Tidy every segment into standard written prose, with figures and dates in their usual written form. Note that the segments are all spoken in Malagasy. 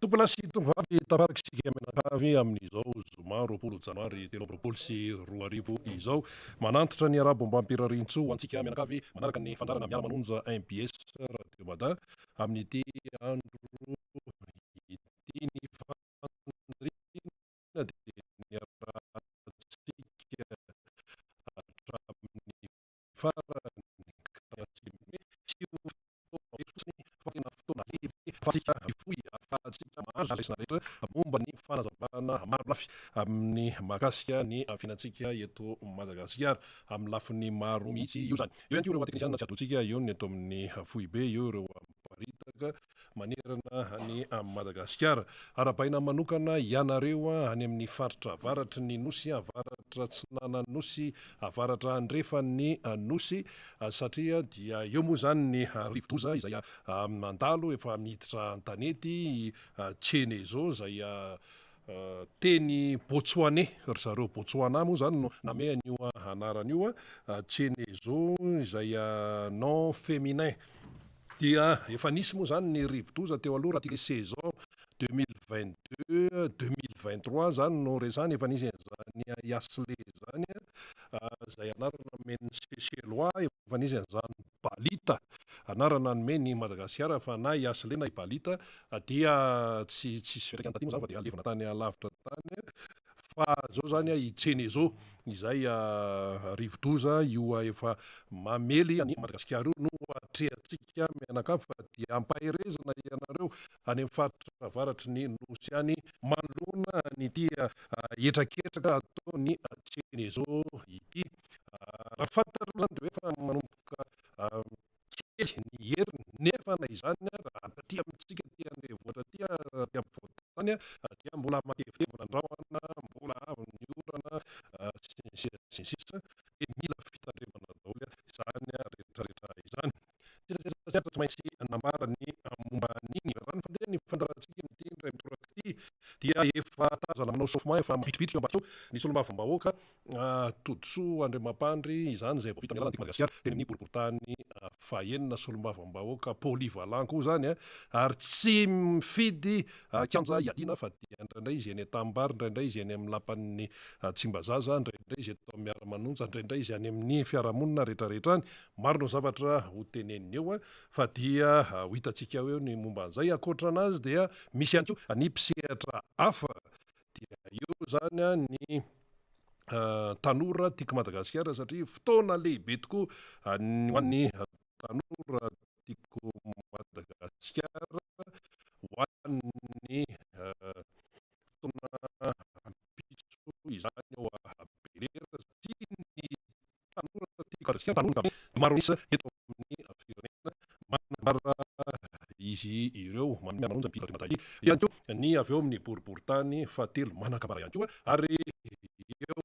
Tompolasy tovovavy tafaraksika menakavy amin'izao zoma 20 janoary 2024 izao manantitra ny arabo mba ampirarintso antsika menakavy manaraka ny fandarana miara-manonja MBS Radio Mada amin'ity andro ity ny fandriana dia ny arahantsika hatramin'ny farany tsy fotoana fotoana lehibe fasika ifoy afahantsika mahazo raisina rehetra momba ny fanazavana maro lafy amin'ny mahakasika ny finantsika eto Madagasikara amin'ny lafiny maro mihitsy io zany. Eo ihany koa ireo teknisianina tsy atontsika eo ny eto amin'ny foibe eo ireo paritaka manerana ny Madagasikara. Arabaina manokana ianareo any amin'ny faritra avaratry ny nosy, avaratra Tsinana nosy, avaratra andrefa ny nosy satria dia eo moa zany ny rivodoza izay mandalo efa miditra an-tanety Tsenezo izay teny Botswanais ry zareo Botswana moa zany no name an'io anaran'io Tsenezo izay nom féminin dia efa nisy moa zany ny rivodoza teo aloha raha tika saison 2022-2023 zany no resany efa nisy an'izany Yaslé zany izay anarana nomeny Seselois efa nisy an'izany Balita anarana nomeny Madagasikara fa na Yaslé na Balita dia tsy fiatraikany taty moa zany fa dia alevina tany alavitra tany fa zao zany i Tsenezo izay rivodoza io efa mamely any Madagasikara io no atrehantsika mianakavy fa dia ampahirezana ianareo any amin'ny faritra avaratry ny nosy any manoloana nyity etraketraka ataony Tsenezo ity. Raha fantatra zany dia hoe efa manomboka kely ny heriny nefa na izany raha aty amintsika ty andrenivohitra ty ampovoan-tany dia mbola matevitevina andrahona mbola avy ny orana sy sisa dia mila fitandremana daholo izany rehetrarehetra izany. Tsy maintsy nambara ny momba an'iny raha ny fandeha ny fandarantsika n'ity indray mitoraka ity dia efa tazana manao chauffement efa mipitripitrika ambadika ny solombavambahoaka Todsoa Andriamampandry izany izay vao vita amin'ny alalan'ny Madagasikara teny amin'ny boriboritany fahaenina solombavambahoaka polyvalent koa zany ary tsy mifidy kianja iadiana fa dia indraindray izy eny Tambary, indraindray izy eny amin'ny lapan'ny Tsimbazaza, indraindray izy eto Miaramanonja, indraindray izy any amin'ny fiarahamonina rehetrarehetra any maro no zavatra ho teneniny eo fa dia ho hitantsika eo ny momba an'izay. Ankoatranazy dia misy ihany koa ny mpisehatra hafa dia eo zany ny tanora tika Madagasikara satria fotoana lehibe tokoa ho an'ny tanora tiako Madagasikara ho an'ny fotoana pitso izany ao Belera sy ny tanora tika Madagasikara tanora maro misy eto amin'ny firenena manambara izy ireo miara-manonja ny mpitatra ihany koa ny avy eo amin'ny boriboritany fahatelo manakambara ihany koa ary eo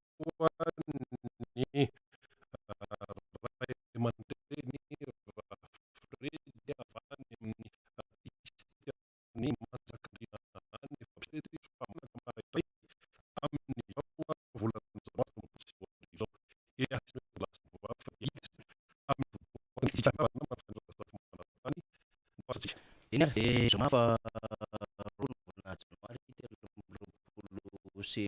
ny ray aman-dreny Rafredy avy any amin'ny distriktany Manjakandriana any efa Bistrety fa manakambara iray amin'izao volana janoary izao iny ary zoma fa roa volana janoary telo amby roapolo sy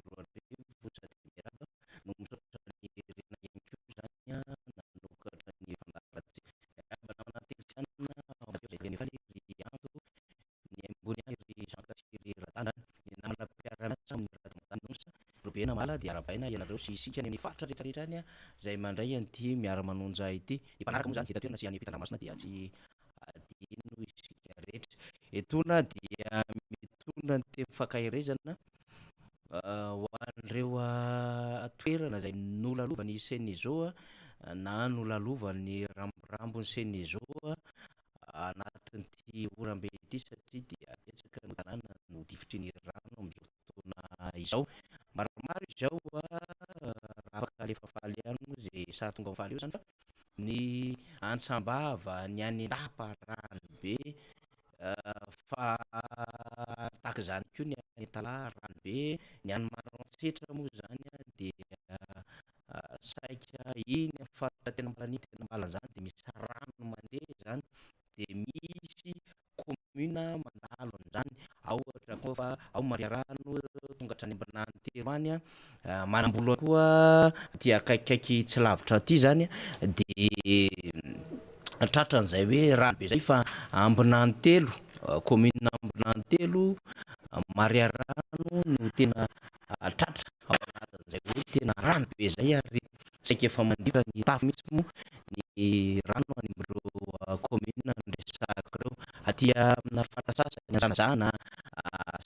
roa arivo sady miaraba no misaotra ny rena ihany koa zany nanokatra ny fandaratsy miaraba namana teknisianina zay faly ry Anto ny ambony any ry Jean Kasiry Radana ny namana mpiara-miasa amin'ny Radamatanonsa robena mala dia arabaina ianareo sy isika ny faritra rehetrarehetra any zay mandray an'ity miara-manonja ity ny mpanaraka moa zany hitatoerana sy any Ampitandramasina dia tsy adino isika rehetra etona dia mitondra ny teny fankahirezana ho an'ireo toerana zay nolalovany Senezo na nolalovany rambirambony Senezo anatin'ity orambe ity satria dia betsaka ny tanàna no difitry ny rano amin'izao fotoana izao maromaro izao raha afaka alefa faly ihany moa zay sary tonga faly eo zany fa ny Antsambava, ny any Andapa-Ranobe fa tahaka izany koa ny any Tala Ranobe, ny any Maroantsetra moa zany dia saika iny faritra tena malan'ny tena malana zany dia misy rano mandeha zany dia misy commune miaina mandalo an'izany ao ohatra koa fa ao maria rano tonga hatrany ambinany telo any manam-bola koa ty akaikikaiky tsy lavitra ty zany de tratran'izay hoe rano be zay fa ambinany telo commune ambinany telo maria rano no tena tratra ao anatin'izay hoe tena rano be zay ary saika efa mandira ny tafo mihitsy mo ny rano any am'ireo commune nresaka reo aty amina fatra sasany anjanazana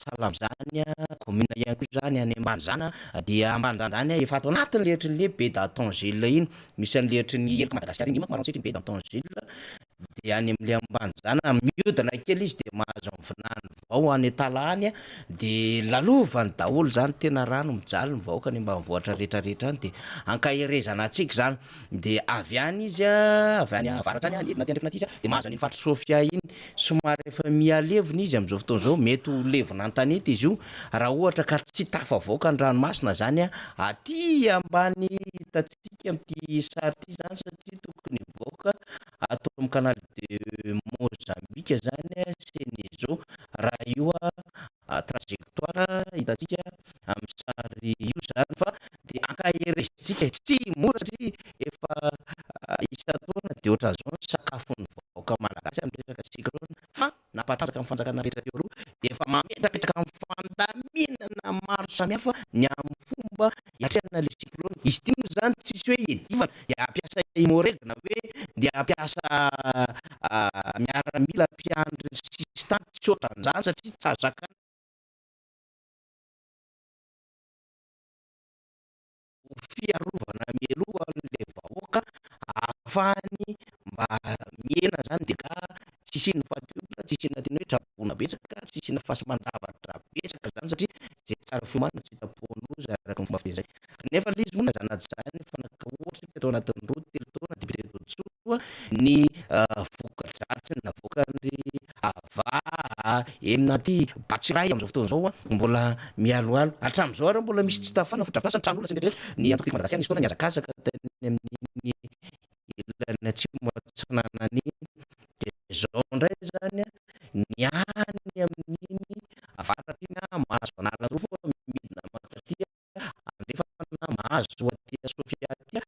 salamzany commune ihany koa zany any ambany zana dia ambanizany zany efa ato anatin'ny lehatry le be d'Antongile iny misy any lehatry ny elika Madagasikara iny manko maroantsitry be d'Antongile de any am'le ambany zana miodina kely izy de mahazo am'vinany vao any Etala any de lalovany daholo zany tena rano mijaly ny vahoaka any ambanivohitra rehetrarehetra any de ankaherezana atsika zany de avy any izy avy any avaratra any edina ty andrefana ty izy de mahazo any fatra Sofia iny somary efa mialevina izy am'izao fotoana zao mety ho levona an-tanety izy io raha ohatra ka tsy tafavoaka ny ranomasina zany aty ambany hitatsika am'ty sary ty zany satria tokony mivoaka atao amin'ny canal de Mozambique zany Senezo raha io trajectoire hitatsika amin'ny sary io zany fa de ankaherezitsika tsy mora satria efa isa-taona de ohatran'izao sakafon'ny vahoaka malagasy amin'ny resaka cyclone fa nampatanjaka amin'ny fanjakana rehetra teo aloha de efa mametrapetraka amin'ny fandaminana maro samihafa ny amin'ny fomba hiatrehana le cyclone izy ty moa zany tsisy hoe iadivana de ampiasa imoregna hoe de ampiasa miaramila mpiandry système tsy ohatran'izany satria tsy azo zakana fiarovana mialoha an'le vahoaka ahafahany mba miena zany de ka tsy isina fahadiovana tsy isina tena hoe trabona betsaka tsy isina fasimanjavatra betsaka zany satria zay tsara fiomanana tsy tapohan'ozy araka ny fomba fiteny zay nefa le izy moa nazanazy zany fanaka ohatsy atao anatin'ny roa telo taona de betsoa ny voka-dratsiny na voakany ava enina ty batsiray am'izao fotoana zao mbola mialoalo hatram'izao ary mbola misy tsy tafana fodrafirasany trano olona sendretra ny antokisy Madagasikara nisy fotoana niazakazaka tany amin'ny ilany atsimo atsinanany de zao ndray zany niany amin'iny avaratra iny mahazo anarana roa foa midina makaty andrefana mahazo aty Sofia aty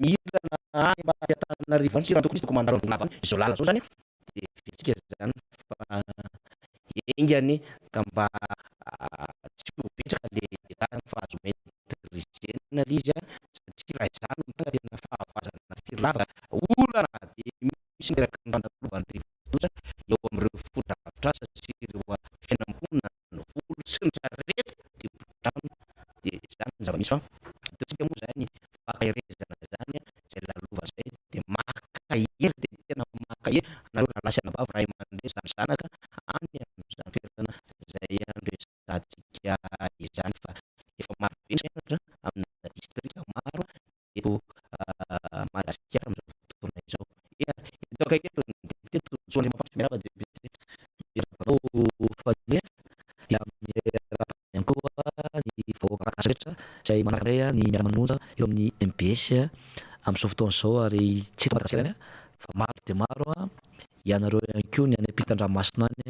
milana any mba Antananarivo any sira tokony izy tokony mandarona lava izao lala zao zany de vitsika zany fa engany ka mba tsy ho betsaka le tany fa azo maîtriser le izy satria raha izany mitanga tena fahavazana firy lavaka olana be misy ndraiky nyfandalovany rivodoza eo am'ireo fodrafitrasa sy ireo fiainam-ponina ny volo sy ny rehetra de botrano de zany ny zava-misy fa hitantsika moa zany fakaherezana zany zay lalova zay de makahery de tena makahery nareo raha lasianabavy raha aman-dre zany zanaka any am'izany toerana zay andresantsika izany fa efa maro be sanatra amina distrika maro eto Madagasikara am'izao fotoana izao eto akaiky eto député Tsoandry Mampandry miarahaba député miarabanao fadile ya miarahaba koa ny vahoaka malagasy rehetra zay manaraka indray ny miara-manonja eo amin'ny MPS am'izao fotoana zao ary tsy eto Madagasikara any fa maro de maro ianareo ihany koa ny any ampitan-dranomasina any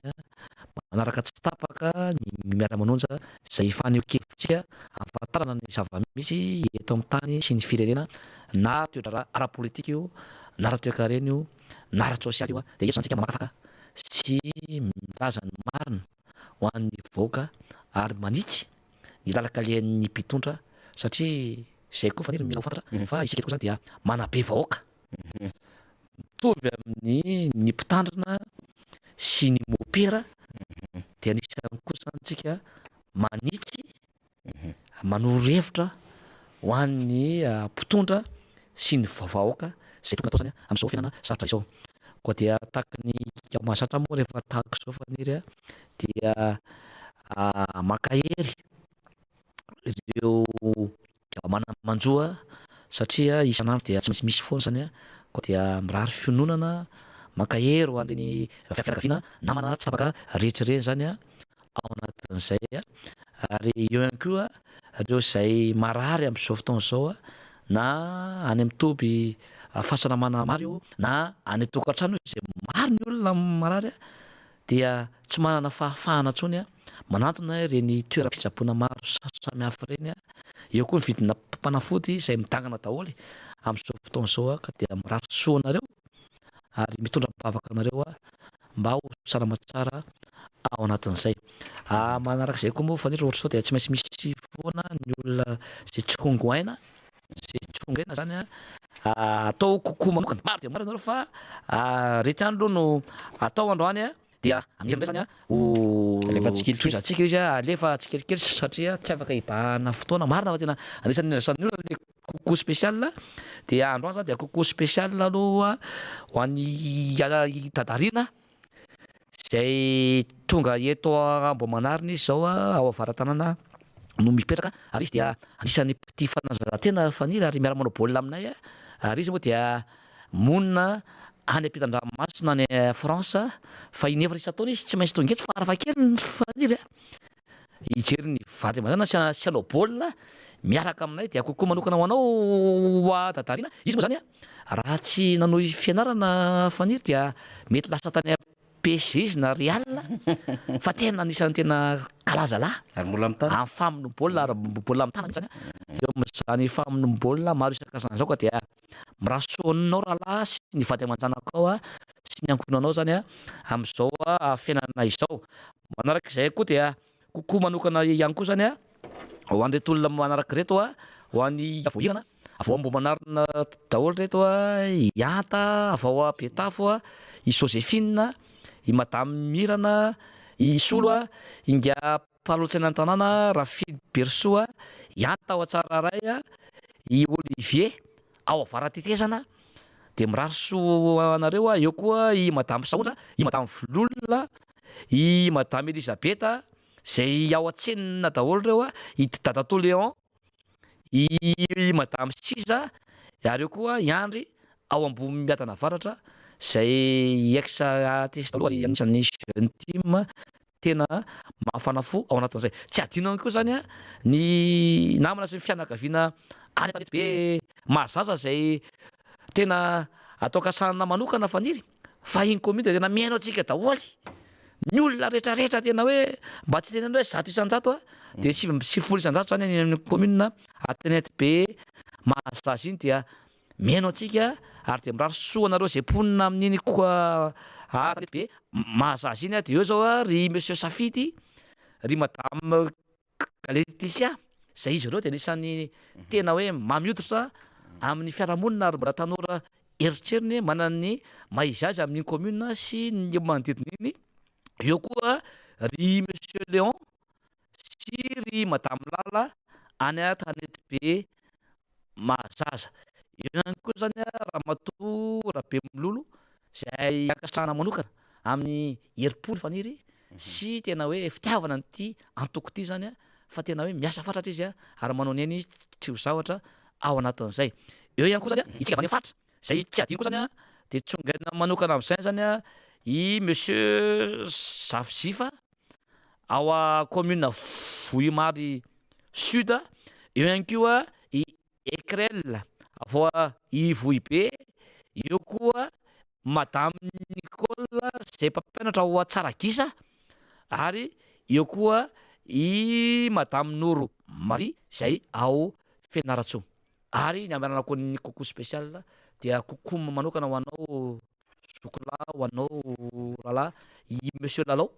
manaraka tsy tapaka ny miara-manonja zay faneho-kevitsika ahafantarana ny zava-misy eto amin'ny tany sy ny firenena na toetra ara-politika io na ara-toe-karena io na ara-tsosialy io de eto zany tsika mamakafaka sy milaza ny marina ho an'ny vahoaka ary manitsy ny lalakalehan'ny mpitondra satria zay koa faniro mila ho fantatra fa isika eto koa zany dia manabe vahoaka mitovy amin'ny ny mpitandrina sy ny mopera de anisany koa zany tsika manitsy manoro-hevitra ho an'ny mpitondra sy ny vahoaka zay tokony atao zany am'izao fiainana sarotra izao koa dia tahaka ny mahazatra moa rehefa tahaka izao faniry dia makahery ireo manamandroa satria isan'andro dia tsy maintsy misy foana zany koa dia mirary fiononana makahery ho an'ireny fianakaviana namana tsy tapaka rehetrareny zany ao anatin'izay ary eo ihany koa ireo zay marary am'izao fotoana zao na any am'toby fahasalamana maro io na any tokantrano zay maro ny olona marary dia tsy manana fahafahana ntsony a manantona reny toeram-pitsaboana maro samihafa reny a eo koa ny vidina mpanafody izay midangana daholy amin'izao fotoana izao a ka dia mirary soa anareo ary mitondra mibavaka anareo a mba ho salama tsara ao anatin'izay. Manarak'izay koa moa fanira ohatra zao dia tsy maintsy misy foana ny olona zay tsongoaina zany a atao kokoa manokana maro dia maro ianareo fa rety andro no atao androany a dia amiray zany a Alefa tsikelikely. izy a alefa tsikelikely satria tsy afaka hibahana fotoana marina fa tena anisan'ny rasan'ny olona le kokoa spécial dia androany zany dia kokoa spécial aloha ho an'ny tadarina zay tonga eto Amboamanarina izy zao ao Avaratanana no mipetraka ary izy dia anisan'ny mpity fanazaran-tena faniry ary miara manao baolina aminay ary izy moa dia monina any ampitan-dranomasina any France fa inefatra isa-taona izy tsy maintsy tonga eto fa arafakely ny faniry hijery ny vady amazana sy hanao baolina miaraka aminay dia kokoa manokana ho anao tadarina izy moa zany raha tsy nanohy fianarana faniry dia mety lasa tany PSG na Real fa tena anisan'ny tena kalazalahy Ary mbola mitana. amin'ny famono baolina ary baolina amin'ny tanana zany eo amin'izany famono baolina maro isan-karazany zao ka dia mirasoanao rahalahy sy ny vady aman-janako ao sy ny ankonanao zany amin'izao fiainana izao. Manarak'izay koa dia kokoa manokana ihany koa zany ho an'ireto olona manaraka reto ho an'ny avohirana avao Amboamanarina daholo reto Ianta avao Betafo i Joséphine i Madame Mirana i Solo Inga Palotsaina tanàna Rafid Berso Ianta ao Atsararay i Olivier ao Avaratetezana dia mirary soa anareo eo koa i Madame Saondra i Madame Vilolona i Madame Elisabeta zay ao Antsenina daholo reo i Dadato Léon i Madame Siza ary eo koa Iandry ao Ambomimiatana Avaratra zay ex artiste ary anisan'ny jeune team tena mafana fo ao anatin'izay. Tsy adino koa zany ny namana sy ny fianakaviana any Tanety be Mahazaza zay tena atao kasana manokana faniry fa iny commune dia tena mihaino antsika daholy ny olona rehetrarehetra tena hoe mba tsy tenenao hoe zato isan-jato dia sivifolo isan-jato zany any amin'ny commune Tanety be Mahazaza iny dia mihaino antsika ary dia mirary soa anareo zay mponina amin'iny koa Tanety be Mahazaza iny dia eo zao ry monsieur Safidy ry madame Laetitia zay izy ireo dia anisan'ny tena hoe mamiotritra amin'ny fiarahamonina ary mbola tanora eritreriny manana ny maha-izy azy amin'ny commune sy ny manodidina iny. Eo koa ry monsieur Léon sy ry madame Lala any Tanety be Mahazaza. Eo ihany koa zany ramatoa Rabemilolo zay ankasitrahana manokana amin'ny herim-po faniry sy tena hoe fitiavana n'ity antoko ity zany fa tena hoe miasa fatratra izy ary manao ny ainy tsy ho zahatra ao anatin'izay. Eo ihany koa zany itsika avy any faritra zay tsy adino koa zany dia tsongaina manokana amin'izay zany i monsieur Zafizifa ao commune Vohimary Sud. Eo ihany koa i Ekrel avao i Vohibe. Eo koa madame Nicole zay mpampianatra ao Tsaragisa ary eo koa i madame Noro Marie zay ao Fianaratsoa ary ny amiarana koa ny kokoa spécial dia kokoa manokana ho anao zokolahy ho anao rahalahy i monsieur Lalao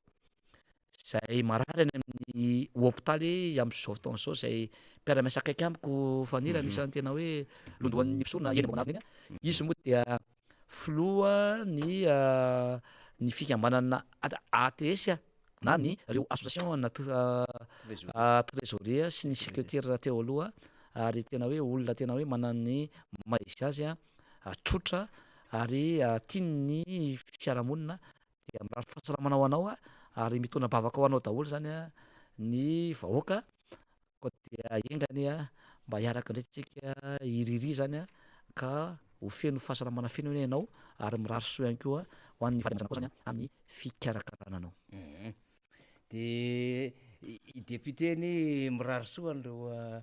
zay marary any amin'ny hôpitaly amin'izao fotoana izao zay mpiara-miasa akaiky amiko faniry anisan'ny tena hoe londohan'ny mpisorona eny Amboamanarina iny izy moa dia filoha ny fikambanana ATS na ny reo association trésorier sy ny secrétaire teo aloha ary tena hoe olona tena hoe manany maha-izy azy tsotra ary tiany fiarahamonina dia mirary fahasalamana ho anao ary mitondra bavaka ho anao daholo zany ny vahoaka koa dia engany mba hiaraka indretsika hiriry zany ka ho feno fahasalamana feno ianao ary mirary soa ihany koa ho an'ny vady aman-janako zany amin'ny fikarakarananao. Dia i député ny mirary soa an'ireo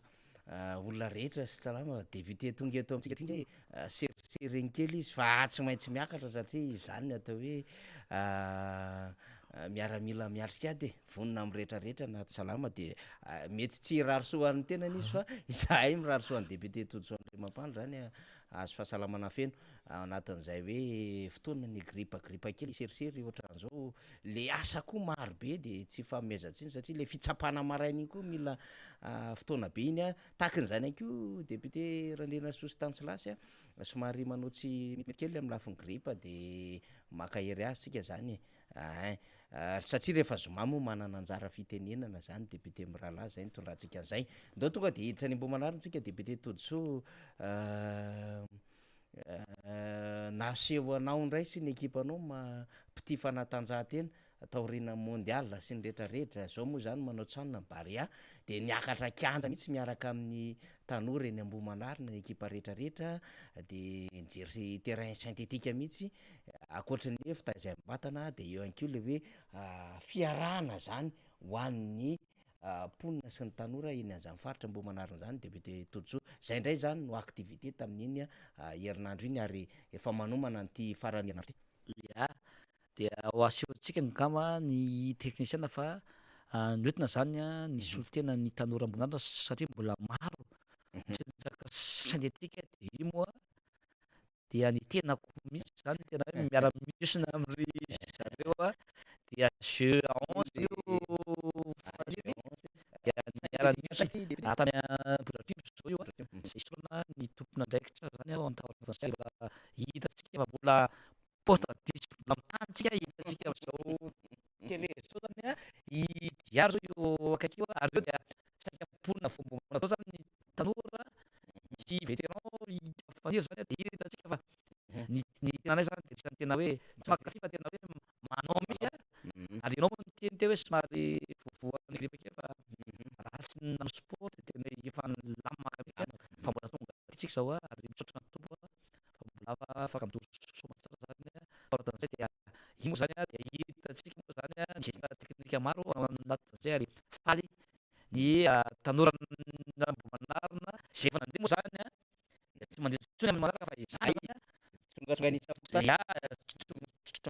olona rehetra sy salama député tonga eto amintsika ty hoe seriseriny kely izy fa tsy maintsy miakatra satria izany atao hoe miaramila miatrika ady vonina am rehetrarehetra na ty salama de mety tsy rarosoan'ny tenany izy fa izahay mirarosoan'ny député Todisandrimapandro zany azo fahasalamana feno anatin'izay hoe fotoana ny gripa kely iserisery ohatran'zao le asa koa maro be de tsy famezatsiny satria le fitsapana maraina iny koa mila fotoana be iny tahakan'izany anko député Randrena Sosy somary manoatsy kely amin'ny lafiny gripa de maka hery azy sika zany satria rehefa zoma moa manana anjara fitenenana zany député Mirala zay nitondrantsika an'izay ndao tonga de hiditra any Ambohimanaritsika député Todiso naseho anao indray sy ny ekipanao mpity fanatanjahantena taorina mondial sy ny rehetrarehetra zao moa zany manao tsanona Barea de niakatra kianja mihitsy miaraka amin'ny tanora eny Ambohimanarina ny ekipa rehetrarehetra de nijery terrain synthétique mihitsy akoatran'ny hoe fitaizam-batana de eo anko le hoe fiarahana zany ho an'ny mponina sy ny tanora eny an'izany faritra Ambohimanarina zany député Todiso zay ndray zany no activité tamin'iny herinandro iny ary efa manomana an'ity farany herinandro ty. Ya de ho asehontsika ny gama ny technicien fa noentina zany ny solotena ny tanora Ambohimanarina satria mbola maro tsaka synthétique de io moa dia ny tenako mihitsy zany tena hoe miara-miosina amry zareo dia jeu à 11 io faniry dia miara-miosina atany Ambohidratrimo zao io zay sorana ny tompona andraikitra zany ao antaoranatantsika mbola hitatsika fa mbola porte discipline am'tantsika hitatsika am'zao télé zao zany diary zao io akaiky io ary eo dia saika mponina fomba atao zany ny tanora misy vétéran faniry zany de hitatsika fa ny tenanay zany de isany tena hoe tsy mankafy fa tena hoe manao mihitsy ary ianao moa miteny teo hoe somary vovoan'ny gripa kely fa raha tsy nano sport de tena efa lamaka mihitsy fa mbola tonga tsika zao ary misaotra ny tompo fa mbola afaka midoro soma tsara zany ohatan'izay de iny moa zany de hitatsika moa zany ny geste teknika maro anatin'izay ary faly ny tanora Ambohimanarina zay efa nandeha moa zany tsy mandeha tsony amin'ny manaraka fa izany songasongany isapoka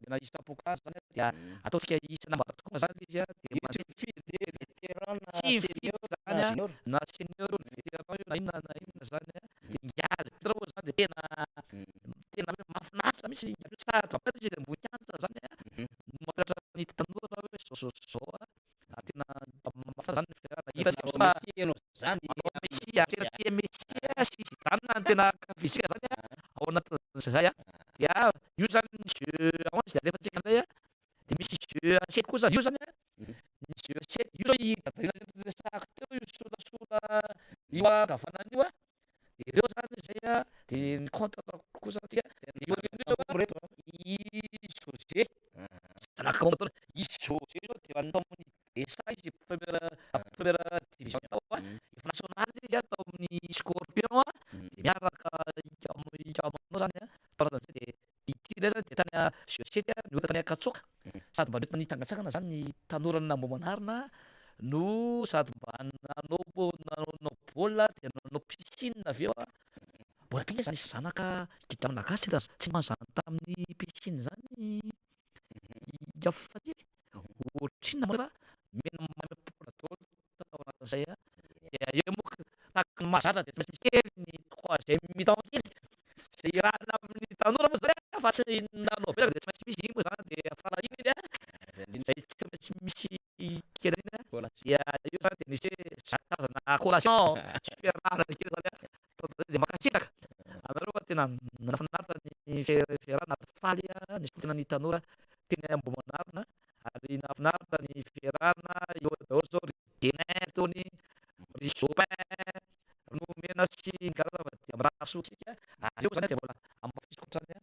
na isapoka zany dia ataontsika isana mba tonga zany izy de de vétéran tsy fidy zany na senior ny vétéran io na inona na inona zany de ngialy vétéran moa zany de tena hoe mahafinaritra misy ngialy saratra izy de ambony kianja zany mahafinaritra ny tanora hoe zao tena mafa zany fiarahana hita zany Messi aterapia Messi sy Zidane tena kafisika zany ao anatin'izay dia io zany ny jeu à 11 de alefantsika an'izay de misy jeu à 7 koa zany io zany ny jeu à 7 io zao resahako teo io solasola io akavanana io de ireo zany zay de ny contre kosa tia io zao i José zanaka moa i José zao de natao amin'ny desa izy première division tao efa national izy atao amin'ny Scorpion de miaraka ikamanao zany faratan'izay de ity ndray zany de tany G7 no tany Akatsoka sady mba noentina nitsangatsangana zany ny tanorana Ambohimanarina no sady mba nanao baolina de nanao piscine avy eo mbola pika zany isy zanaka gidra malagasy tsy manzany tamin'ny piscine zany afaty ohatrina moa fa mena mamepona daholo tao anatin'izay eo moa tahaka ny mahazatra de tsy maintsy misy kely ny troisième mi-temps kely zay irahana amin'ny tanora moa zany fa tsy nanao be de tsy maintsy misy iny moa zany de afara iny zay tsy maintsy misy kely iny dia io zany de nisy karazana collation tsy fiarahana kely zany de makasitraka anareo fa tena nafinaritra ny fiarahana faly ny tena ny tanora teny Ambohimanarina ary nafinaritra ny fiarahana eo daholo zao Denain tony ry Jopin nomena sy ny karazana de mirahasotsika ary eo zany de mbola am'fisokotrany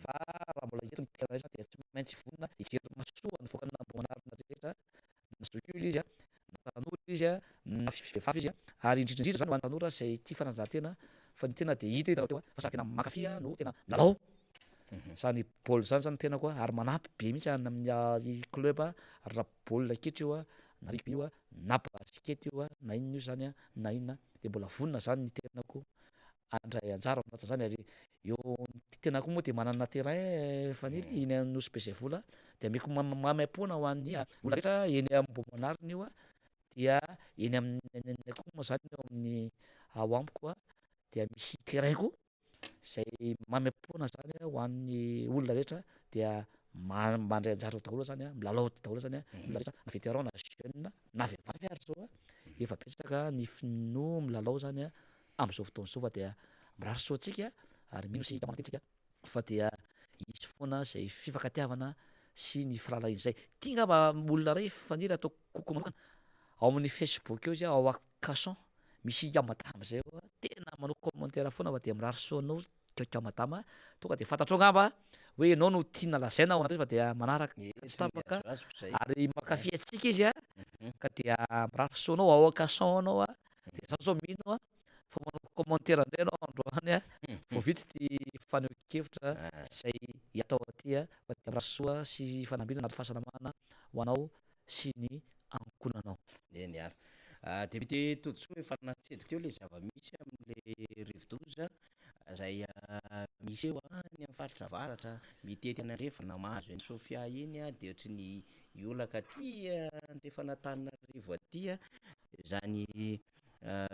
fa raha mbola eto ny tianay zany de tsy maintsy vonona ijery masoa ny voakana Ambohimanarina rehetra na zokily izy na tanora izy na vehivavy izy ary indrindrindrindra zany ho an'ny tanora zay tia fanatanjahantena fa ny tena de hita tao teo fa sady tena mankafy no tena lalao zany baolina zany tena koa ary manampy be mihitsy any amin'ny club raha baolina kitra io na rugby io na basket io na inona io zany na inona de mbola vonona zany ny tenako andray anjara anatiny zany ary eo tena koa moa de manana terrain fanily iny anosy be zay vola de ameko mamaim-poana ho an'ny olona rehetra eny ambom-anariny io a dia eny amin'ny koa moa zany eo amin'ny ao amiko a dia misy terrain koa zay mamaim-poana zany ho an'ny olona rehetra dia mandray anjara daholo zany a milalao daholo zany a olona rehetra na vétéran na jeune na vehivavy ary zao a efa betsaka ny no milalao zany a am'zao fotoana zao fa dia mirary soa antsika ary mino sy tamantsika fa dia isy foana zay fifankatiavana sy ny firalainy zay tia ngamba olona ray faniry atao koko manokana ao amin'ny Facebook eo zay ao akason misy yamadama zay eo tena manao commentaire foana fa dia mirary soa anao kaikao madama tonga de fantatrao ngamba hoe ianao no tiana lazaina ao anazy fa dia manaraka tsy tapaka ary makafy atsika izy a ka dia mirary soa anao ao akason anao a de zao zao mino a fa manao commentaire indray anao androany a vao vita ty faneho-kevitra zay atao aty a fa dia mirary soa sy fanambina anaty fahasalamana ho anao sy ny ankonanao eny ary de mety tojoa efa natsediko teo le zava-misy amin'le rivodoza zay misy eo any amin'ny faritra avaratra mitety anandrefana mahazo eny Sofia iny a de ohatry ny olaka aty andrefana Antananarivo aty a zany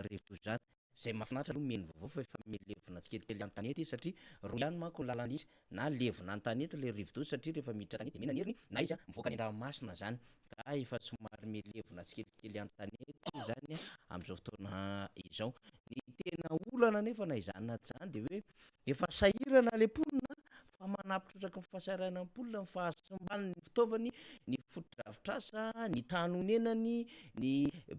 rivodoza zany zay mahafinaritra aloha meny vaovao fa efa melevona tsikelikely an-tanety izy satria roa ihany manko ny lalana izy na levona an-tanety le rivodoza satria rehefa miditra an-tanety de mena ny heriny na izy a mivoaka ny an-dranomasina zany ka efa somary melevona tsikelikely an-tanety zany am'izao fotoana izao ny tena olana nefa na izany na tsy zany de hoe efa sahirana le mponina fa manapitrotraky ny fahasarana am-polona ny fahasimban'ny fitaovany ny fotodrafitrasa ny tanonenany ny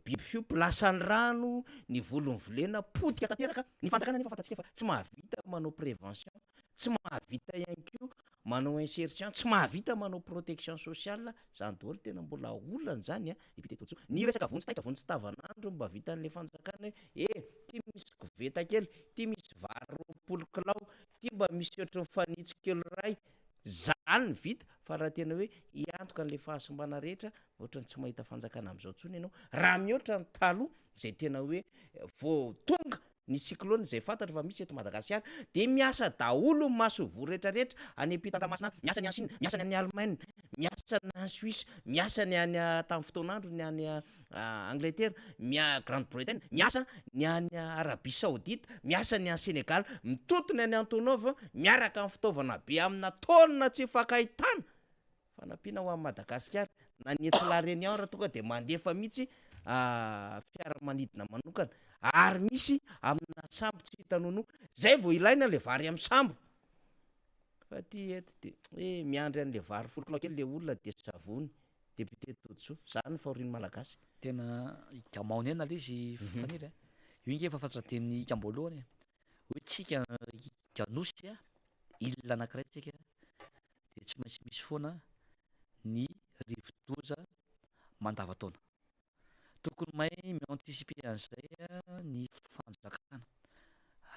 biby fiompy lasany rano ny volony volena potika tanteraka ny fanjakana nefa fantatsika fa tsy mahavita manao prévention tsy mahavita ihany ko manao insertion tsy mahavita manao protection sociale zany daholo tena mbola olana zany a epiteto ny resaka vonjy vonjy tavanandro mba vitan'le fanjakana hoe ty misy koveta kely ty misy vary roapolo kilao ty mba misy ohatry ny fanitso kely ray zany vita fa raha tena hoe iantoka an'le fahasimbana rehetra ohatrany tsy mahita fanjakana am'izao ntsony ianao raha mihoatra ny taloha zay tena hoe vao tonga ny cyclone zay fantatra fa misy eto Madagasikara de miasa daholo maso voa rehetrarehetra any ampitan-dranomasina miasa ny any Chine miasa ny any Allemagne miasa ny any Suisse miasa ny any tamin'ny fotoanandro ny any Angleterre Grande-Bretagne miasa ny any Arabie Saoudite miasa ny any Sénégal mitotony any Antonov miaraka amin'ny fitaovana be amina taonina tsy fakahitana fa nampiana ho amin'ny Madagasikara na ny etsilary raha tonga de mandefa mihitsy fiaramanidina manokana ary misy amina sambo tsy hitanono zay vao ilaina le vary amin'ny sambo fa ty eto de hoe miandry an'le vary folo kilao kely le olona de savony député Totso zany fahorian'ny malagasy tena ikamaonena le izy faniry a io inge efa fantatra teny ikamboalohany hoe tsika ikanosy a ilona anankiray tsika de tsy maintsy misy foana ny rivodoza mandavataona tokony mahay mi-anticiper an'izay ny fanjakana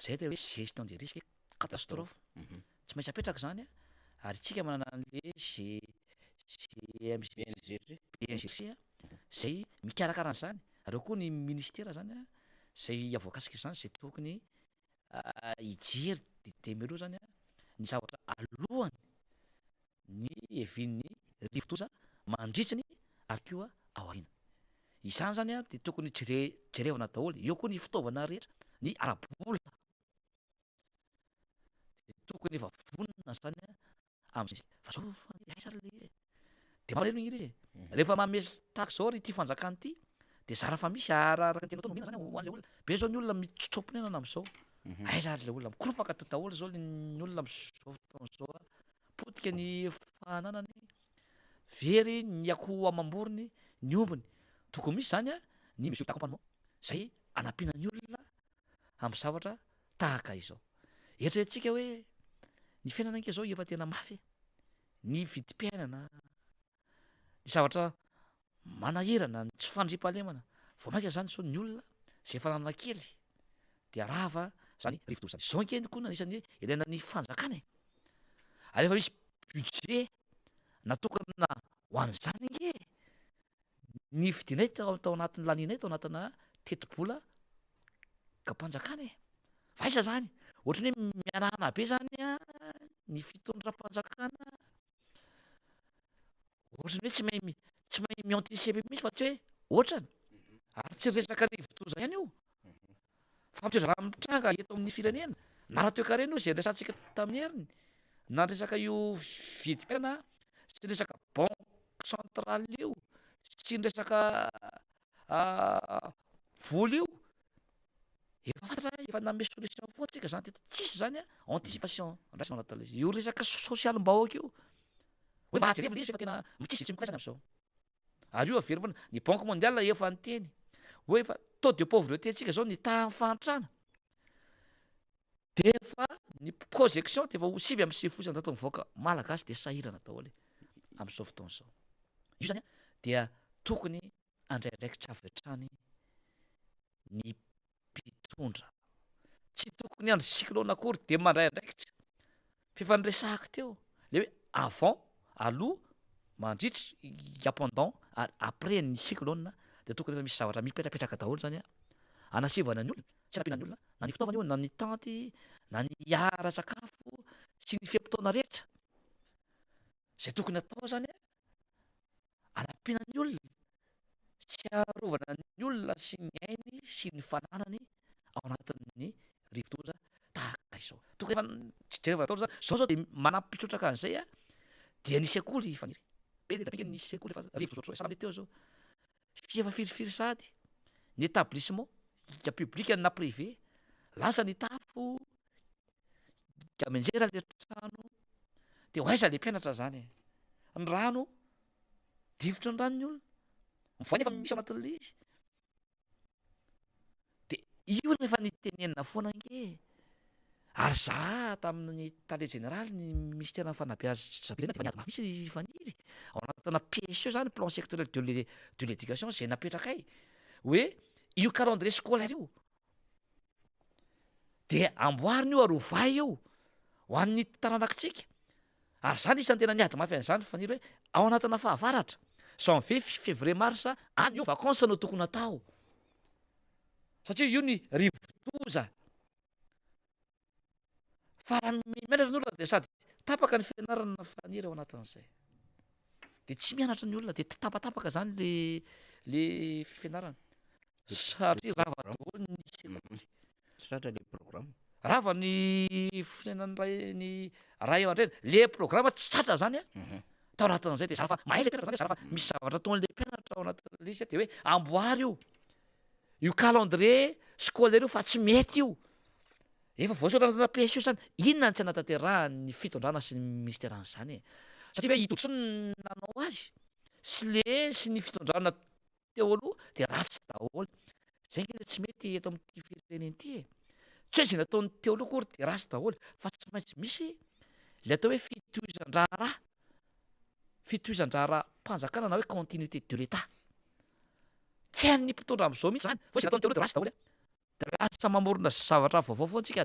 zay de hoe gestion de risque catastrophe tsy maintsy apetraka zany a ary tsika manana an'le BNGC zay mikarakara an'izany ary koa ny ministera zany a zay avoakasika zany zay tokony hijery demeloa zany a ny zavatra alohany ny evin'ny rivodoza mandritsiny ary koa aoriana izany zany a de tokony jerevana daholo eo koa ny fitaovana rehetra ny arabola de tokony efa vonona zany a am'zay fa zao aisara le izy de mareno igny izy rehefa mamesy tahaka zao ry ty fanjakana ty de zara fa misy araraka ny tena atao nomena zany ho an'le olona be zao ny olona mitsotroponenana am'izao aiza ry le olona mikoropaka daholo zao ny olona am'zao fotoana zao a potika ny fananany very ny akoho amam-borony ny ombony tokony misy zany a ny monsieur d'accompagnement zay anampiana ny olona amin'ny zavatra tahaka izao eritreretintsika hoe ny fiainana anke zao efa tena mafy ny vidim-piainana ny zavatra manahirana tsy fandriam-pahalemana vao maika zany sao ny olona zay fananana kely de arava zany rivodoza zao ankeny koa anisany hoe ilaina ny fanjakana ary efa misy budget natokana ho an'izany nge ny fidinay tao anatin'ny laninay tao anatina teti-bola ka mpanjakana Vaisa zany ohatrany hoe miarahana be zany a ny fitondram-panjakana ohatrany hoe tsy mahay miantisipe mihitsy fa tsy hoe ohatrany ary tsy resaka rivotoza ihany io fa mitoetra raha mitranga eto amin'ny firenena na raha toe-karena io zay resantsika tamin'ny heriny na resaka io vidim-piainana sy resaka banque centrale io sy ny resaka vola io efa fantatra efa name solution foantsika zany teto tsisy zany a anticipation raisina anatin'ilay izy io resaka sosialim-bahoaka io hoe mahajerevina izy efa tena mitsisy tsy mikaisana am'izao ary io avery foana ny banque mondiale efa niteny hoe efa taux de pauvreté antsika zao ny tahan'ny fahantrana de efa ny projection de efa ho 9.9% ny voaka malagasy de sahirana daholo am'izao fotoana izao io zany a dia tokony andraidraikitra avy hatrany ny mpitondra tsy tokony andry cyclone akory de mandray andraikitra fefa nyresahako teo le hoe avant aloha mandritra pendant ary après ny cyclone de tokony efa misy zavatra mipetrapetraka daholo zany a anasivana ny olona tsy anampiana ny olona na ny fitaovana io na ny tanty na ny ara-sakafo sy ny fiam-potoana rehetra zay tokony atao zany a anampiana ny olona sy arovana ny olona sy ny ainy sy ny fananany ao anatin'ny rivotoza tahaka izao tokony efa tsy jerevana atao zany zao de manam-pitrotraka an'izay a dia nisy akoly faniry be de tapika nisy akoly efa rivotoza salambe teo zao fiefa firifirisady ny établissement ka public na privé lasa ny tafo ka menjera le trano de ho aiza le mpianatra zany ny rano divotry ny rano ny olona mivoany efa misy ao anatin'le izy de io nefa nitenenina foana nge ary za tamin'ny tale général ny ministère ny fanabeazam-pirenena de efa niady mafy misy faniry ao anatina PSE zany plan sectoriel de l'éducation zay napetraka ay hoe io calendrier scolaire io de amboarina io ary ovay io ho an'ny taranakitsika ary zany isan'ny tena niady mafy an'izany faniry hoe ao anatina fahavaratra janvier février mars any io vacances no tokony atao satria io ny rivotoza farany mianatra ny olona de sady tapaka ny fianarana faniry ao anatin'izay de tsy mianatra ny olona de tapatapaka zany le fianarana satria rava daholo ny sekoly tratra le programme rava ny fiainan'ny ray ny ray aman-dreny le programme tsy tratra zany a tao anatin'izay de zarafa mahay le mpianatra zany zarafa misy zavatra ataon'le mpianatra ao anatin'le izy de hoe amboary io calendrier scolaire io fa tsy mety io efa voasoratra anatina PSE zany inona ny tsy anatanterahany fitondrana sy ny ministeran'izany satria hoe itotso ny nanao azy sy ny fitondrana teo aloha de ratsy daholo zay nge tsy mety eto amin'ity firenena ity tsy hoe zay nataony teo aloha kory de ratsy daholo fa tsy maintsy misy le atao hoe fitohizan-draharaha mpanjakana na hoe continuité de l'état tsy hain'ny mpitondra am'izao mihitsy zany fa zay nataony teo aloha de ratsy daholo de lasa mamorona zavatra vaovao foantsika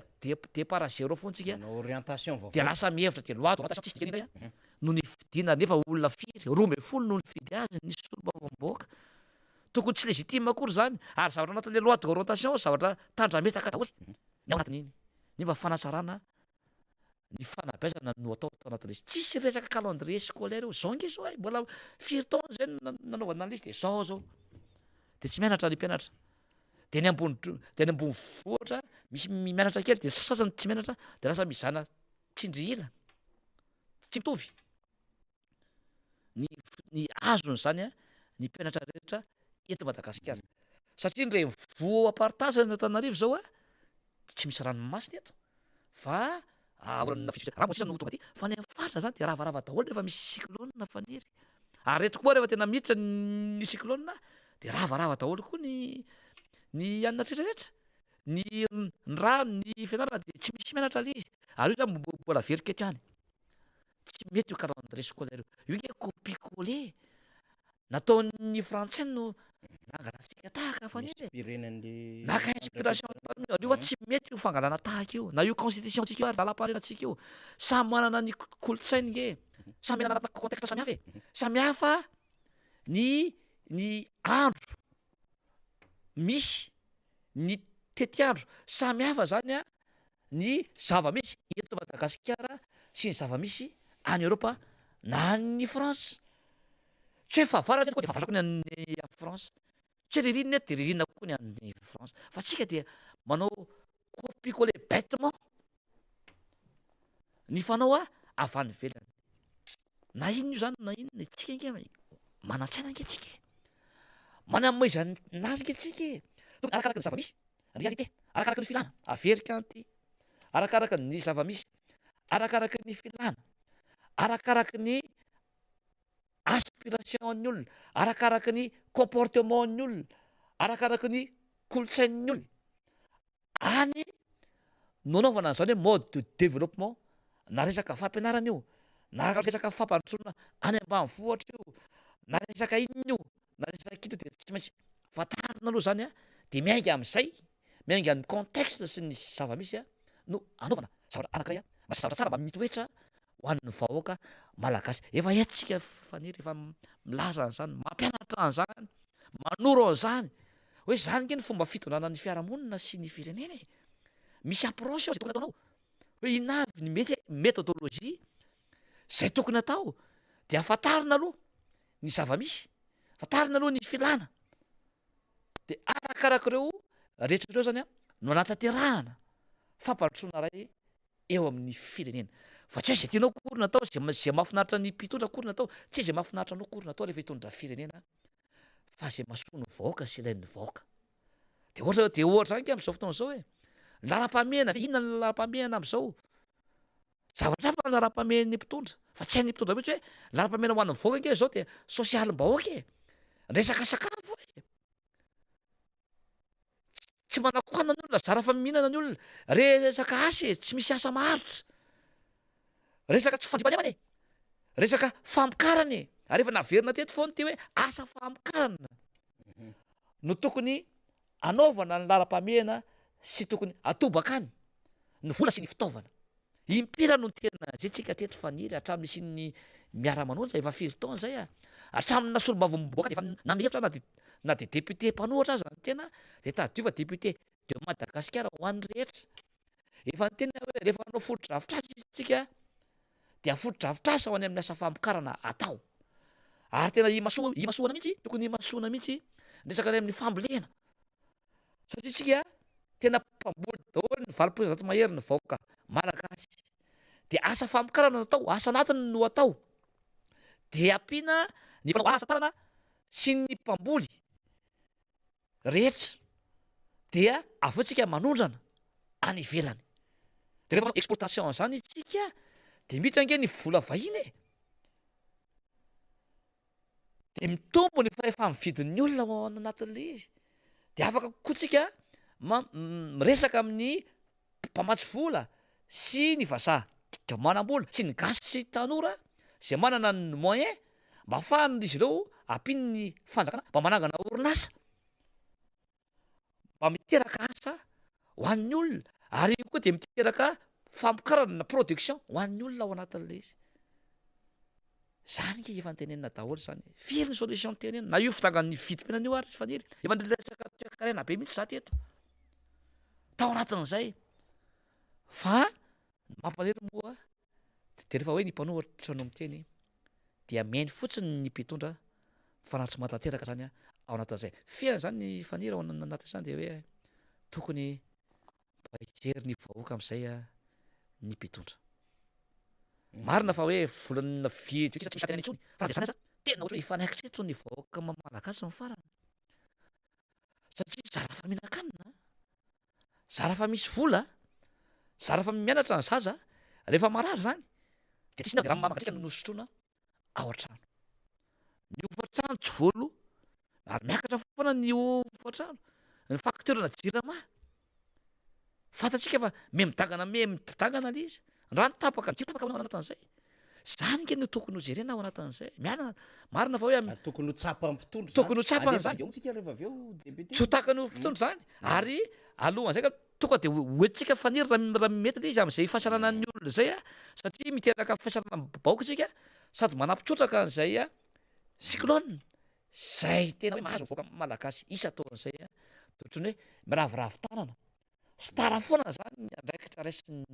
départ à zéro foantsika orientation vaovao de lasa mihevitra de loi d'orientation tsisy dikany indray no ny fidina nefa olona firy 12 no ny fidy azy ny solombavamboaka tokony tsy légitime akory zany ary zavatra anatin'le loi d'orientation zavatra tandrametaka daholo ny ao anatin'iny nefa fanasarana ny fanabeazana no atao anatin'izy tsisy resaka calendrier scolaire io zao nge zao ay mbola firy taona zay nanaovana an'le izy de zao de tsy mianatra ny mpianatra de ny ambony vohatra misy mianatra kely de sasany tsy mianatra de lasa mizana tsindrihila tsy mitovy ny azony zany a ny mpianatra rehetra eto Madagasikara satria ndray voa apartage ny Antananarivo zao a tsy misy ranomasina eto fa orana raha mo sisa no tonga aty fa ny amin'ny faritra zany de ravarava daholo rehefa misy cyclone na faniry ary reto koa rehefa tena miditra ny cyclone de ravarava daholo koa ny anina rehetrarehetra ny rano ny fianarana de tsy misy mianatra le izy ary io zany mbola very keto ihany tsy mety io calendrier scolaire io nge copier-coller nataon'ny frantsay no nangalantsika tahaka faniry naka inspiration io tsy mety io fangalana tahaka io na io constitution tsika io ary dalam-paharenatsika io samy manana ny kolotsainy nge samy manana contexte samihafa samihafa ny andro misy ny tety andro samy hafa zany a ny zava-misy eto Madagasikara sy ny zava-misy any Eropa na ny France. Tsy hoe fahavaratra koa de fahavaratra koa ny any France. Tsy hoe ririnina de ririnina koa ny any France. Fa tsika dia manao copier-coller bêtement ny fanao avy any ivelany. Na inona io zany na inona tsika nge manan-tsaina nge tsika. Manamaiza nazy nge tsika. Donc arakaraka ny zava-misy, réalité, arakaraka ny filana, averika anty, arakaraka ny zava-misy, arakaraka ny filana, arakaraka ny aspiration ny olona, arakaraka ny comportement ny olona, arakaraka ny kolotsain'ny olona. Any no anaovana an'izany hoe mode de développement na resaka fampianarana io, na resaka fampandrosoana any ambanivohitra io, na resaka inona io, na resaka ito de tsy maintsy fantarina aloha zany de miainga amin'izay, miainga amin'ny contexte sy ny zava-misy no anaovana zavatra anankiray mba zavatra tsara mba mitoetra ho an'ny vahoaka malagasy. Efa etontsika faniry efa milaza an'izany, mampianatra an'izany, manoro an'izany hoe zany nge ny fomba fitondrana ny fiarahamonina sy ny firenena. Misy approche zay tokony ataonao hoe ina avy ny méthodologie zay tokony atao de afantarina aloha ny zava-misy, afantarina aloha ny filana, de arakarak'ireo rehetratreo zany no anatanterahana fampandrosoana ray eo amin'ny firenena. Fa tsy hoe zay tianao korona atao, zay mahafinaritra ny mpitondra korona atao, tsy zay mahafinaritra anao korona atao rehefa hitondra firenena, fa zay mahasoa ny vahoaka sy ilain'ny vahoaka. De ohatra zany ke amin'izao fotoana zao hoe laram-pahamehana, inona ny laram-pahamehana amin'izao? Zavatra fa laram-pamehan'ny mpitondra, fa tsy hain'ny mpitondra mihitsy hoe laram-pahamehana ho an'ny vahoaka nge zao de sosialim-bahoaka e, resaka sakafo e. Tsy manakoana ny olona, zara fa mihinana ny olona, resaka asa e, tsy misy asa maharitra, resaka tsy fandriamanevana e, resaka famokarana e. Ary efa naverina teto foana ty hoe asa famokarana no tokony anaovana ny laram-pahamehana sy tokony atobaka any ny vola sy ny fitaovana. Impira no tena zay tsika teto faniry hatramin'ny sy ny miara-manonja efa firy taona zay hatramin'ny nasolombavomboaka de efa namehevitra na de député mpanohatra aza ny tena de tadiova député de Madagasikara ho an'ny rehetra. Efa ny tena hoe rehefa anao foto-drafitrasa isika de afoto-drafitrasa ho any amin'ny asa famokarana atao. Ary tena imasoana mihitsy, tokony imasoana mihitsy resaka amin'ny fambolena. Satria tsika tena mpamboly daholo ny valopolo zato mahery ny vahoaka malagasy. De asa famokarana natao, asa anatiny no atao. De ampiana ny mpanao asa tanana sy ny mpamboly rehetra dia avotsika manondrana any ivelany. De rehefa manao exportation zany itsika de miditra nge ny vola vahiny e. De mitombo ny fahefa mividin'ny olona ao anatin'le izy. De afaka koa tsika miresaka amin'ny mpamatsy vola sy ny vazaha manam-bola sy ny gasy sy tanora zay manana ny moyen mba ahafahan'izy ireo ampiny ny fanjakana mba manangana orinasa mba miteraka asa ho an'ny olona, ary iny koa de miteraka famokarana na production ho an'ny olona ao anatin'le izy. Zany nge efa nitenenina daholo zany. Firy ny solution tenena na io fitangan'ny vidim-piainana io ary faniry efa niresaka toe-karena be mihitsy za teto tao anatin'izay. Fa mampalahelo moa de rehefa hoe ny mpanohatra no miteny dia mihaino fotsiny ny mpitondra fa raha tsy mahatanteraka zany ao anatin'izay. Fiaina zany ny fanira ao anatin'izany de hoe tokony mba hijery ny vahoaka amin'izay ny mpitondra. Marina fa hoe volana vitsy tsy misy tena intsony, fa raha de zany aza tena ohatra hoe ifanaikitra eto ny vahoaka malagasy ny farany. Satria zara fa mihinan-kanina, zara fa misy vola, zara fa mianatra ny zaza, rehefa marary zany de tsy inona de raha no sotroina ao an-trano. Ny ofatrano tsy volo ary miakatra foana ny ofatrano, ny facture na jirama. Fantatsika fa midangana le izy. Raha nitapaka ny tapaka ao anatin'izay. Zany nge no tokony ho jerena ao anatin'izay. Marina fa hoe tokony ho tsapa mpitondra. Tokony ho tsapa zany. Tsika rehefa avy eo député. Tsy ho takan'ny mpitondra zany. Ary alohan'izay ka tonga de hoentsika faniry raha mety le izy amin'izay fahasaranan'ny olona zay satria miteraka fahasaranana bahoaka isika sady manampitrotraka an'izay cyclone zay tena hoe mahazo vahoaka malagasy isa taon'izay ohatrany hoe miravoravo tanana stara foana zany andraikitra raisin'ny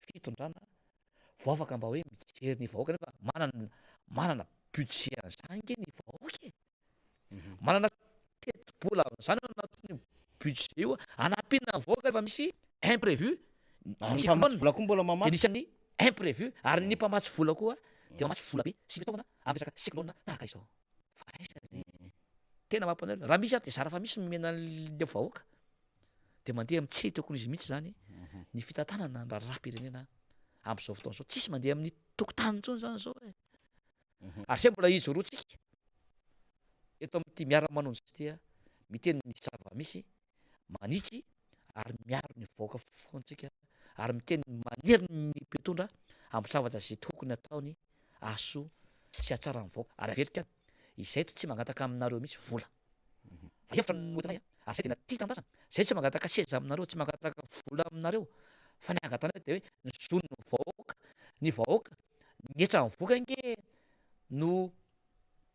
fitondrana vao afaka mba hoe mijery ny vahoaka nefa manana budget an'izany nge ny vahoaka e. Manana teti-bola zany ao anatin'ny budget io anampiana ny vahoaka rehefa misy imprévu mpamatsy vola koa mbola de mamatsy. nisy ny imprévu ary ny mpamatsy vola koa de mamatsy vola be sy fitaovana amresaka cyclone tahaka izao. Fa aisany tena mampanelo raha misy ary de zara fa misy nomena le vahoaka de mandeha mitsy tokony izy mihitsy zany ny fitantanana ny raharam-pirenena am'izao fotoana zao tsisy mandeha amin'ny tokotany intsony zany zao e. Ary se mbola izy roa tsika eto amin'ity miara-manonjy ty miteny ny zava-misy manitsy ary miaro ny vahoaka foantsika ary miteny manery ny mpitondra amin'ny zavatra zay tokony ataony asoa sy atsara ny vahoaka ary averika izay to tsy mangataka aminareo mihitsy vola fa efatra notanay ary zay tena tia tam'razana zay tsy mangataka seza aminareo tsy mangataka vola aminareo fa ny angatanay de hoe ny zony ny vahoaka ny etra ny voaka nge no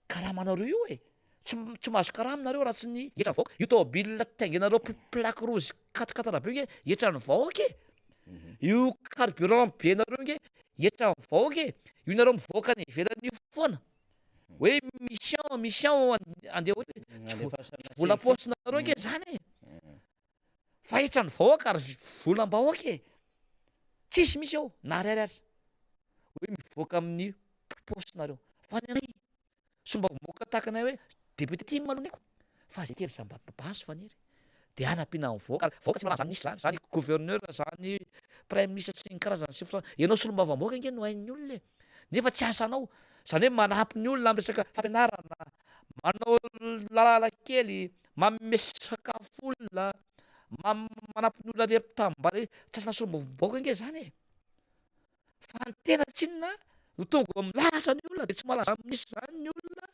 karamanareo io e. Tsy mahazo karaha aminareo raha tsy ny etra ny vahoaka io tômôbila taingenareo plaque rouge 4x4 be nge etra ny vahoaka e. Io carburant be nareo nge etra ny vahoaka e. Io nareo mivoaka ny ivelany foana hoe mission andeha hoe vola paosinareo nge zany e. Fa etra ny vahoaka ary volam-bahoaka e. Tsisy misy ao na ariariary hoe mivoaka amin'ny paosinareo fa ny anay somba moka tahaka anay hoe député ty maloneko fa zay kely samba baso faniry de anampiana ny vahoaka tsy malany zany misy zany gouverneur zany prime ministre sy ny karazany sy fotoana ianao solombavamboaka nge no hain'ny olona e. Nefa tsy asanao zany hoe manampy ny olona am'resaka fampianarana manao lalala kely manome sakafo olona manampy ny olona repi-tambary tsy asana solombavamboaka nge zany e. Fa ny tena tsinona no tonga milahatra ny olona de tsy malaza misy zany ny olona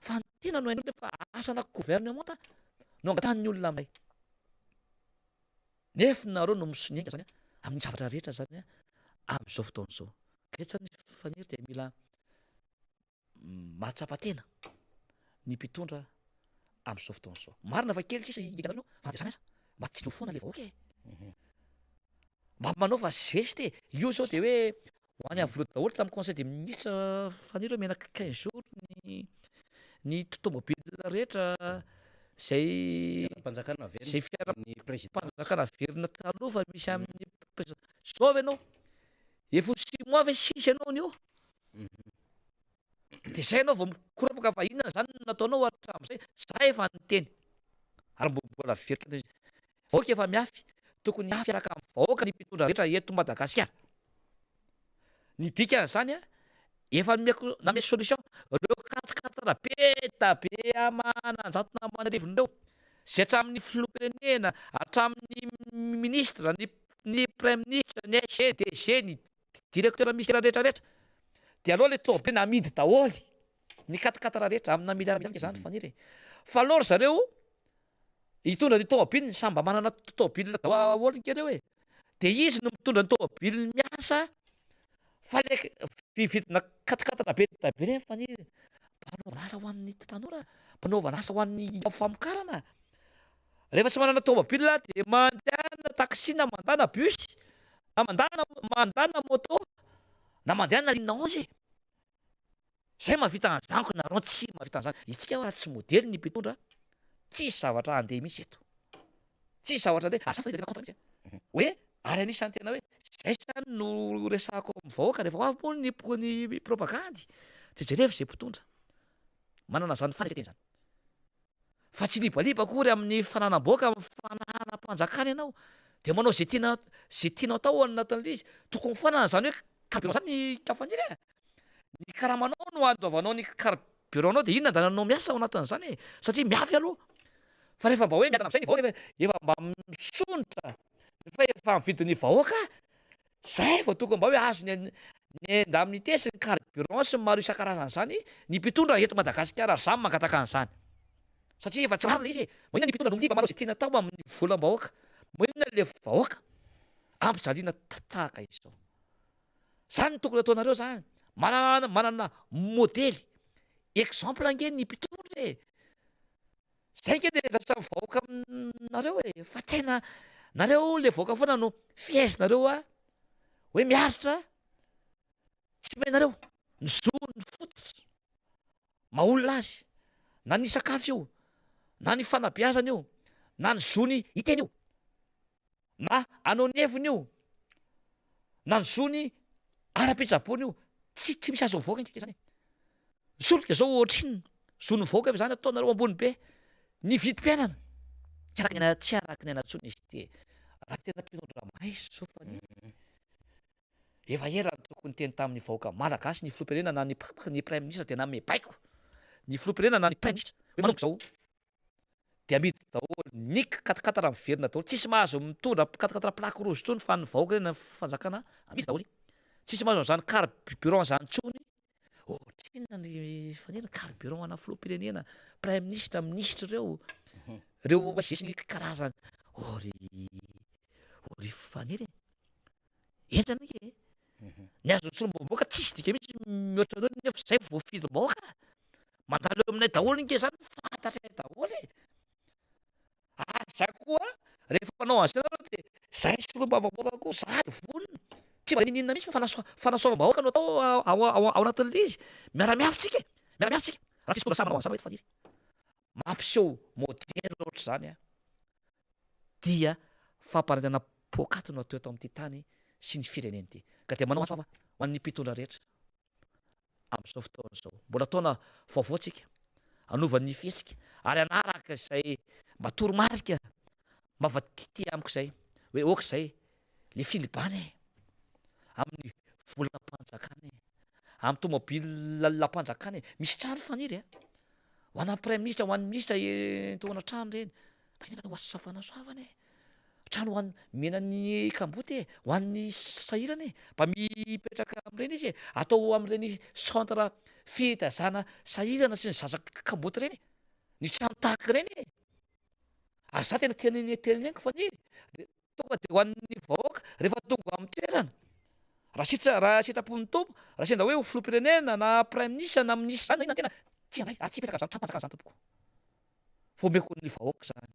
fa ny tena no hain'ny olona fa asana gouvernemanta no angatahany olona aminay nefa nareo no misoniainga zany amin'ny zavatra rehetra zany am'izao fotoana zao. Ketsany faniry de mila mahatsapa-tena ny mpitondra am'izao fotoana zao. Marina fa kely tsisy iganareo fa zany aza mba tsy lo foana le vahoaka e. Mba manao fa zesty e. Io zao de hoe ho any avy loa daholo tamin'ny conseil des ministres faniry hoe menaka 15 jours ny tômôbila rehetra zay Mpanjakana very zay ny président fiara-panjakana verina taloha fa misy amin'ny président zao ve anao efa 6 mois ve sisy ianao anio de zay anao vao mikorapaka fa inona zany nataonao hatram'izay za efa niteny ary mbola verika vahoaka efa miafy tokony afy araka amin'ny vahoaka ny mpitondra rehetra eto Madagasikara. Ny dikan'izany efa name solution reo 4x4 be amananjatona amanarivonireo zay hatramin'ny filoham-pirenena hatramin'ny ministra ny prime ministre ny SG DG ny directeur ministère rehetrarehetra de aloha le tômôbily amidy daholy ny 4x4 rehetra amina miliara zany faniry e. Fa loro zareo hitondra ny tômôbily samba manana tômôbily daholy ngereo e. De izy no mitondra ny tômôbily miasa fa le vividina 4x4 be dabe reny faniry mpanaovana asa ho an'ny tanora mpanaovana asa ho an'ny famokarana rehefa tsy manana tômôbila de mandehana taxi na mandana bus na mandana moto na mandehana ligne 11 zay mahavita an'izany ko nareo tsy mahavita an'izany. Itsika raha tsy modely ny mpitondra tsisy zavatra andeha misy eto tsisy zavatra andeha asa fa mihitsy hoe ary anisany tena hoe zay zany no resahako amin'ny vahoaka rehefa avy moa ny propagandy de jerevy zay mpitondra manana zany faneketeny zany fa tsy libaliba akory amin'ny fananam-boaka amin'ny fananam-panjakana ianao de manao zay tianao atao ao anatin'le izy tokony foana zany hoe carburant zany ny kafaniry e. Ny karamanao no andoavanao ny carburant-nao de inona andananao miasa ao anatin'izany e satria miafy aloha fa rehefa mba hoe miadana am'izay ny vahoaka efa mba misonitra efa mividin'ny vahoaka zay vao tokony mba hoe azo ny indemnité sy ny carburant sy ny maro isan-karazany zany ny mpitondra eto Madagasikara ary zany mangataka an'izany satria efa tsy marina izy e. Maninona ny mpitondra nomliba manao zay tiana atao amin'ny volam-bahoaka maninona le vahoaka ampijaliana tahaka izao zany tokony ataonareo zany manana modely exemple ange ny mpitondra e. Zay nge le lasa vahoaka aminareo e fa tena nareo le voaka foana no fiaisinareo a hoe miaritra tsy mainareo ny zony fototra maolona azy na ny sakafo io na ny fanabeazana io na ny zony iteny io na anao ny heviny io na ny zony ara-pitsabony io tsy misy azo mivoaka nkeke zany solika zao ohatriny zony mivoaka efa zany ataonareo ambony be ny vidim-piainana tsy araka ny aina tsony izy ty raha tena mpitondra maisy zao fa efa ela ny tokony teny tamin'ny vahoaka malagasy ny filoham-pirenena na ny prime ministre tena mebaiko ny filoham-pirenena na ny prime ministre hoe manomboka zao de amidy daholo ny katakatara miverina daholo tsisy mahazo mitondra katakatara plaque rouge tsony fa ny vahoaka reny fanjakana amidy daholo tsisy mahazo an'izany carburant zany tsony ohatrinona ny fanena carburant ana filoham-pirenena prime ministre ministre reo mazesy ny karazany ory faneny enjana ke ny azo ny solombaoaka tsisy dika mihitsy mihoatra reo nefa zay voafidy baoka mandalo eo aminay daholo nke zany fantatray daholo za koa rehefa manao an'izay nareo de zay solombavamboaka koa sady vonona tsy mba ninina mihitsy fa fanasoavam-bahoaka no atao ao anatin'le izy miara-miafitsika raha tsisy mbola samy manao an'izany hoe faniry mampiseho modèle ohatra zany dia fampanendana pokaty no atao eto amin'ity tany sy ny fireneny ty ka dia manao antsoava ho an'ny mpitondra rehetra amin'izao fotoana zao mbola taona vaovao tsika anovan'ny fihetsika ary anaraka izay matoromarika mavatity amiko zay hoe oka zay le filibany amin'ny volam-panjakany amin'ny tomobile lampanjakany misy trano faniry ho an'ny prime ministre ho an'ny ministre toana trano reny ho asa fanasoavany trano ho an'ny menany kamboty ho an'ny sahirany mba mipetraka amin'ireny izy atao amin'ireny centre fitazana sahirana sy ny zazaka kamboty reny ny trano tahaka reny ary za tena teniny eniko faniry tonga de ho an'ny vahoaka rehefa tonga amin'ny toerana raha sitrapon'ny tompo raha sendra hoe ho filoham-pirenena na prime ministre na ministre zany na tena tsy anay tsy hipetraka zany trampanjakana zany tompoko fomeko ny vahoaka zany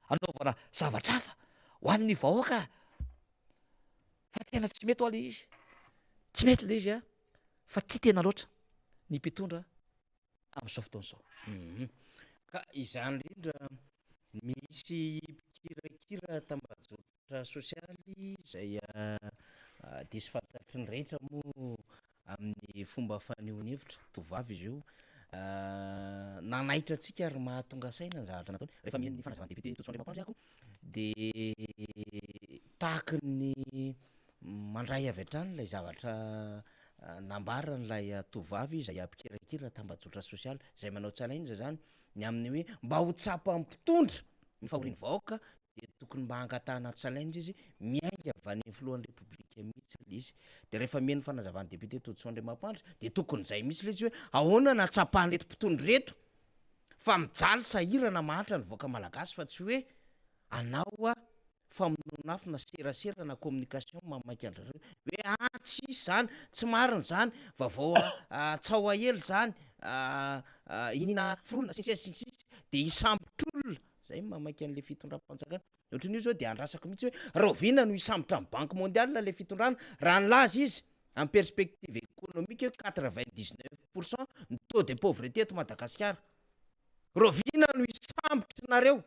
anaovana zavatra hafa ho an'ny vahoaka fa tena tsy mety ho ale izy tsy mety le izy fa tia tena loatra ny mpitondra amin'izao fotoana zao ka izany indrindra misy mpikirakira tambajotra sosialy zay disy fantatry ny rehetra moa amin'ny fomba fanehoan-hevitra tovavy izy io nanaitra antsika ary mahatonga saina ny zavatra nataony rehefa mieny fanazavany député Totsondrimampanjako de tahaky ny mandray avy hatrany lay zavatra nambaran'lay tovavy zay ampikirakira tambajotra sosialy zay manao challenge zany ny amin'ny hoe mba ho tsapa mpitondra ny fahoriany vahoaka de tokony mba hangatahana challenge izy miainga avy any filohan'ny repoblika mihitsy le izy de rehefa mieny fanazavany député Totsondrimampanjaka de tokony zay mihitsy le izy hoe ahoana natsapahan reto mpitondra reto fa mijaly sahirana mahantra ny vahoaka malagasy fa tsy hoe anao famononafo na serasera na communication mamakiandra hoe tsisy zany tsy marina zany vaovao tsaoahely zany inina forona sisy de isambotr'olona zay mamaky an'le fitondram-panjakana ohatrin'io zao de andrasako mihitsy hoe rovina no isambotra amin'ny banque mondiale le fitondrana raha nylaza izy amin'ny perspective économique 99% ny taux de pauvreté eto Madagasikara rovina no isambotry nareo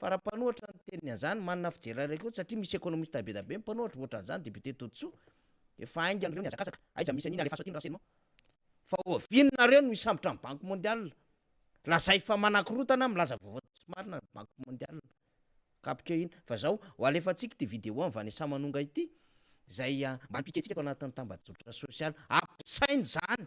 fara-panohatra ny teniny an'izany manana fijery raiky satria misy économiste be mipanohatra ohatran'izany député Totso efa ainga an'ireo ny azakazaka aiza misy an'iny alefa sotina rasenao fa ovinonareo no isambotra amin'ny banque mondiale lazay fa manakirotana milaza vaovao tsy marina ny banque mondiale kapika iny fa zao ho alefantsika ty vidéo amin'ny Vanessa Manonga ity zay mba nipiketsika ato anatin'ny tambajotra sosialy ampisainy zany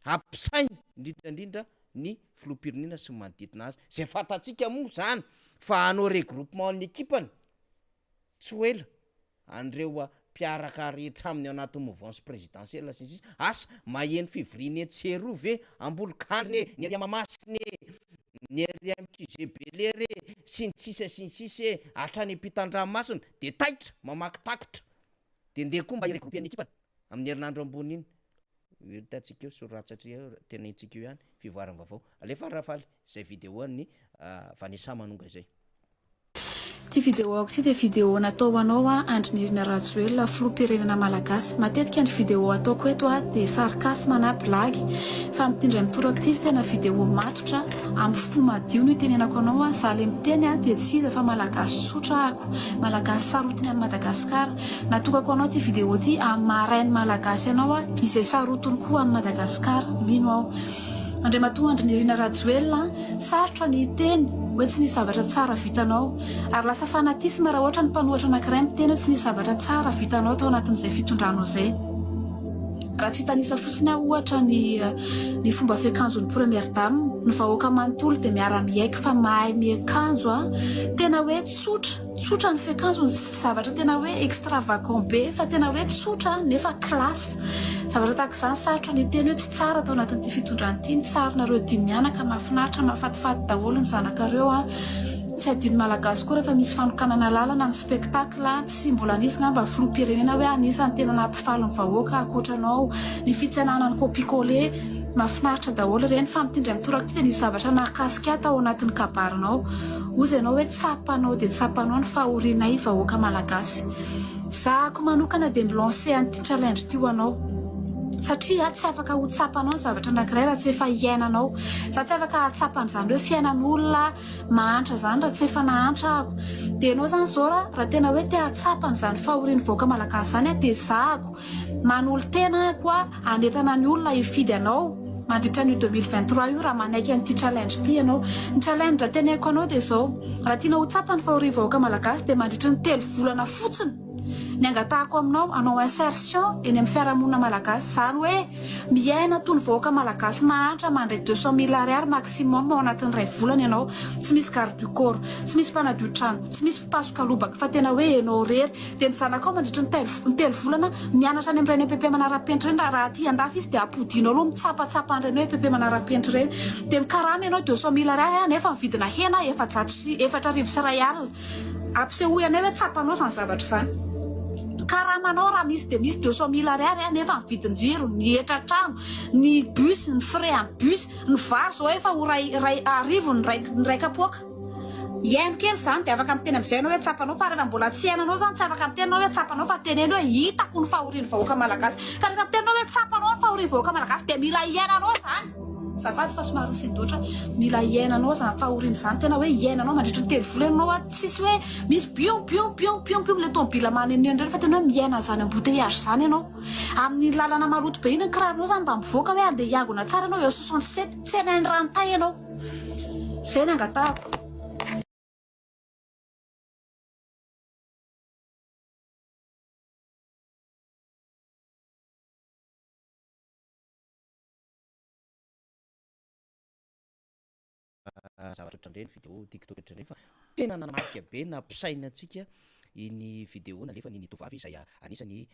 ampisainy indrindrandrindra ny filoham-pirenena sy manodidina azy zay fantatsika moa zany fa anao regroupement ny ekipany tsy ho ela andreo mpiaraka rehetra aminy anatin'ny mouvance présidentielle sy asa maheny fivoriany tseroa ve ambolokandriny ny Ariamamasiny ny Ariamkizebele re sy ny sisa hatrany ampitandranomasina de taitra mamaky takotra de ndeha koa mba iregroupé ny ekipany amin'ny herinandro ambony iny hitantsika eo soratsatria tenentsika eo ihany fivoarana vaovao alefa rafaly zay vidéo ny Vanessa Manonga zay Ty vidéo ty dia vidéo natao anao Andrinirina Rajoelina filoham-pirenena malagasy. Matetika ny vidéo ataoko eto dia sarkasma na blagy fa mitindray mitoraka ty izy tena vidéo matotra amin'ny fo madio no itenenako anao za le miteny dia tsy iza fa malagasy tsotra ako, malagasy sarotiny amin'ny Madagasikara. Natokako anao ty vidéo ty amin'ny marainy malagasy anao izay sarotiny koa amin'ny Madagasikara. Mino aho Andriamatoa Andrinirina Rajoelina sarotra ny teny hoe tsy nisy zavatra tsara vitanao ary lasa fanatisma raha ohatra ny mpanohatra anankiray miteny hoe tsy nisy zavatra tsara vitanao tao anatin'izay fitondranao zay. Raha tsy tanisa fotsiny aho ohatra ny fomba fiakanjon'ny première dame, ny vahoaka manontolo dia miara-miaiky fa mahay miakanjo tena hoe tsotra ny fiakanjony, zavatra tena hoe extravagant be fa tena hoe tsotra nefa classe. Zavatra tahaka izany sarotra ny teny hoe tsy tsara tao anatin'ity fitondrany ny tsarina dimy mianaka mahafinaritra mahafatifaty daholo ny zanakareo tsy adino malagasy koa rehefa misy fanokanana lalana ny spectacle tsy mbola nisy ngamba filoham-pirenena hoe anisany tena nampifaly ny vahoaka ankoatranao ny fitsanana ny copie-coller mahafinaritra daholo ireny fa mitindray mitoraka ty dia nisy zavatra nakasika tao anatin'ny kabarinao ozy ianao hoe tsapanao dia tsapanao ny fahorinay vahoaka malagasy. Zahako manokana dia milancer an'ity challenge ty ho anao satria tsy afaka ho tsapanao ny zavatra anankiray raha tsy efa iainanao. Za tsy afaka hatsapan'izany hoe fiainan'olona mahantra zany raha tsy efa nahantra ako. Dia ianao zany zao raha tena hoe te hatsapan'izany fahorian'ny vahoaka malagasy zany dia zahako manolo tena koa anetana ny olona hifidy anao mandritra ny 2023 io raha manaiky an'ity challenge ty ianao. Ny challenge teneko anao dia zao, raha tiana ho tsapa ny fahorian'ny vahoaka malagasy dia mandritra ny 3 volana fotsiny ny angatahako aminao anao insertion eny amin'ny fiarahamonina malagasy, zany hoe miaina toy ny vahoaka malagasy mahantra mandray 200,000 ariary maximum ao anatin'ny 2 volana ianao. Tsy misy garde du corps, tsy misy mpanadio trano, tsy misy mpasoka lobaka fa tena hoe ianao rery. Dia ny zanakao mandritra ny 3 volana mianatra any amin'ireny PP manara-penitra reny raha aty andafy izy dia ampodianao aloha mitsapatsapa an'ireny hoe PP manara-penitra reny dia mikarama ianao 200,000 ariary nefa mividina hena 4,4 sy 1 alina ampisehoy anay hoe tsapanao zany zavatra zany. Karamanao raha misy dia misy 200,000 ariary nefa ny vidin-jiro, ny etra-trano, ny bus, ny frais amin'ny bus, ny vary zao efa ho ray arivo ny ray kapoaka. Iaino kely zany dia afaka miteny amin'izay anao hoe tsapanao fa rehefa mbola tsy iainanao zany tsy afaka mitenao hoe tsapanao fa teneno hoe hitako ny fahorian'ny vahoaka malagasy. Fa rehefa mitenao hoe tsapanao ny fahorian'ny vahoaka malagasy dia mila iainanao zany. Zafady fa somary nysendoatra mila iainanao zany fahoriana zany tena hoe iainanao mandritra ny 3 volana anao tsisy hoe misy pion le tomobila maneneo indray fa tena hoe miaina zany embouteillage zany ianao amin'ny lalana maloto be iny ny kiraronao zany mba mivoaka hoe andeha hiangona tsara anao eo 67 tsy anainy ranontay ianao. Zay ny angatahako. Zavatra ohatran'ireny vidéo TikTok ohatran'ireny fa tena nanamarika be na mpisaina antsika iny vidéo nalefa ny tovavy izay anisany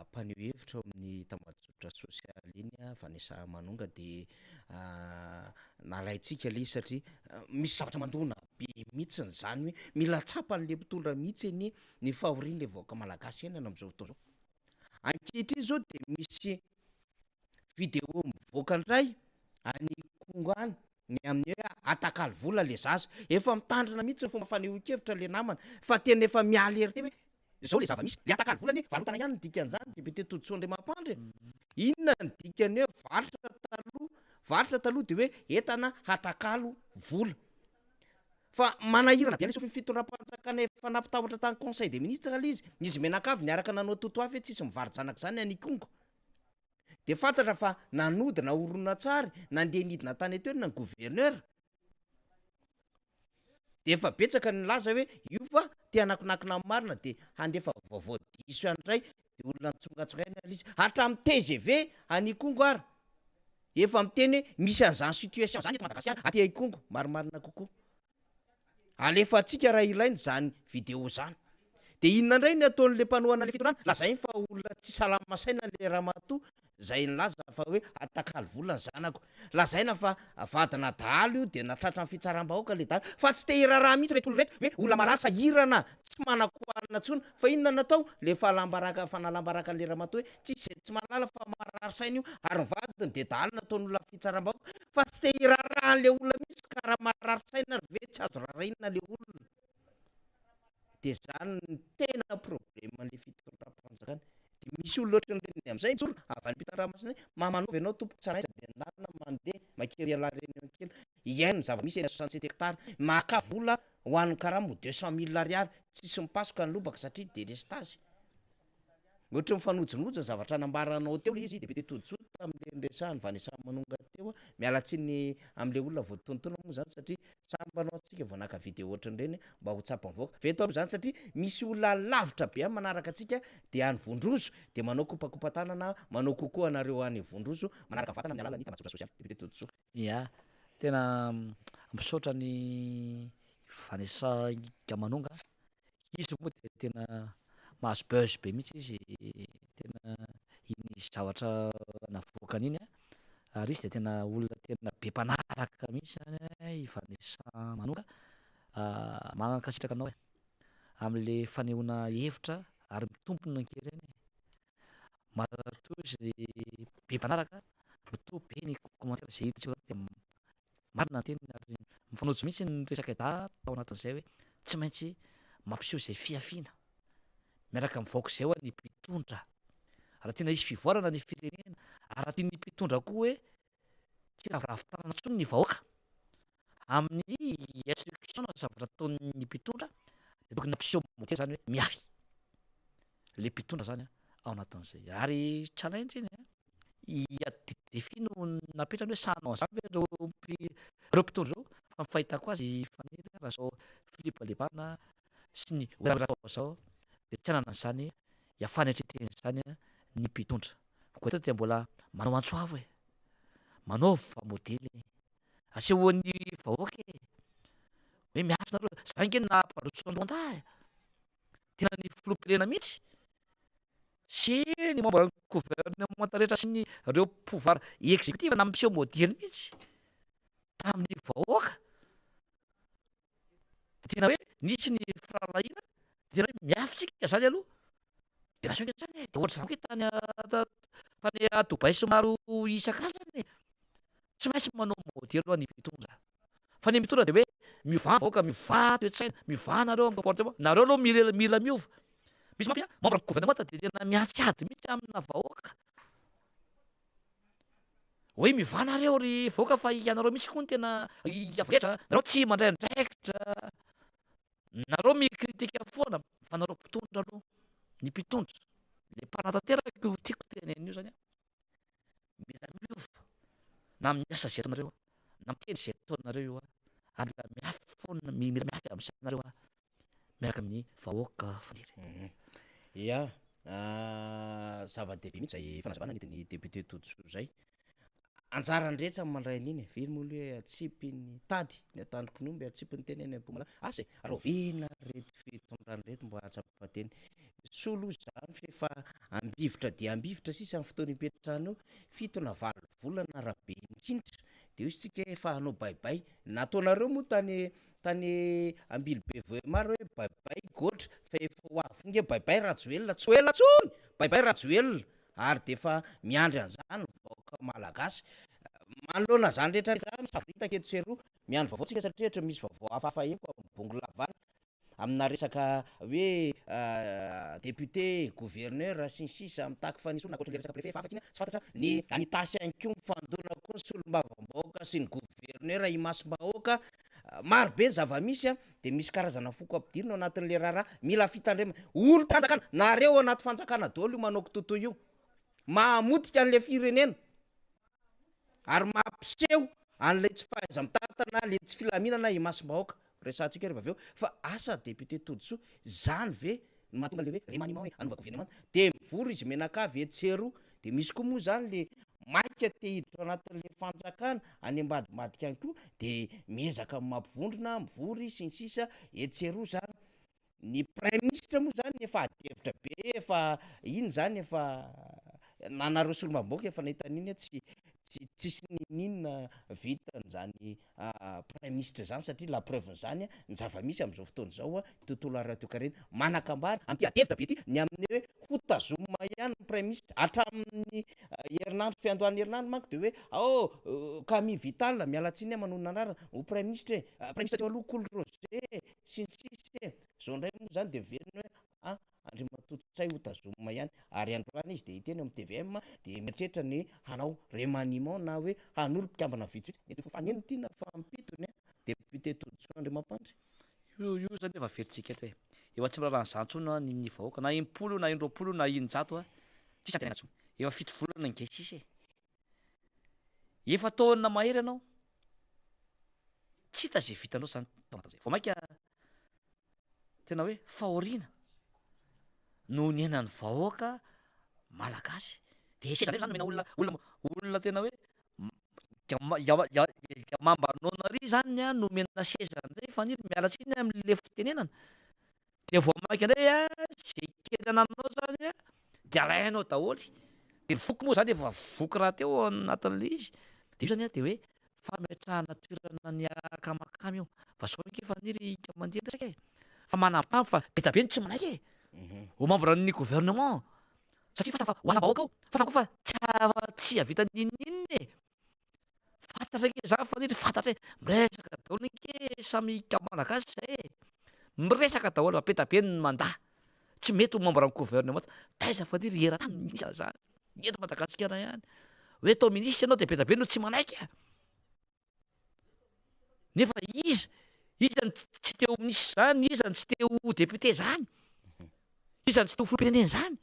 mpaneho hevitra amin'ny tambazotra sosialy iny Vanessa Manonga dia nalaintsika le satria misy zavatra mandona be mihitsy zany hoe mila tsapan'le mpitondra mihitsy ny fahorian'le vahoaka malagasy iainana amin'izao fotoana zao. Ankehitriny zao dia misy vidéo mivoaka indray any Kongo any ny amin'ny hoe atakalo vola le zaza efa mitandrina mihitsy ny fomba fanehoan-kevitra le namana fa tena efa mialy ery te hoe zao le zava-misy le atakalo vola ny valotana ihany ny dikan'izany député Todisondry Mampandry inona ny dikany hoe varotra taloha dia hoe entana atakalo vola fa manahirana be izy fitondram-panjakana efa nampitahotra tany conseil des ministres izy menakavy niaraka nanao totoafy hoe tsisy mivarotra zanaka zany any Kongo. Dia fantatra fa nanodina horonan-tsary nandeha nidina tany etoerina ny gouverneur dia efa betsaka ny laza hoe io fa tia nakinakina marina dia handefa vaovao diso andray dia olona nitsongatsogaina izy hatramin'ny TGV any Kongo ary efa miteny hoe misy an'izany situation zany eto Madagasikara aty Kongo marimarina kokoa. Alefa antsika raha ilainy zany vidéo zany. Dia inona indray ny ataon'le mpanohana le fitondrana lazainy fa olona tsy salama saina le ramatoa zay nilaza fa hoe atakalo vola ny zanako. Lazaina fa vadina dahalo io dia natratra ny fitsaram-bahoaka le dahalo fa tsy te hiraraha mihitsy reto olona reto hoe olona marary sahirana tsy manako-anina tsony fa inona natao le fanalambaraka le ramatoa hoe tsy malala fa marary saina io ary ny vadiny dia dahalo nataon'olona fitsaram-bahoaka fa tsy te hiraraha an'le olona mihitsy karaha marary saina ve tsy azo raraina le olona. de zany tena problème le fitondram-panjakana de misy olo loatra nireny am'izay tsoro avy ampitan-dranomasina mamanova ianao tompoky tsara de andarina mandeha makery alareny kely iaino zava-misy eny 67 hectares maka vola ho an'ny karamo 200 000 ariary tsisy mipasoka ny lobaka satria délestage ohatra mifanojinojy ny zavatra nambaranao teo le izy député Tojoto am'le resahany Vanessa Manonga teo miala tsiny am'le olona voatontono moa zany satria sambanao atsika vao naka vidéo ohatran'ireny mba ho tsapam-voaka veto aloha zany satria misy olona lavitra be amin'ny manaraka atsika de any Vondroso de manao kopakopa-tanana manao kokoa anareo any Vondroso manaraka vatana amin'ny alalan'ny tambajotran sosialy député Tojoto ia tena misaotra ny Vanessa Manonga izy moa de tena mahazo buzz be mihitsy izy tena iny zavatra navoakany iny ary izy de tena olona tena be mpanaraka mihitsy zany Vanessa Manonga mankasitraka anao am'le fanehoana hevitra ary mitompony ankereny matoa izy be mpanaraka matoa be ny commentaire zay hitatsika de marina teny ary mifanojo mihitsy ny resaka da tao anatin'izay hoe tsy maintsy mampiseho zay fiafiana miaraka mivaoaka zay ho ny mpitondra raha tena isy fivoarana ny firenena ary tian'ny mpitondra koa hoe tsy raviravitanana ntsony ny vahoaka amin'ny instruction na zavatra ataon'ny mpitondra de tokony nampiseho modely zany hoe miafy le mpitondra zany ao anatin'izay ary challenge iny défi no napetrany hoe sanao zany ve reo mpitondra reo fa fahitako azy fanery raha zao Philippe Lebana sy ny oratao zao de tsy anana an'izany iafany atreteny zany ny mpitondra koa eto dia mbola manao antsoavo e manao fa modely asehoan'ny vahoaka hoe miafy nareo zany nge nampandroso andronda tena ny filoham-pirenena mihitsy sy ny membre gouvernement rehetra sy ny reo pouvoir exécutif nampiseho modely mihitsy tamin'ny vahoaka tena hoe nisy ny firalahina tena hoe miafitsika zany aloha de nation nge zany de ohatra zany hoe tany Dubai somaro isan-karazany tsy maintsy manao modely aloha ny mpitondra fa ny mpitondra de hoe miovana vahoaka miovà toe-tsaina miovà nareo amin'ny comportement nareo aloha mila miova misy mampia membre gouvernement de tena miantsiady mihitsy amina vahoaka hoe miovà nareo ry vahoaka fa ianareo mihitsy koa ny tena avretra nareo tsy mandray andraikitra nareo mikritika foana fa nareo mpitondra aloha ny mpitondra le mpanatanteraka tiako teny an'io zany mila miova na miasa zay ataonareo na miteny zay ataonareo io ary mila miafy foana mila miafy am'izay nareo miaraka amin'ny vahoaka faniry ia zava-dehibe mihitsy zay fanazavana nitiny député Tojoto zay anjarany rehetra mandray an'iny very moa hoe atsipy ny tady ny atandroko nomby atsipy ny teny eny Mpumalanga asa rovina reto fitondrany reto mba atsapateny solo zany fefa ambivitra de ambivitra sisa amin'ny fotoana ipetratrany io fitona valo volana rabe indrindra de izy tsika efa hanao baibay nataonareo moa tany ambily be voemaro hoe baibay goatra fa efa ho avy nge baibay rajoelona tsy hoela tsony baibay rajoelona ary de efa miandry an'izany vahoaka malagasy manoloana zany rehetra zany savrita keto seroa miandry vaovao tsika satria rehetra misy vaovao hafahafa eko amin'ny bongo lavana amina resaka hoe député gouverneur sy ny sisa mitaky fa nisy olona ankoatra le resaka préfet fa afaka iny tsy fantatra ny anitasy anko mifandona koa ny solom-bavambahoaka sy ny gouverneur imasom-bahoaka maro be ny zava-misy de misy karazana foko ampidirina ao anatin'le raharaha mila fitandrema olo mpanjakana nareo anaty fanjakana daholo io manao kototo io mahamotika an'le firenena ary mampiseho an'lay tsy fahaiza mitatana le tsy filaminana imasom-bahoaka resantsika rehefa aveo fa asa député Tojoto zany ve mahatonga le hoe remaniement hoe anova gouvernement de mivory izy menakavy etsero de misy koa moa zany le maika te hiditra anatin'le fanjakana any ambadimbadika any koa de miezaka mampivondrona mivory sy ny sisa etsero zany ny prime ministre moa zany efa adevitra be efa iny zany efa nanareo solombaboaka efa nahita an'iny tsy tsisy ninona vitan'zany prime ministre zany satria la preuve n'zany ny zava-misy am'izao fotoana zao tontolo ara-toekarena manakambary amty adevitra be ty ny amin'ny hoe hotazoma ihany ny prime ministre hatramin'ny herinandro fiandohan'ny herinandro manko de hoe Camille Vital mialatsiny manona anarana ho prime ministre prime ministre teo aloha Cool Roger sy ny sisy zao ndray moa zany de miveriny hoe Andriamatoto-Tsay hotazoma ihany ary androany izy de hiteny amin'ny TVM de mieritreritra ny hanao remaniement na hoe hanolo mpikambana vitsivitsy mety fa faneno ty na fa ampitony député Toditsoa Andriamampandry io zany efa veritsika eto efa tsy miraha n'izany tsony ny vahoaka na impolo na indroapolo na injato tsisy antenana tsony efa fito volana ngesisy efa taona mahery ianao tsy hita zay vitanao zany zay vao mainka tena hoe fahoriana no ny henan'ny vahoaka malagasy de seza zany mena olona tena hoe mambanona ry zany no mena seza nzay fa niry mialatsiny am'le fitenenana de vao mainka ndray zay kely ananao zany de alainao daholy de voky moa zany efa voky raha teo anatin'le izy de io zany de hoe fametrahana toerana ny akamakamy io fa zao efa niry mandeha resaka fa manapamy fa betabe ny tsy manaiky ho membre ny gouvernement satria fata fa hoana bahoaka ao fatako fa tsy avita ninninny fantatra ke za fa niry fantatra miresaka daholo ke samy malagasy zay miresaka daholo fa betabe ny mandaha tsy mety ho membre ny gouvernement taiza fa niry eran-tany misy zany eto Madagasikara ihany hoe tao ministre ianao de betabe no tsy manaiky nefa izany tsy teo ministre zany izany tsy teo député zany izany tsy teo filoham-pirenena zany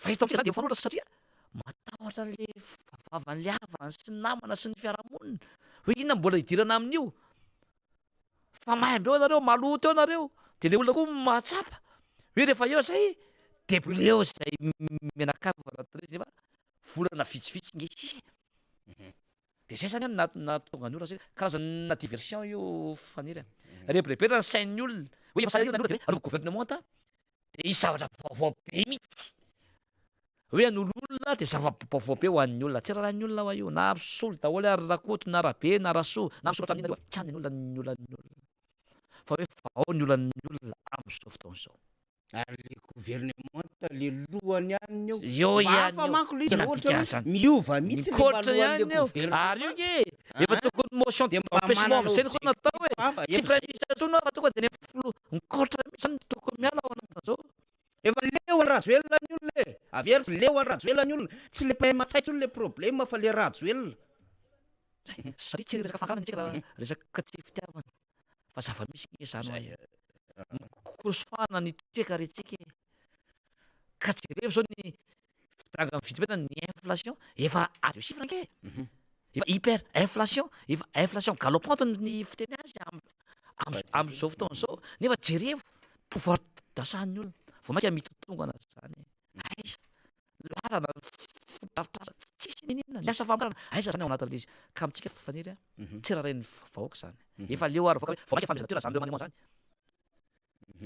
fa ito amitsika zany de mifanohitra satria matahotra le vavavan'le havany sy ny namana sy ny fiarahamonina hoe inona mbola hidirana amin'io fa maimby eo anareo maloto eo anareo de le olona koa mahatsapa hoe rehefa eo zay debile eo zay menakavy nefa volana vitsivitsy nge sisy de zay zany na tonga ny olona zay karazana diversion io faniry rebrepera ny sain'ny olona hoe efa saina de hoe anova gouvernement de izy zavatra vaovao be mihitsy hoe an'ololona de zava-baovao be ho an'ny olona tsy raha ny olona ho io na misolo daholo ary rakoto na rabe na rasoa na misoratra amin'ina tsy any ny olona fa hoe vao ny olona am'izao fotoana zao ary le gouvernement le lohany ihany eo hafa manko le izy ohatra miova mihitsy le mikotra malohany le ihany eo gouvernement ary io ke efa tokony motion d'empêchement am'zay koa natao hoe tsy prime ministre tsony fa tonga de mikotra mihitsy zany tokony miala ao anatin'izao efa leo ny rajoelona ny olona averiko leo ny rajoelona ny olona tsy le matsaitsy le problème fa le rajoelona satria tsy resaka fangarana tsika raha resaka tsy fitiavana fa zava-misy ke zany korosofana ny toekaretsika ka jereo zao ny fitranga fitipetana ny inflation efa ady io chiffre ke efa hyper inflation galopante ny fiteny azy am'izao fotoana zao nefa jereo pouvoir d'achat ny olona vao mainka mitotongana zany aiza lalana fotafitrasa tsisy ninina liasa famarana aiza zany ao anatin'le izy ka amitsika faniry tsy raha reny vahoaka zany efa leo ary vahoaka vao mainka famezana toerana zany remaniement zany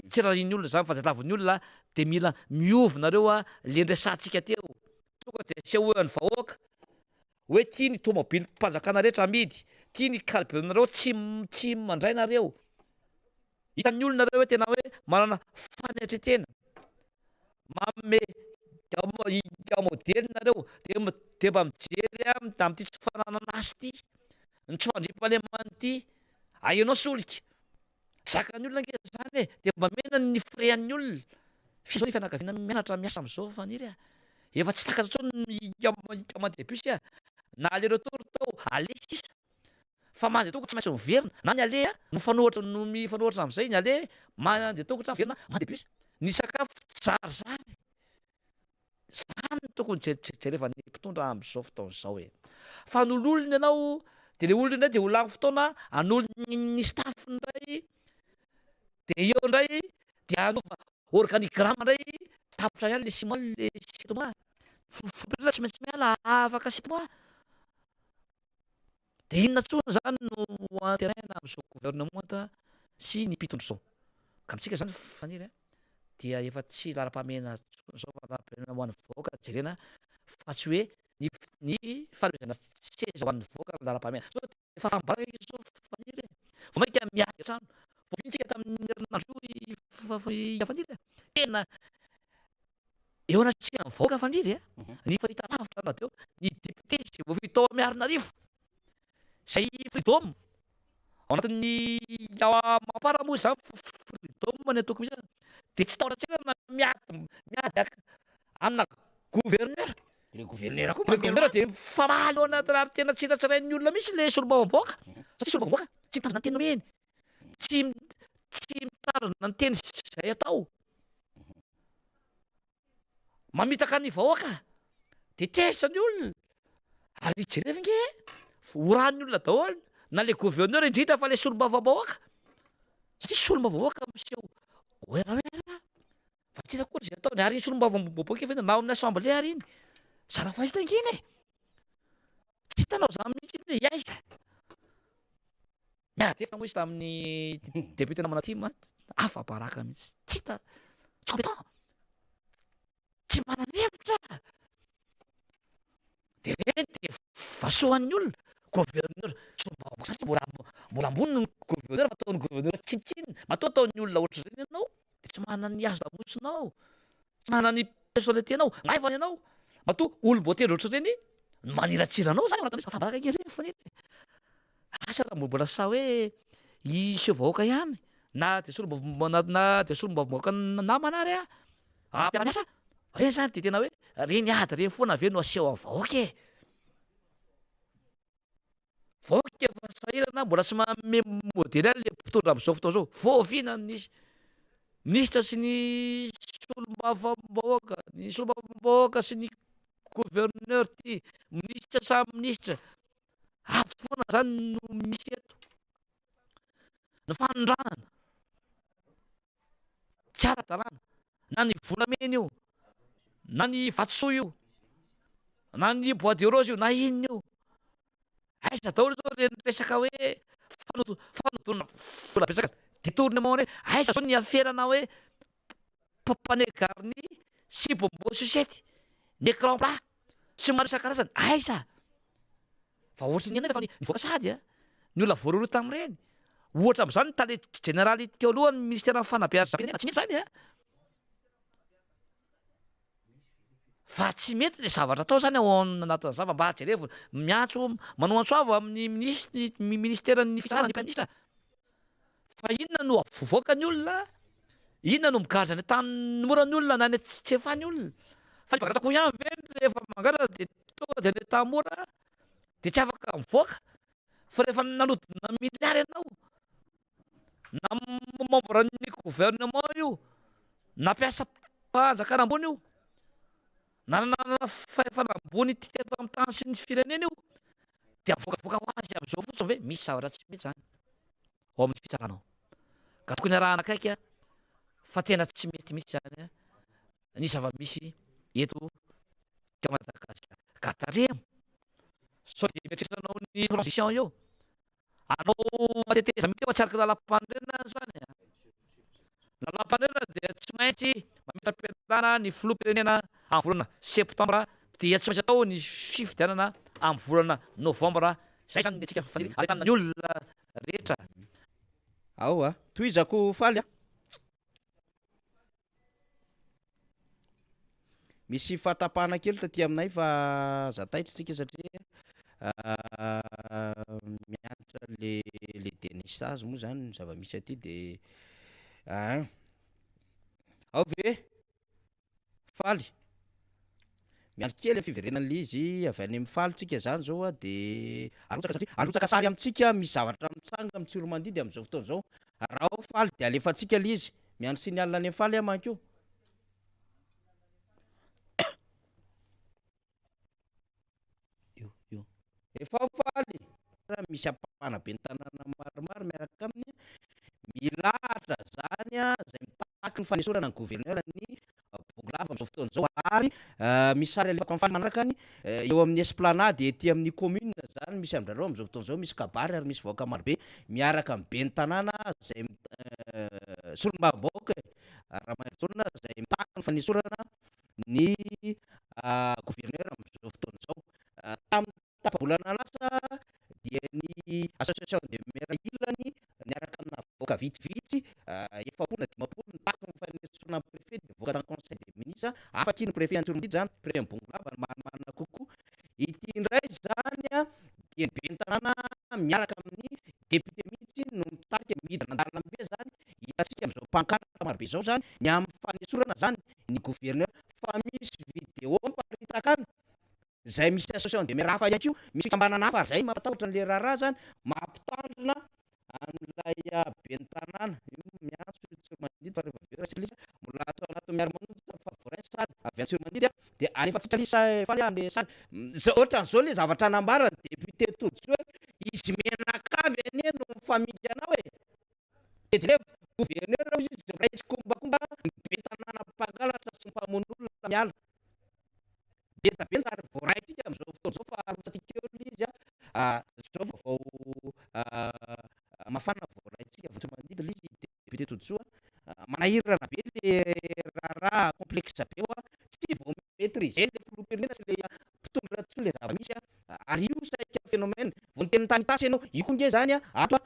tsy raha iny olona zany fa jataviny olona de mila miova nareo lendresantsika teo tonga de sehoan'ny vahoaka hoe tia ny tomobily mpanjakana rehetra amidy tia ny carburant-nareo tsy mandray nareo hitan'ny olona nareo hoe tena hoe manana faneitretena mame modely nareo de mba mijery am'ty tsy fananana azy ty ny tsy fandriam-pahalemany ty aionao solika zakany olona nge zany de mba mena ny frean'ny olona fizao ny fianakaviana mianatra miasa am'izao faniry efa tsy takatra tsony mandebus na ale retour tao ale sisa fa mandeha toko tsy maintsy miverina na ny ale no mifanohitra am'izay ny ale mandeha tokotra miverina mandebus ny sakafo zarizary zany tokony jereva ny mpitondra am'izao fotaona zao fa n'ololona ianao de le olona indray de ho lany fotoana an'olo ny staff ndray de eo ndray de anova organigramme ndray tapitra ihany le 6 mois le 7 mois fopirina tsy maintsy miala afaka 7 mois de inona tsony zany no anteraina am'izao gouvernement sy ny mpitondra zao ka amitsika zany faniry dia efa tsy lara-pamena tsony zao fa lara-pamena ho an'ny vahoaka jerena fa tsy hoe ny fanomezana seza ho an'ny voaka andalam-pahamehana so efa fambaraka izao faniry vao mainka miady trano vao vintsika tamin'ny herinandro io faniry tena eo anatsika ny voaka faniry ny fahita lavitra na teo ny député zay vao vita tao Antananarivo zay freedom ao anatin'ny mampara moa zany freedom ny atoko misy de tsy tahorantsika na miady amina gouverneur le gouverneur de famaly ao anaty raha tena tsy tsirain'ny olona misy le solombavamboaka satria solombavamboaka tsy mitandrina ny teny omeny tsy mitandrina ny teny zay atao mamitaka ny vahoaka de tezitra ny olona ary jerevy nge horan'ny olona daholo na le gouverneur indrindra fa le solombavamboaka satria solombavamboaka miseho oeraoera fa tsy takory zay atao ny ary iny solombavamboaka efa na amin'ny assemblée ary iny zara fahita anginy tsy hitanao zany mihitsy hoe iaiza miady efa moa izy tamin'ny député namana ty afa-baraka mihitsy tsy hita tsy compétent tsy manan'hevitra de reny de vasoan'ny olona gouverneur solombavamboaka satria mbola ambony ny gouverneur fa ataon'ny gouverneur tsitsiny matoa ataon'ny olona ohatry reny ianao de tsy manana ny azo damosinao tsy manana ny personnalité anao maivany ianao matoa olom-boatery ohatry reny maniratsiranao zany anatin'izy fambaraka kely refa asa raha mbola sa hoe iseho vahoaka ihany na de solombavamboaka namana ary ampiaramiasa reny zany de tena hoe reny ady reny foana ave no aseho vahoaka vahoaka efa sahirana mbola tsy manome modely any le mpitondra am'izao fotoana zao voaviana nisy ministra sy ny solombavamboaka sy ny gouverneur ty ministra samy ministra avy foana zany no misy eto ny fanondranana tsy ara-dalàna na ny volamena io na ny vatosoa io na ny bois de rose io na inona io aiza daholo zao resaka hoe fanodonana vola betsaka détournement reny aiza zao ny aferana hoe papanegarny sy bombo susety ny écran plat sy maro isan-karazany aiza fa ohatry ny ena efa nivoaka sady ny olona voarory tamin'ireny ohatra am'izany ny tale généraly teo alohan'ny ministère fanabeazam-pirenena tsy mety zany fa tsy mety le zavatra atao zany ao anatin'ny zava mba jerevy miantso manao antsoavo amin'ny ministèren'ny fitsarana ny prime ministre fa inona no avovoaka ny olona inona no migaritra ny tany morany olona na ny tsy efany olona fa ny bagatako ihany veny rehefa mangaratra de tonga de ny tamora de tsy afaka mivoaka fa rehefa nanodina miliary ianao na membre ny gouvernement io nampiasa mpanjakana ambony io nanana fahefanambony ty teto amin'ny tany sy ny firenena io de avoakavoaka ho azy am'izao fotsiny hoe misy zavatra tsy mety zany ao amin'ny fitsaranao ka tokony arahana akaiky fa tena tsy mety mihitsy zany ny zava-misy eto Madagasikara ka taremo sao de mieritreritanao ny transition io anao mateteza mity matsaraka lalam-pandrenana zany lalam-pandrenana de tsy maintsy mamitram-piarahana ny filoham-pirenena amin'ny volana septambra dia tsy maintsy atao ny fifidianana amin'ny volana novambra zay zany netsika faniry ahitana ny olona rehetra ao toizako faly misy fahatapahana kely taty aminay fa zataitra tsika satria mianatra le denisage moa zany zava-misy aty de ao ve faly miandry kely fiverenan'le izy avy any amin'ny faly tsika zany zao de arotsaka satria androtsaka sary amitsika misy zavatra mitsanga mitsiro mandidy am'izao fotoana zao raha o faly de alefatsika le izy miandry signal any amin'ny faly manko io efa faly raha misy apahana be ny tanàna maromaro miaraka aminy milahatra zany zay mitaky ny fanesorana ny gouverneur ny bonglava am'izao fotoana zao ary misy sary alefako amin'ny faly manaraka any eo amin'ny esplanade ety amin'ny commune zany misy amindrareo am'izao fotoana zao misy kabary ary misy voaka marobe miaraka amin'ny be ny tanàna zay solombavamboaka raha mahersona zay mitaky ny fanesorana ny gouverneur am'izao fotoana zao lasa dia ny association de maire ilany niaraka amina voaka vitsivitsy efapolo na dimapolo ny taky mifanesona préfet de voaka tany conseil des ministres afaky ny préfet Antsorondry zany préfet Mbongolava marina kokoa ity indray zany a dia be ny tanàna miaraka amin'ny député mihitsy no mitarika midina andalambe zany hitantsika am'izao pankarta marobe zao zany ny amin'ny fanesorana zany ny gouverneur fa misy vidéo miparitaka any zay misy association de maire hafa ihany kio misy fikambanana hafa ary zay mampatahotra an'le raharaha zany mampitandrina an'ilay be ny tanàna io miantso Tsiromandity fa rehefa vera tsy lisa mbola atao anaty miara-monjy fa voray sady avy any Tsiromandity dia alefatsika lisa faly an'le sady ohatran'izao le zavatra nambarany député Tojotsy hoe izy menakavy anie no family anao e de jereo gouverneur izy raitsy kombakomba be tanàna mpangalatra sy mpamon'olona miala de tabe tsara voaraitsika am'izao fotoana zao fa arotsatsika eo izy zao vaovao mafana voaraitsika avy Tsiromandity le izy député Tojotsy manahirana be le raharaha complexe be eo tsy vao maîtriser le filoham-pirenena sy le mpitondra tso le zava-misy ary io saika phénomène vao ny teny tany tasy ianao io koa nge zany ato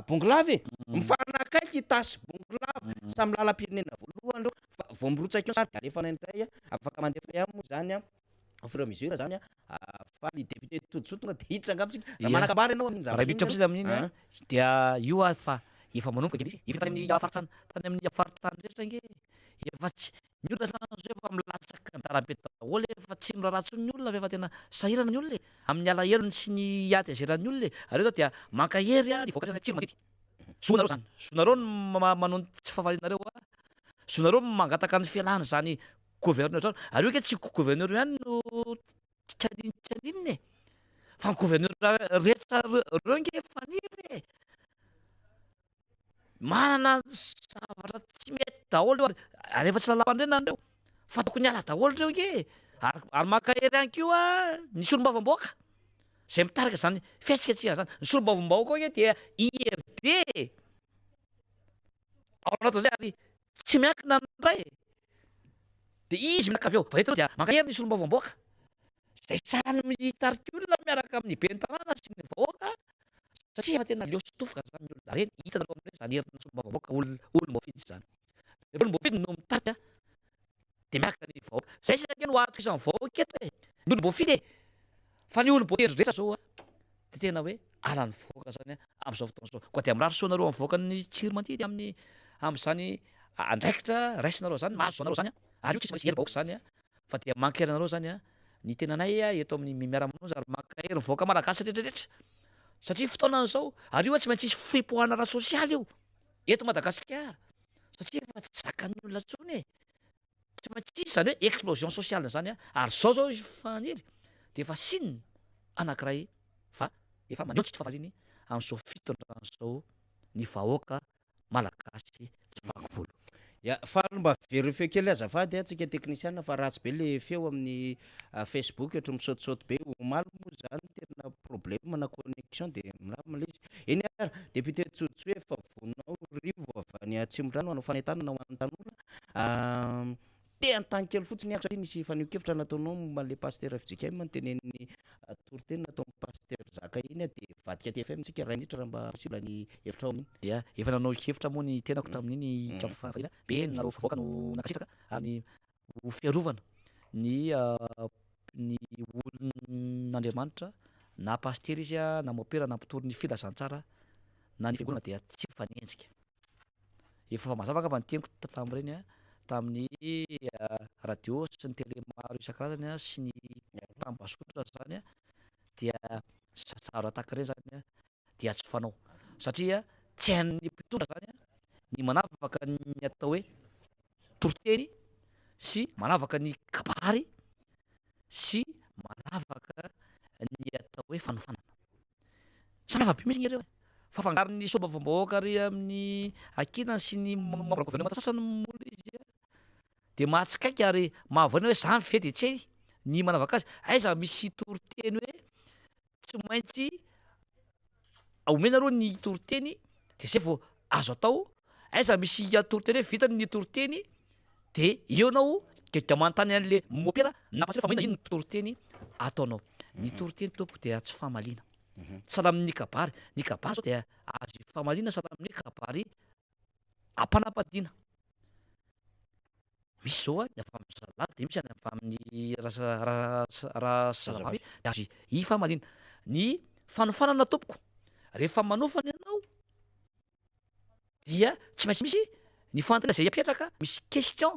Bongolava e mifanakaiky tasy Bongolava samy lalam-pirenena voalohany reo fa vao mirotsaka eo sary de alefa indray afaka mandefa ihany moa zany au fur et à mesure zany fa ny député Tojotsy tonga de hiditra angambitsika raha manakabary ianao amin'iny raha miditra fotsiny amin'iny dia io fa efa manomboka izy efa tany amin'ny afaritany rehetra nge efa tsy ny olona zany efa milatsaka an-dalambe daholo efa tsy miraharaha tsony ny olona fa efa tena sahirana ny olona amin'ny alahelo sy ny aty azeran'ny olona ary zao dia mankahery ny voka ny Tsiromandity zonareo zany zonareo manao tsy fahafalianareo zonareo mangataka ny fialahana zany gouverneur zany ary io ke tsy gouverneur ihany no tsanininy e fa ny gouverneur rehetra reo nge faniry manana zavatra tsy mety daholo ary efa tsy lalam-pandrenana reo fa tokony ala daholo reo nge ary mankahery ihany kio ny solombavamboaka zay mitarika zany fiatsikatsika zany ny solombavamboaka koa nge dia IRD ao anatin'izay ary tsy miankina ndray de izy miaraka avy eo va hitanao dia mankahery ny solombavamboaka zay tsara mitarika olona miaraka amin'ny be ny tanàna sy ny vahoaka satria efa tena leo sotofoka zany ny olona reny hitanareo amin'ireny zany herin'ny solombavamboaka olo-mofidy zany rehefa olo-mofidy no mitarika de miaraka ny vahoaka zay sake no ato isan'ny vahoaka eto e ny olo-mofidy e fa ny olo-botery rehetra zao de tena hoe ala ny vahoaka zany am'izao fotoana zao koa de mirary soanareo amin'ny vahoaka ny Tsiromandity amin'ny am'zany andraikitra raisinareo zany mahazo anareo zany ary io tsisy maintsy hery vahoaka zany fa dia mankahery anareo zany ny tenanay eto amin'ny miara-monjy ary mankahery ny vahoaka malagasy rehetrarehetra satria fotoanan'izao ary io tsy maintsy isy fipoahana ara sosialy io eto Madagasikara satria efa tsy zakan'ny olona tsony e tsy maintsy isy zany hoe explosion sociale zany ary zao faniry de efa sinina anankiray fa efa maniotsy tsy fafaliany am'izao fitondran'izao ny vahoaka malagasy tsy vakivolo fa mba vérifier kely azafady atsika technicien fa ratsy be le feo amin'ny Facebook ohatra misaotisaoty be omaly moa zany tena problème na connexion de milamina le izy eny ary député Tojotsy efa vonao rivo avy any Atsimondrano hanao fanentanana ho an'ny tanora te an-tany kely fotsiny satria nisy fanio-kevitra nataonao momba le pasteur FJKM notenen'ny toriteny nataon'ny pasteur Zaka iny de vadika TFM tsika raha indritra raha mba possible ny hevitra ao amin'iny ia efa nanao hevitra moa ny tenako tamin'iny kafafalina be nareo vahoaka no nakasitraka amin'ny fiarovana ny olon'Andriamanitra na pasteur izy na mopera na mpitory ny filazantsara na ny fiangonana dia tsy mifanenjika efa mazava ka fa nyteniko tamin'ireny tamin'ny radio sy ny tele maro isan-karazany sy ny tambazotra zany dia zavatra tahaka ireny zany dia tsy fanao satria tsy hain'ny mpitondra zany ny manavaka ny atao hoe toriteny sy manavaka ny kabary sy manavaka ny atao hoe fanofanana samy hafa be mihitsy ny ireo fa fangaron'ny solombavamboaka ary amin'ny akinany sy ny membre gouvernement sasany mola izy de mahatsikaiky ary mahavoana hoe zany fety etseny ny manavaka azy aiza misy toriteny hoe tsy maintsy omena aloha ny toriteny de zay vao azo atao aiza misy toriteny hoe vitany ny toriteny de eo anao de manontany an'le mopera na pasteur fa mahina ino ny toriteny ataonao ny toriteny tompo dia tsy fahamaliana sahala amin'ny kabary ny kabary zao dia azo fahamaliana sahala amin'ny kabary ampanam-padiana misy zao ny avy amin'ny salady de misy any avy amin'ny rasazavavy de azo fahamaliana ny fanofanana tompoko rehefa manofana ianao dia tsy maintsy misy ny fantana zay apetraka misy question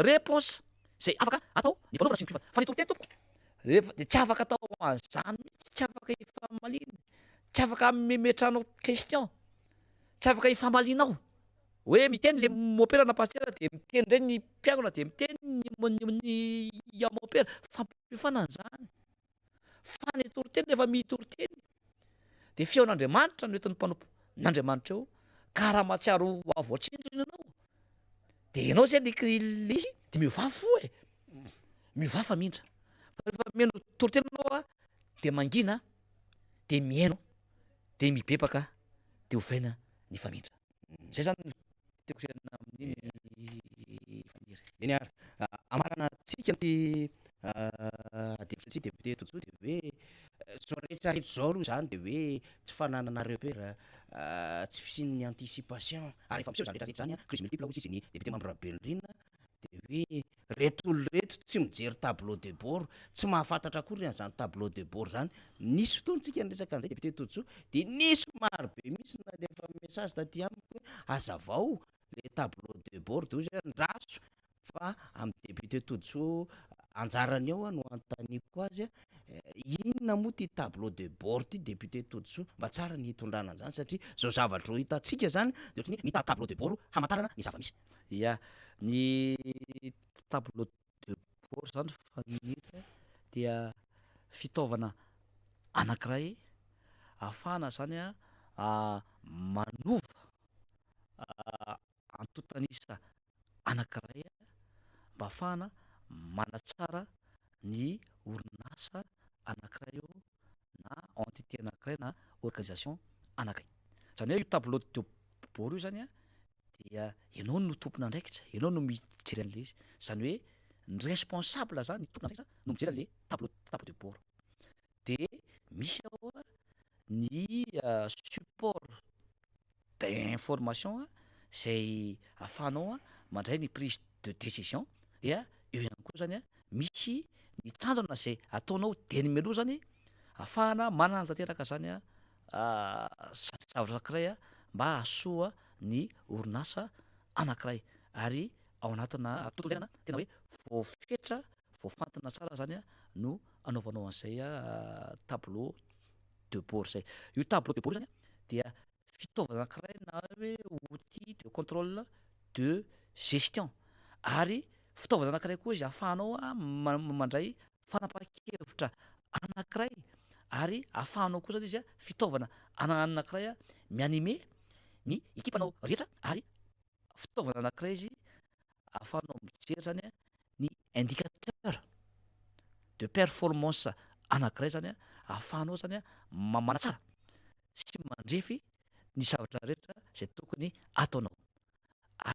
réponse zay afaka atao ny mpanofana sy ny mpifanana fa ny toriteny tompoko rehefa de tsy afaka atao an'izany mihitsy tsy afaka ifamaliana tsy afaka memetranao question tsy afaka ifamalinao hoe miteny le mopera na pasteur de miteny ndray ny mpiangona de miteny ny mopera fa mifana an'izany fa ny toriteny rehefa mitoriteny de feon'Andriamanitra no entin'ny mpanompo n'Andriamanitra eo ka raha mahatsiaro avoatsindrina anao de ianao zay le izy de miovafa miovafa mindra fa rehefa mihaino toriteny anao de mangina de mihaino de mibebaka de ovaina ny famindra zay zany tiako hianina amin'ny faniry eny ary amarana tsika ty deputé député Tojo de hoe so rehetrarehetra zao aloha zany de hoe tsy fananana repère tsy fisian'ny anticipation ary efa miseho zany rehetrarehetra zany crise multiple ohatsy izy ny député membre Belrina de hoe reto reto tsy mijery tableau de bord tsy mahafantatra akory an'izany tableau de bord zany nisy fotoantsika niresaka an'izay député Tojo de nisy marobe misy na de efa message taty amiko hoe azavao le tableau de bord ozy ndraso fa amin'ny député Tojo anjarany eo no antaniko azy inona moa ty tableau de bord ty député Tojo mba tsara ny hitondrana an'izany satria zao zavatra ho hitantsika zany de ohatrany ny tableau de bord hamantarana ny zava-misy ya ny tableau de bord zany fanira dia fitaovana anankiray ahafahana zany manova antotanisa anankiray mba ahafahana manatsara ny orinasa anankiray eo na entité anankiray na organisation anankiray zany hoe io tableau de bord io zany dia ianao no tompona andraikitra ianao no mijery an'le izy zany hoe ny responsable zany ny tompona andraikitra no mijery an'le tableau de bord de misy ao ny support d'information zay ahafahanao mandray ny prise de décision dia eo ihany koa zany misy ny tanjona zay ataonao deny meloha zany ahafahana manana tanteraka zany zavatra anankiray mba hahasoa ny orinasa anankiray ary ao anatina tontolo iainana tena hoe voafetra voafantina tsara zany no anaovanao an'izay tableau de bord zay io tableau de bord zany dia fitaovana anankiray na hoe outil de contrôle de gestion ary fitaovana anankiray koa izy ahafahanao mandray fanapa-kevitra anankiray ary ahafahanao koa zany izy fitaovana anankiray mianime ny ekipanao rehetra ary fitaovana anankiray izy ahafahanao mijery zany ny indicateur de performance anankiray zany ahafahanao zany manatsara sy mandrefy ny zavatra rehetra zay tokony ataonao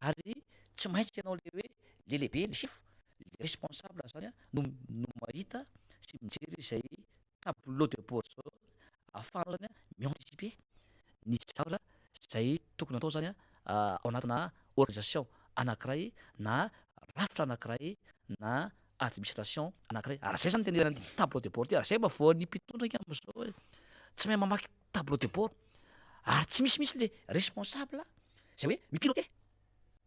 ary tsy maintsy ianao le hoe le lehibe le chef le responsable zany no mahita sy mijery zay tableau de bord zao ahafahanao zany mianticiper ny zavatra zay tokony atao zany ao anatina organisation anankiray na rafitra anankiray na administration anankiray ary zay zany tenirany tableau de bord ty ary zay mba voan'ny mpitondraka am'izao hoe tsy mahay mamaky tableau de bord ary tsy misimisy le responsable zay hoe mipilote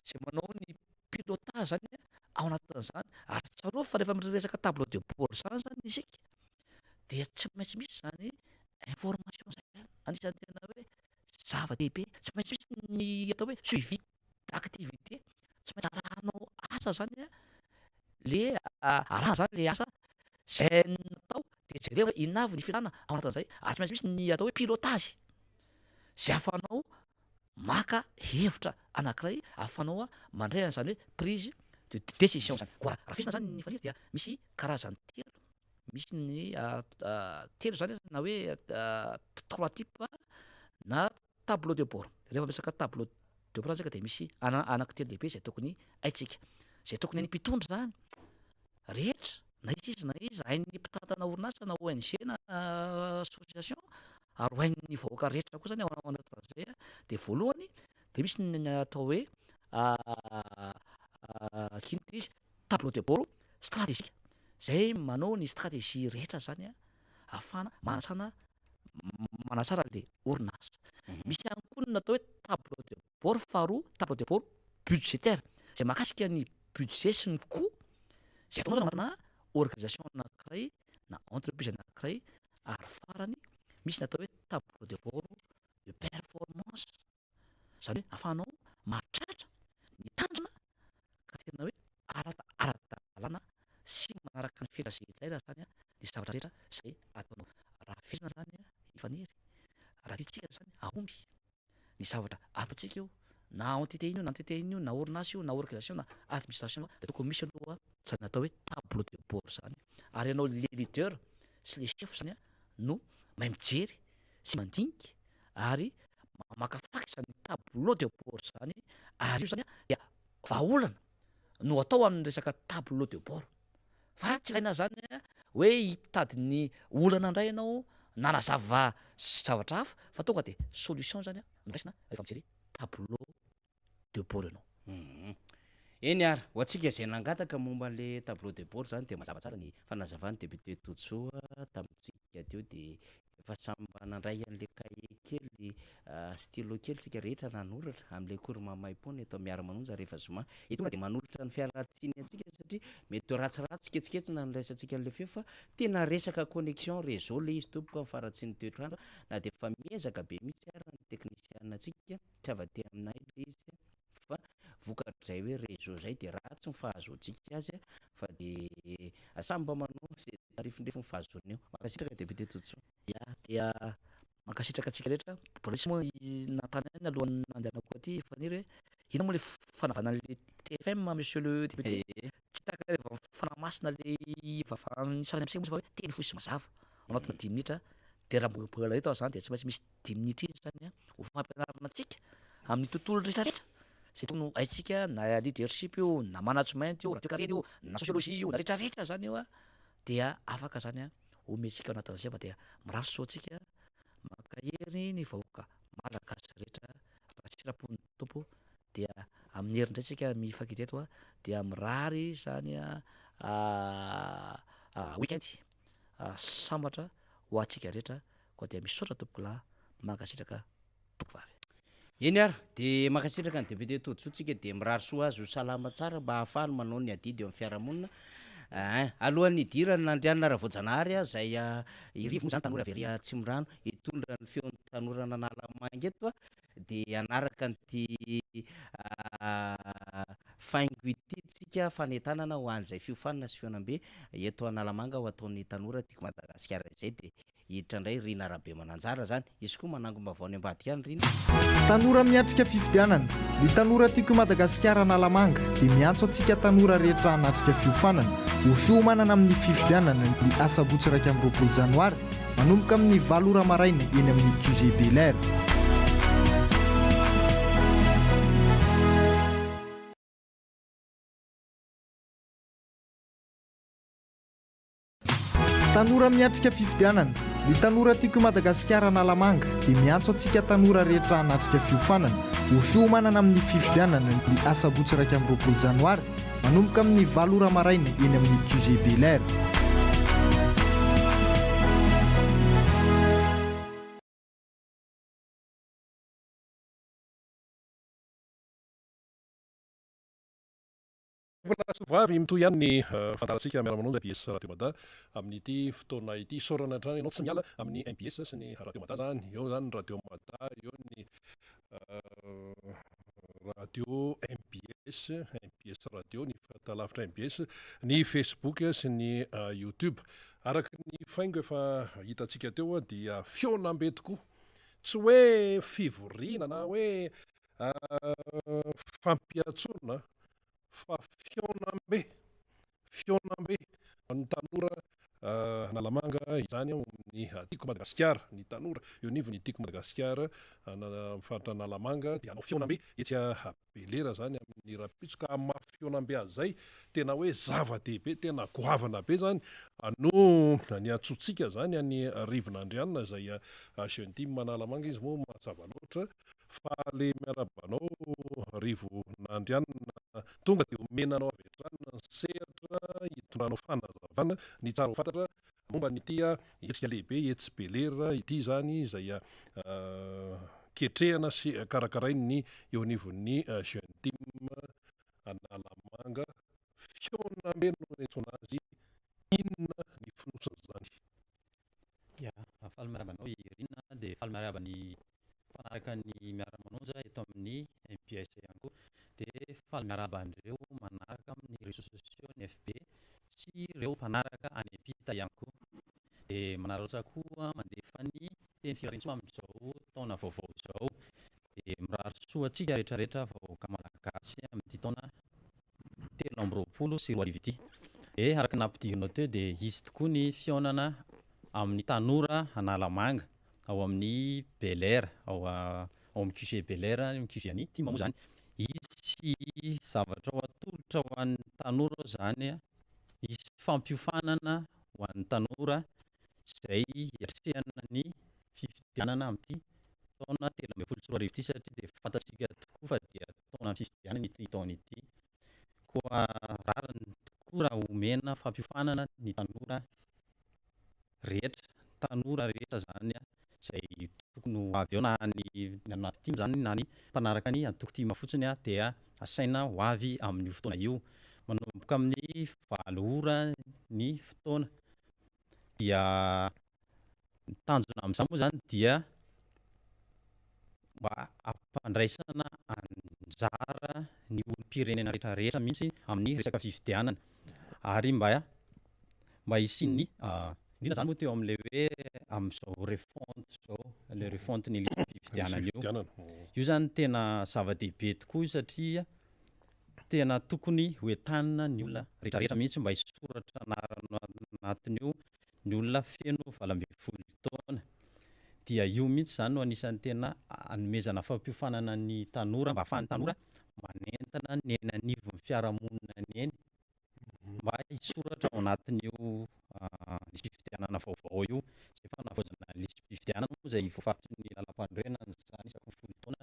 zay manao ny pilotage zany ao anatin'izany ary tsaroa fa rehefa miresaka tableau de bord zany isika dia tsy maintsy misy zany information zay anisan'ny tena hoe zava-dehibe tsy maintsy misy ny atao hoe suivi d'activité tsy maintsy arahanao asa zany le araha zany le asa zay natao de jereo inavy ny filana ao anatin'izay ary tsy maintsy misy ny atao hoe pilotage zay ahafahanao maka hevitra anankiray ahafahanao mandray an'izany hoe prise de décision zany koa raha fisina zany ny faniry dia misy karazany telo misy ny telo zany na hoe trois types na tableau de bord rehefa miresaka tableau de bord zany de misy anankitelo lehibe zay tokony haitsika zay tokony any mpitondra zany rehetra na izy hain'ny mpitantana orinasa na ONG na association ary hohain'ny vahoaka rehetra koa zany ao anatin'izay de voalohany de misy ny atao hoe kino ty izy tableau de bord stratégique zay manao ny stratégie rehetra zany ahafahana manatsara le orinasa. Misy ihany koa ny natao hoe tableau de bord faharoa tableau de bord budgétaire zay mahakasika ny budget sy ny coût zay ataonao anatina organisation anankiray na entreprise anankiray. Ary farany misy natao hoe tableau de bord de performance zany hoe ahafahanao mahatratra ny tanjona ka tena hoe ara-dalàna sy manaraka ny fela zay ilaina zany ny zavatra rehetra zay ataonao. Raha fesina zany ifaniry raha tiatsika zany ahomby ny zavatra ataontsika io na entité iny io na entité iny io na orinasa io na organisation na administration de tokony misy aloha zany natao hoe tableau de bord zany. Ary ianao le leader sy le chef zany no mahay mijery sy mandinika ary makafaky zany tableau de bord zany. Ary io zany dia vahaolana no atao amin'ny resaka tableau de bord fa tsy ilaina zany hoe hitady ny olana indray ianao nanazava zavatra hafa fa tonga de solution zany noraisina rehefa mijery tableau de bord ianao. Eny ary ho antsika zay nangataka momba an'le tableau de bord zany de mazava tsara ny fanazavany député Tojoa tamintsika teo de efa samy nandray an'le cahier kely stylo kely tsika rehetra nanoratra am'le cours mamay-pony atao miara-manonja rehefa zoma tonga de manolotra ny fiarahatsiny antsika satria mety ratsiratsy ketsiketsy na niraisantsika an'le feo fa tena resaka connexion réseau le izy tompoko amin'ny faratsiny toetrandro na de fa miezaka be mihitsy ary ny technicien atsika tsy ava-te aminay le izy fa vokatrizay hoe réseau zay de ratsy ny fahazoantsika azy fa de samba manao zay tarifindrefy ny fahazony eo. Makasitraka député Tojoa. Ya dia mankasitraka atsika rehetra mbola isy moa natany any alohan'ny nandehanako aty faniry hoe ino moa le fanavana le TFM monsieur le député tsy taka rehefa fanamasina le nisarany amitsika moa fa hoe teny fosy mazava anatina 10 minitra de raha mbola eto zany de tsy maintsy misy 10 minitra izy zany ho fampianarana atsika amin'ny tontolo rehetrarehetra zay tokony haitsika na leadership io na management io na toekarena io na sociologie io na rehetrarehetra zany io dia afaka zany omentsika ao anatin'izay mba dia mirary soantsika makahery ny vahoaka malagasy rehetra raha tsy rapony tompo dia amin'ny herinindray tsika mifaky teto dia mirary zany weekend sambatra ho atsika rehetra koa dia misaotra tompoko lahy mankasitraka tompoko vavy. Eny ary de makasitraka ny député Tojoa tsika de mirary soa azy ho salama tsara mba ahafahany manao ny adidy eo amin'ny fiarahamonina. Alohan'ny idirany nandrianina Ravoajanahary zay irivo moa zany tanora Veria Tsimorano hitondra ny feon'ny tanora Analamanga eto de anaraka an'ity faingo ity tsika fanentanana ho an'izay fiofanana sy feonam-be eto Analamanga ho ataon'ny tanora tiako Madagasikara izay de hiditra indray Rina Rabe Mananjara zany izy koa manangom-bavao any ambadika any Rina. Tanora miatrika fifidianana ny tanora tiako Madagasikara Analamanga dia miantso antsika tanora rehetra hanatrika fiofanana ho fiomanana amin'ny fifidianana ny asabotsy 20 janoary manomboka amin'ny 7 ora maraina eny amin'ny QG Belair. Tanora miatrika fifidianana ny tanora tiako Madagasikara Analamanga dia miantso antsika tanora rehetra hanatrika fiofanana ho fiomanana amin'ny fifidianana ny asabotsy 20 janoary manomboka amin'ny 7 ora maraina eny amin'ny QG Belair. Vavy mitoy ihany ny fantarantsika miara-manonja MBS Radio Mada amin'ity fotoana ity isaorana hatrany ianao tsy miala amin'ny MBS sy ny Radio Mada zany eo zany Radio Mada eo ny radio MBS radio ny fahatalavitra MBS ny Facebook sy ny YouTube araka ny faingo efa hitantsika teo dia fionambe tokoa tsy hoe fivoriana na hoe fampiatsona fa fionambe ny tanora Analamanga izany ny tiako Madagasikara ny tanora eo nivo ny tiako Madagasikara faritra Analamanga dia anao fionambe etsy Belera zany amin'ny ny rapitsoka amin'ny mafionambe azy zay tena hoe zava-dehibe tena goavana be zany no ny atsotsika zany any Rivinandrianina izay jeune team Manalamanga izy moa mazava loatra fa le miarabanao Rivinandrianina tonga dia omenanao avy hatrany ny sehatra hitondranao fanazavana ny tsara ho fantatra momba nyity hetsika lehibe hetsy belera ity zany izay ketrehana sy karakarainy ny eo anivon'ny jeune team Analamanga fionambe no antsoina azy inona ny fonosany zany. Ya, faly miarabanao Irina dia faly miarabany mpanaraka ny miara-manonja eto amin'ny MPS ihany koa dia faly miaraban'ireo manaraka amin'ny réseaux sociaux ny FB sy ireo mpanaraka any ampita ihany koa dia manaraka koa mandefa ny teny filaharana amin'izao taona vaovao izao dia mirary soa antsika rehetrarehetra vahoaka malagasy amin'ity taona 2020 sy 2020 ity. Araka nampidirina teo dia izy tokoa ny fionana amin'ny tanora Analamanga ao amin'ny Bel Air ao amin'ny QG Bel Air ny QG any Tima moa zany isy zavatra ho atolotra ho an'ny tanora zany isy fampiofanana ho an'ny tanora izay hiatrehana ny fifidianana amin'ity taona 2024 ity satria dia fantatsika tokoa fa dia taona fifidianana ity taona ity koa rariny tokoa raha omena fampiofanana ny tanora rehetra zany izay tokony ho avy eo na ny anaty tima zany na ny mpanaraka ny antoko tima fotsiny dia asaina ho avy amin'io fotoana io manomboka amin'ny 7 ora ny fotoana dia ny tanjona amin'izany moa zany dia mba ampandraisana anjara ny olom-pirenena rehetrarehetra mihitsy amin'ny resaka fifidianana ary mba hisiany indrindra zany moa teo amin'ilay hoe amin'izao refonte zao le refonte ny fifidianana io zany tena zava-dehibe tokoa io satria tena tokony hoentanina ny olona rehetrarehetra mihitsy mba hisoratra anarana anatiny io ny olona feno 20 taona dia io mihitsy zany no anisan'ny tena anomezana fampiofanana ny tanora mba ahafahan'ny tanora manentana ny eny anivon'ny fiarahamonina ny eny mba hisoratra ao anatin'io lisy fifidianana vaovao io izay fanavaozana lisy fifidianana moa izay voafaritry ny lalam-pandroana zany isaky ny 10 taona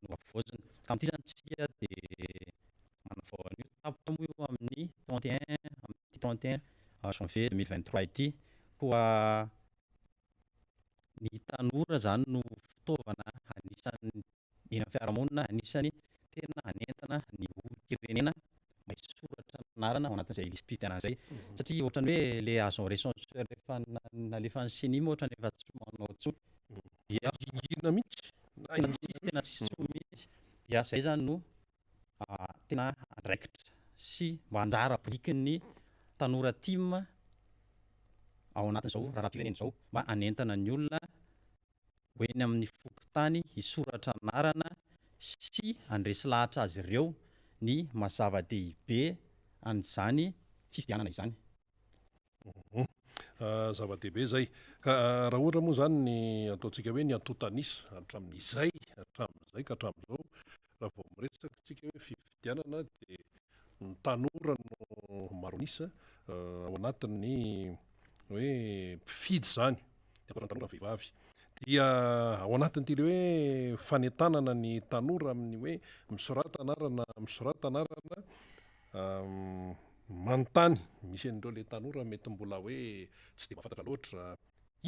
no avoazana ka amin'ity zany tsika dia manavao an'io tapitra moa io amin'ny 31 janvier 2023 ity koa ny tanora zany no fitaovana anisan'ny eny amin'ny fiarahamonina anisany tena anentana ny olom-pirenena mba hisoratra anarana ao anatin'izay lisy fifidianana izay satria ohatrany hoe le agent recenseur rehefa nalefa ny seny moa ohatrany efa tsy manao tsony dia ingina mihitsy tena tsisy soa mihitsy dia izay zany no tena andraikitra sy mba anjara brikin'ny tanora tima ao anatin'izao raharaham-pirenena izao mba anentana ny olona hoeny amin'ny fokontany hisoratra anarana sy andresy lahatra azy ireo ny mazava-dehibe an'izany fifidianana izany. Zava-dehibe zay ka raha ohatra moa zany ny ataontsika hoe ny antotanisa hatramin'izay ka hatramin'izao raha vao miresaka tsika hoe fifidianana dia ny tanora no maronisa ao anatin'ny hoe mpifidy zany ny tanora vehivavy dia ao anatin'ity le hoe fanentanana ny tanora amin'ny hoe misorata anarana manontany misy an'ireo le tanora mety mbola hoe tsy dia mahafantatra loatra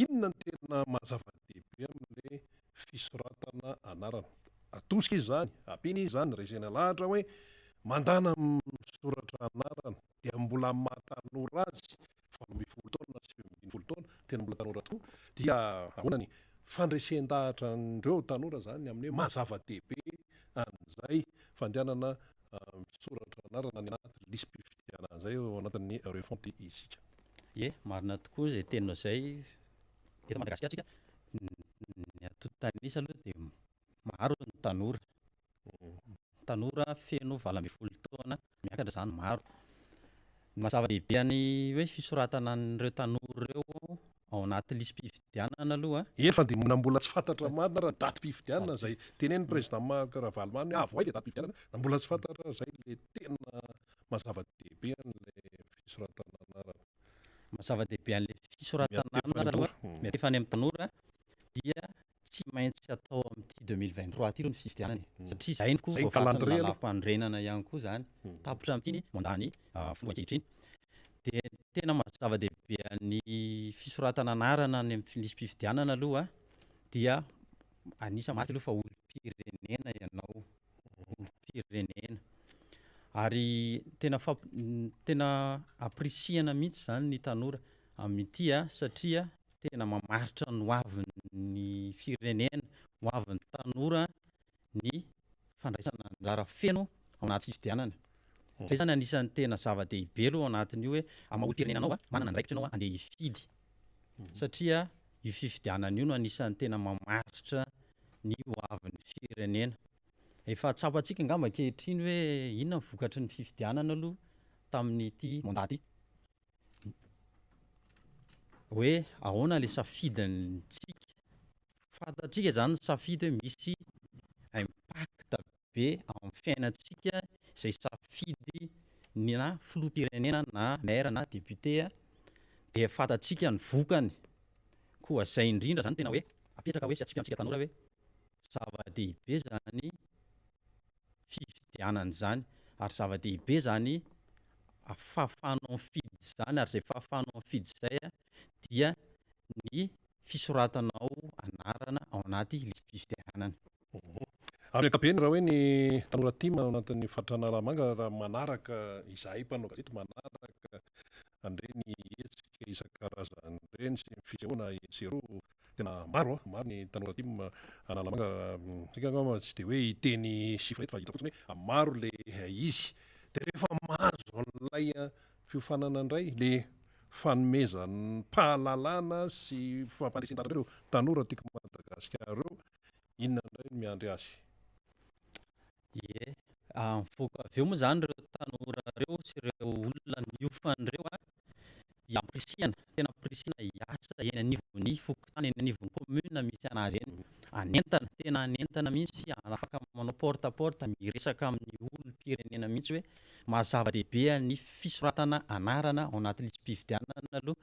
inona ny tena mazava-dehibe amin'le fisoratana anarana atosika izy zany ampiana izy zany resena lahatra hoe mandana misoratra anarana dia mbola mahatanora azy 12 taona sy 20 taona tena mbola tanora tokoa dia ahoana ny fandresen-dahatra andreo tanora zany amin'ny hoe mazava-dehibe an'izay fandehanana misoratra anarana ny anaty lisy fifidianana zay ao anatin'ny refonte isika. Marina tokoa izay teninao izay eto Madagasikara tsika ny antotanisa aloha dia maro ny tanora feno 12 taona miakatra zany maro mazava-dehibe any hoe fisoratana an'ireo tanora ireo ao ao anaty lisym-pifidianana aloha eny fa de na mbola tsy fantatra marina raha datim-pifidianana zay teneny président Ravalomanana hoe avoay le datim-pifidianana na mbola tsy fantatra zay le tena mazava-dehibe an'le fisoratana anarana. mazava-dehibe an'le fisoratana anarana aloha miatefa any amin'ny tanora dia tsy maintsy atao amin'ity 2023 ty ro ny fifidianany satria zay ny koa Zay ny voafatry ny calendrier lalam-pandrenana ihany koa zany tapotra amin'itiny mondany folo ankehitriny de tena mazava-dehibe ny fisoratana anarana any amin'ny lisym-pifidianana aloha dia anisa marika aloha fa olom-pirenena ianao olom-pirenena ary tena aprisiana mihitsy zany ny tanora amin'ity satria tena mamaritra ny hoavin'ny firenena hoavin'ny tanora ny fandraisana anjara feno ao anaty fifidianana zay zany anisan'ny tena zava-dehibe aloha ao anatin'io hoe amaolo-pirenena anao manana andraikitra anao andeha hifidy satria io fifidianana io no anisan'ny tena mamaritra ny hoavin'ny firenena. Efa tsapatsika angamba ankehitriny hoe inona ny vokatry ny fifidianana aloha tamin'ity mandaty hoe ahoana le safidintsika fantatsika zany ny safidy hoe misy impact be amin'ny fiainantsika zay safidy na filoham-pirenena na maire na député de fantatsika ny vokany koa zay indrindra zany tena hoe apetraka hoe sy atsika amintsika tanora hoe zava-dehibe zany fifidianana zany ary zava-dehibe zany fahafahanao mifidy zany ary zay fahafahanao mifidy zay dia ny fisoratanao anarana ao anaty lisym-pifidianana. Amin'ny ankapobeny raha hoe ny tanora tima ao anatin'ny faritra Analamanga raha manaraka izahay mpanao gazety manaraka an'ireny hetsika isan-karazany ireny sy ny fisehoana zero tena maro ny tanora tima Analamanga sika angamba tsy de hoe hiteny chiffre eto fa hita fotsiny hoe maro le izy de rehefa mahazo an'ilay fiofanana indray le fanomezan'ny pahalalana sy fampandresena ireo tanora tiako Madagasikara ireo inona indray no miandry azy? Mivoaka avy eo moa zany ireo tanora ireo sy ireo olona miofan'ireo dia ampirisiana tena ampirisiana hiasa eny anivon'ny fokontany eny anivon'ny commune misy anazy eny anentana tena anentana mihitsy afaka manao porte à porte miresaka amin'ny olom-pirenena mihitsy hoe mahazava-dehibe ny fisoratana anarana ao anaty lisym-pifidianana aloha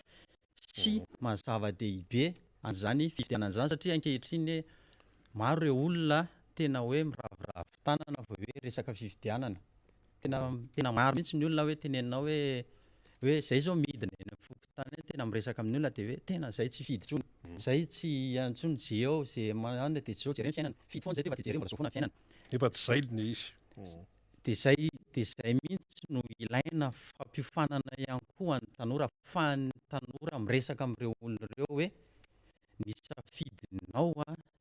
sy mahazava-dehibe an'izany fifidianana zany satria ankehitriny maro ireo olona tena hoe miravoravo tanana vao hoe resaka fifidianana tena maro mihitsy ny olona hoe tenenao hoe zay zao midina eny amin'ny fokontany tena miresaka amin'ny olona de hoe tena zay tsy fidy intsony zay tsy antsony jeo zay manana de tsy zao jereny fiainana fidy foana zay fa jereny mbola zao foana fiainana efa tsy zay ny izy de zay mihitsy no ilaina fampiofanana ihany koa ny tanora fa ny tanora miresaka amin'ireo olona ireo hoe ny safidinao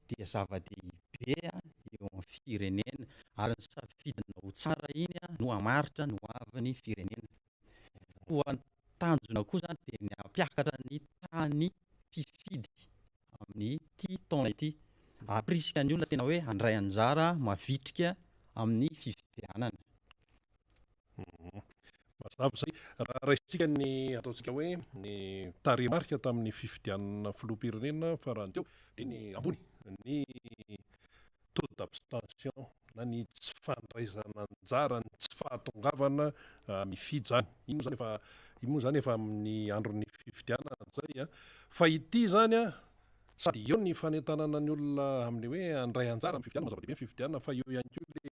dia zava-dehibe eo amin'ny firenena ary ny safidinao tsara iny no hamaritra ny hoavin'ny firenena koa ny tanjona koa zany dia ny hampiakatra ny tany mpifidy amin'ity taona ity aprisika ny olona tena hoe handray anjara mavitrika amin'ny fifidianana. Mazava zay raha raisitsika ny ataontsika hoe ny tarehimarika tamin'ny fifidianana filoham-pirenena farany teo dia ny ambony ny taux d'abstention na ny tsy fandraisana anjara ny tsy fahatongavana mifidy zany iny moa zany efa amin'ny andron'ny fifidianana zay fa ity zany sady eo ny fanentanana ny olona amin'ny hoe handray anjara amin'ny fifidianana mazava-dehibe ny fifidianana fa eo ihany koa le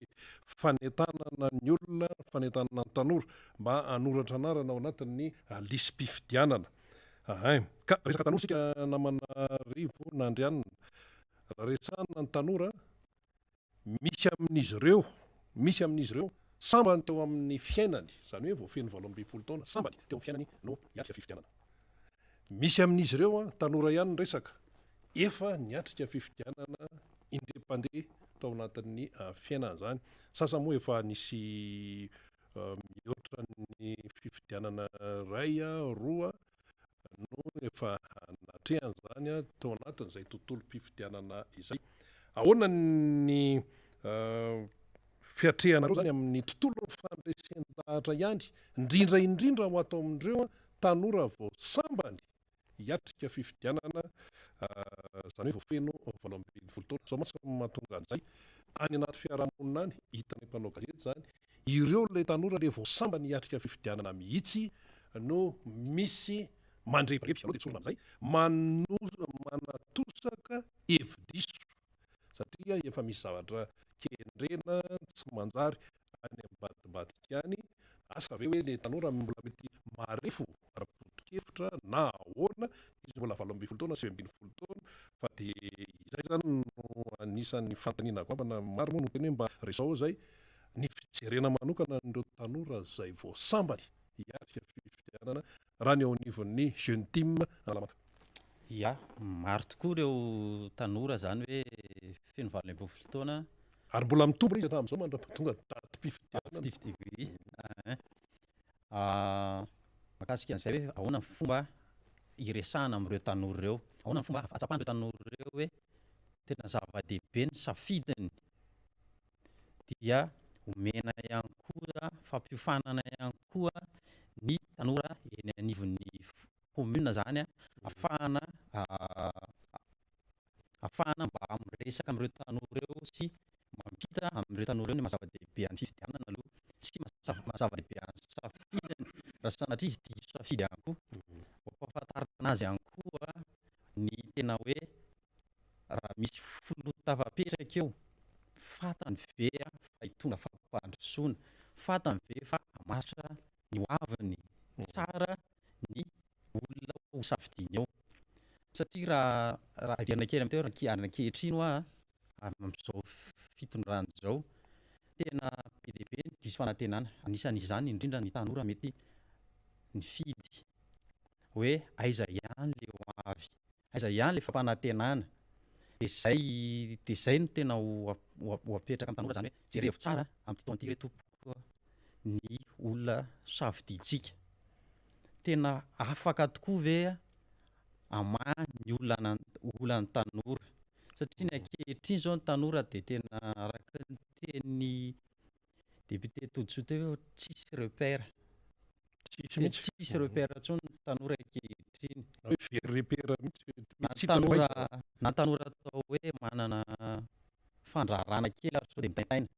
fanentanana ny olona fanentanana ny tanora mba hanoratra anarana ao anatin'ny lisym-pifidianana ka resaka tanora sika namana rivo na andrianina raha resahana ny tanora misy amin'izy ireo sambany teo amin'ny fiainany zany hoe vao feno 18 taona sambany teo amin'ny fiainany no hiatrika fifidianana misy amin'izy ireo tanora ihany ny resaka efa niatrika fifidianana indepande tao anatin'ny fiainana zany sasa moa efa nisy mihoatra ny fifidianana ray roa no efa natrehany zany tao anatin'izay tontolo-pifidianana izay ahoana ny fiatrehanareo zany amin'ny tontolo fandresendahatra ihany indrindra ho atao amin'ireo tanora vao sambany hiatrika fifidianana zany hoe voafeno valo ambin'ny folo taona zao masaka mahatonga an'izay any anaty fiarahamonina any hitan'ny mpanao gazety zany ireo le tanora le voasamba ny hiatrika fifidianana mihitsy no misy mandrebreby aloha de tsorona am'izay manatosaka hevi-diso satria efa misy zavatra kendrena tsy manjary any ambadibadika any asa ve hoe le tanora mbola mety marefo ara-potokevitra na ahoana izy mbola valo ambin'ny folo taona sivy ambin'ny folo taona fa de izay zany no anisan'ny fantaniana goavana maro moa no teny hoe mba resao zay ny fijerena manokana n'ireo tanora zay voasambany hiatrika fifidianana raha ny eo anivon'ny jeune team Analamanga. Ya, maro tokoa ireo tanora zany hoe feno valo ambin'ny folo taona Ary mbola mitombo izy hatramin'izao mandra-tonga datim-pifidianana. Mahakasika an'izay hoe ahoana ny fomba iresahana amin'ireo tanora ireo, ahoana ny fomba atsapahan'ireo tanora ireo hoe tena zava-dehibe ny safidiny dia omena ihany koa fampiofanana ihany koa ny tanora eny anivon'ny commune zany ahafahana mba miresaka amin'ireo tanora ireo sy mampita amin'ireo tanora ireo ny mazava-dehibe an'ny fifidianana aloha sy mazava-dehibe an'ny safidiny raha sanatria diso safidy ihany koa ampahafantarina azy ihany koa ny tena hoe raha misy filotava-petraka eo fatany ve fa hitondra fampandrosoana, fatany ve fa hamaritra ny hoaviny tsara ny olona ho safidiny eo satria raha averina kely amin'teo raha ankehitriny hoa amin'izao fitondrana izao tena be dia be ny diso fanantenana anisan'izany indrindra ny tanora mety ny fidy hoe aiza ihany le ho avy, aiza ihany le fampanantenana dia zay no tena ho apetraka amin'ny tanora zany hoe jerevo tsara amin'ny fotoana ity re tompoko ny olona safidintsika tena afaka tokoa ve amahy ny olana tanora satria ny ankehitriny zao ny tanora dia tena araka ny teny député Tojoto hoe tsisy repère tsisy repère intsony ny tanora ankehitriny na tanora atao hoe manana fandrarana kely ary sao dia mitaitaina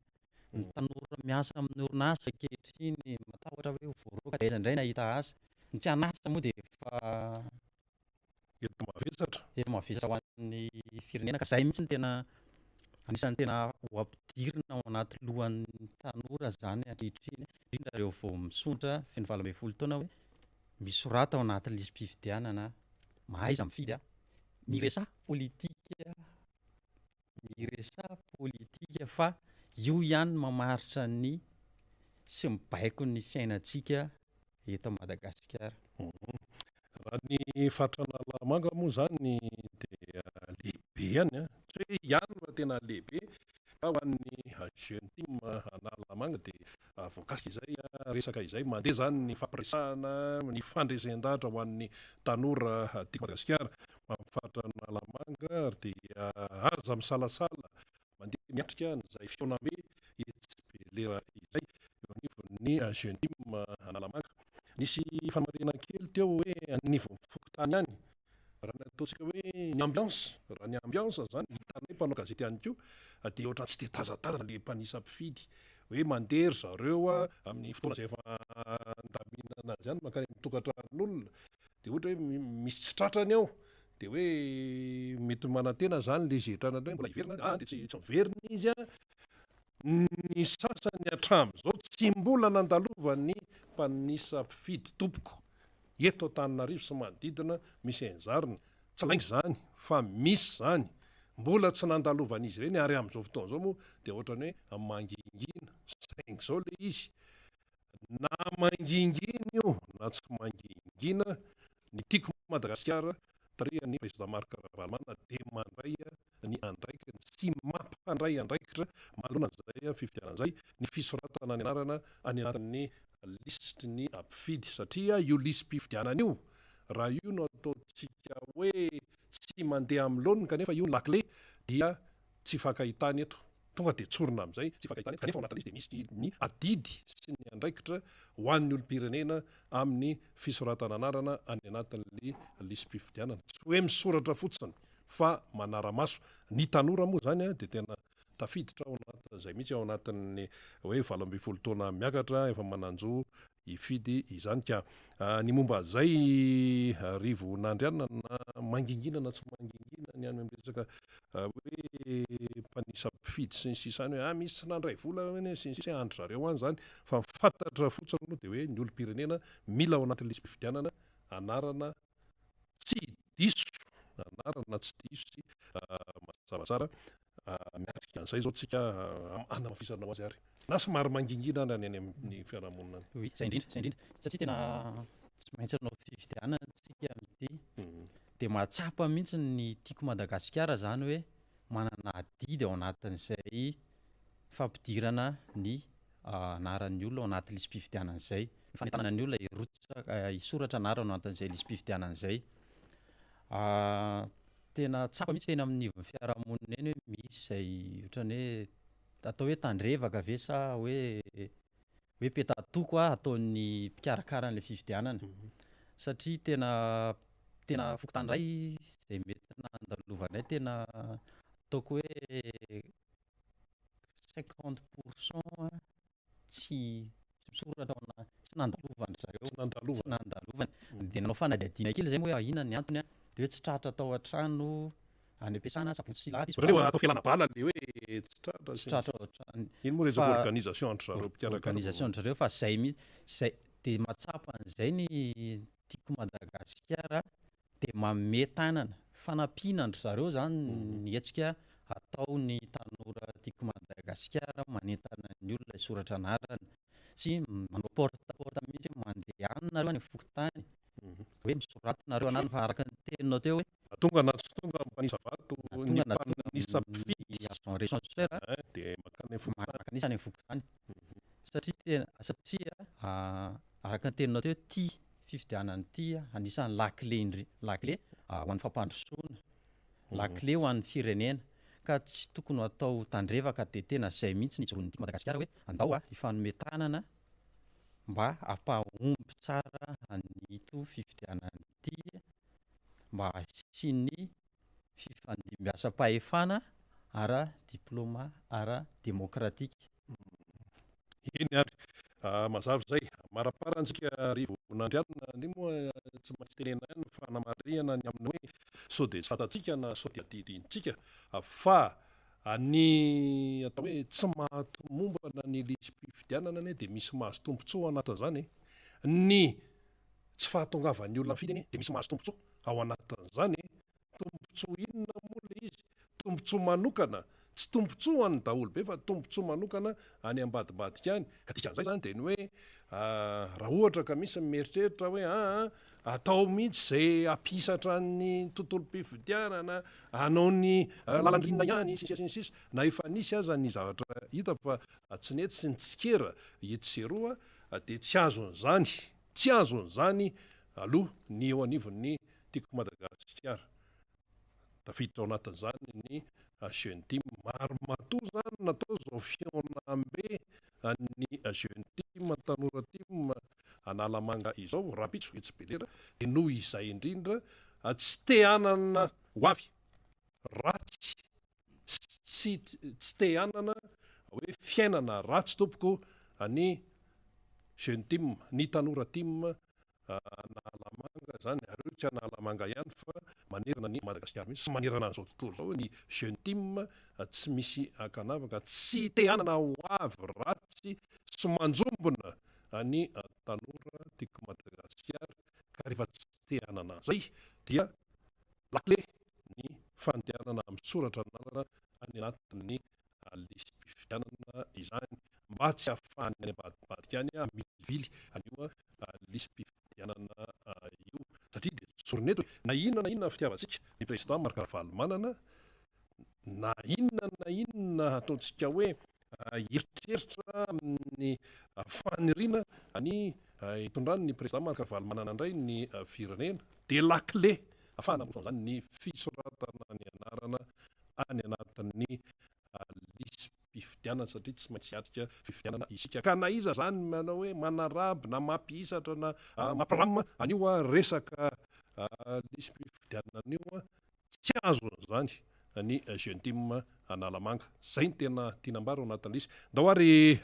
ny tanora miasa amin'ny orinasa ankehitriny matahotra hoe voaroaka aiza indray nahita asa ny tsy hanasa moa dia efa mavesatra ho an'ny firenena ka izay mihitsy ny tena anisan'ny tena ho ampidirina ao anaty lohan'ny tanora zany ankehitriny indrindra ireo vao misontra feno valo ambin'ny folo taona hoe misorata ao anatin'ny listim-pifidianana mahaiza mifidy miresaha politika fa io ihany mamaritra ny sy mibaiko ny fiainantsika eto Madagasikara. Raha ny fatrana Analamanga moa zany dia lehibe ihany tsy hoe ihany fa tena lehibe ka ho an'ny jeune team Analamanga dia voakasika izay resaka izay mandeha zany ny fampiresahana ny fandresen-dahatra ho an'ny tanora tiako Madagasikara mamifatra Analamanga ary dia aza misalasala mandeha miatrika n'izay fionambe etsibelera izay eo anivon'ny jeune team Analamanga. Nisy fanamarena kely teo hoe anivon'ny fokotany any raha ny ataontsika hoe ny ambiance raha ny ambiance zany hitanay mpanao gazety ihany koa dia ohatrany tsy dia tazatazana le mpanisa mpifidy hoe mandeha ry zareo amin'ny fotoana izay efa andaminana azy ihany mankany mitokantran'olona dia ohatra hoe misy tsy tratrany ao dia hoe mety manantena zany le zetrana hoe mbola hiverina dia tsy miverina izy ny sasany hatramin'izao tsy mbola nandalovan'ny mpanisa mpifidy tompoko eto Antananarivo sy manodidina misy an'izariny tsy laingy zany fa misy zany mbola tsy nandalovan'izy ireny ary amin'izao fotoana izao moa dia ohatrany hoe mangingina saingy izao le izy na mangingina io na tsy mangingina ny tiako Madagasikara ny président Marc Ravalomanana dia mandray ny andraikiny sy mampandray andraikitra manoloana an'izay fifidianana izay ny fisoratana ny anarana any anatin'ny listy ny mpifidy satria io listim-pifidianana io raha io no ataontsika hoe tsy mandeha amin'ny laoniny kanefa io lakle dia tsy fakahitany eto tonga de tsorona amin'izay tsy fakahitany kanefa ao anatin'izy de misy ny adidy sy ny andraikitra ho an'ny olom-pirenena amin'ny fisoratana anarana any anatin'le lisym-pifidianana tsy hoe misoratra fotsiny fa manara-maso ny tanora moa zany a de tena tafiditra ao anatin'izay mihitsy ao anatin'ny hoe 18 taona miakatra efa mananjo ifidy izany ka ny momba zay rivo nandrianina na manginginana tsy manginginana ny any amresaka hoe mpanisa mpifidy sy ny sisany hoe misy tsy nandray vola sy ny sisa andro zareo any zany fa fantatra fotsiny aloha de hoe ny olom-pirenena mila ao anatin'ny lisym-pifidianana anarana tsy diso anarana tsy diso sy mazava tsara miatrika an'izay zao tsika anamafisana ho azy ary na somary manginginana any amin'ny fiarahamonina any. Oui, zay indrindra satria tena tsy maintsy anao fifidianana tsika am'ity de mahatsapa mihitsy ny tiako Madagasikara zany hoe manana adidy ao anatin'izay fampidirana ny anaran'ny olona ao anaty lisym-pifidianana izay ny fanentanana ny olona hisoratra anarana ao anatin'izay lisym-pifidianana izay tena tsapa mihitsy tena amin'ny fiarahamonina eny hoe misy izay ohatrany hoe atao hoe tandrevaka ve sa hoe petatoko ataon'ny mpikarakara an'ilay fifidianana satria tena fokotany ray izay mety nandalovana tena ataoko hoe 50% tsy misoratra tsy nandalovana zareo tsy nandalovana de nanao fanadihadiana kely zay moa hoe inona ny antony de hoe tsy tratra atao an-trano any am-piasana sabotsy sy lahady atao fialana bala le hoe tsy tratra iny moa resaka organisation entre zareo mpikarakara organisation entre zareo fa zay de matsapa an'izay ny tiako Madagasikara de manome tanana fanampiana andry zareo zany ny hetsika atao ny tanora tiako Madagasikara manentana ny olona isoratra anarana sy manao porte mihitsy mandeha any nareo any fokotany hoe misoratra nareo anarana fa araka ny teninao teo hoe tonga na tsy tonga mpanisa vato ny mpanisa mpifidy agent recenseur de makany fokotany anisany fokotany satria araka ny teninao teo ty fifidianany ty anisany lakle ho an'ny fampandrosoana lakle ho an'ny firenena ka tsy tokony atao tandrevaka de tena zay mihitsy ny joron'ny tiako Madagasikara hoe andao ifanome tanana mba hampahomby tsara anyto fifidianany ty mba sy ny fifandimbiasam-pahefana ara-diplôma ara-demokratika. Eny ary mazava zay maraparantsika rivo nandrianina ny moa tsy maintsy tenena ihany fanamarihana ny amin'ny hoe sao de tsy fantatsika na sao de adidintsika fa ny atao hoe tsy mahatomombana ny lisym-pifidianana ane de misy mahazo tombontsoa anatin'izany ny tsy fahatongavan'ny olona mifidy ane de misy mahazo tombontsoa ao anatin'izany tombontsoa inona moa le izy tombontsoa manokana tsy tombontsoa any daholo be fa tombontsoa manokana any ambadibadika any ka dikan'izay zany de ny hoe raha ohatra ka misy mieritreritra hoe atao mihitsy zay ampisatra ny tontolo-pifidianana anao ny lalandrinina ihany sisa na efa nisy aza ny zavatra hita fa tsy nety sy ny tsikera ety seroa de tsy azon'zany aloha ny eo anivon'ny tiako Madagasikara tafiditra ao anatin'izany ny jeune team maromatoa zany natao zao fionambe ny jeune team tanora team analamanga izao rapitso etsy belera de noho izay indrindra tsy te hanana ho avy ratsy tsy te hanana hoe fiainana ratsy tompoko ny jeune team ny tanora team analamanga zany areo tsy analamanga ihany fa manerana ny Madagasikara mihitsy sy manerana an'izao tontolo zao ny jeune team tsy misy akanavaka tsy te hanana ho avy ratsy sy manjombona ny tanora tiako Madagasikara ka rehefa tsy te hanana zay dia lakle ny fandehanana misoratra anarana any anatin'ny lisym-pifidianana izany mba tsy ahafahany any ambadibadika any milivily anio lisym-pifidianana io satria de tsoroneto na inona fitiavantsika ny président Marc Ravalomanana na inona ataontsika hoe eritreritra amin'ny faniriana ny hitondrany ny président Marc Ravalomanana indray ny firenena de lakle ahafahana zany ny fisoratana ny anarana any anatin'ny mpifidianana satria tsy maintsy atrika fifidianana isika ka na iza zany manao hoe manaraby na mampiisatra na mampiramina anio a resaka lisy mpifidianana anio a tsy azo zany ny jeune team Analamanga. Zay ny tena tianambaro anatin'isy ndao ary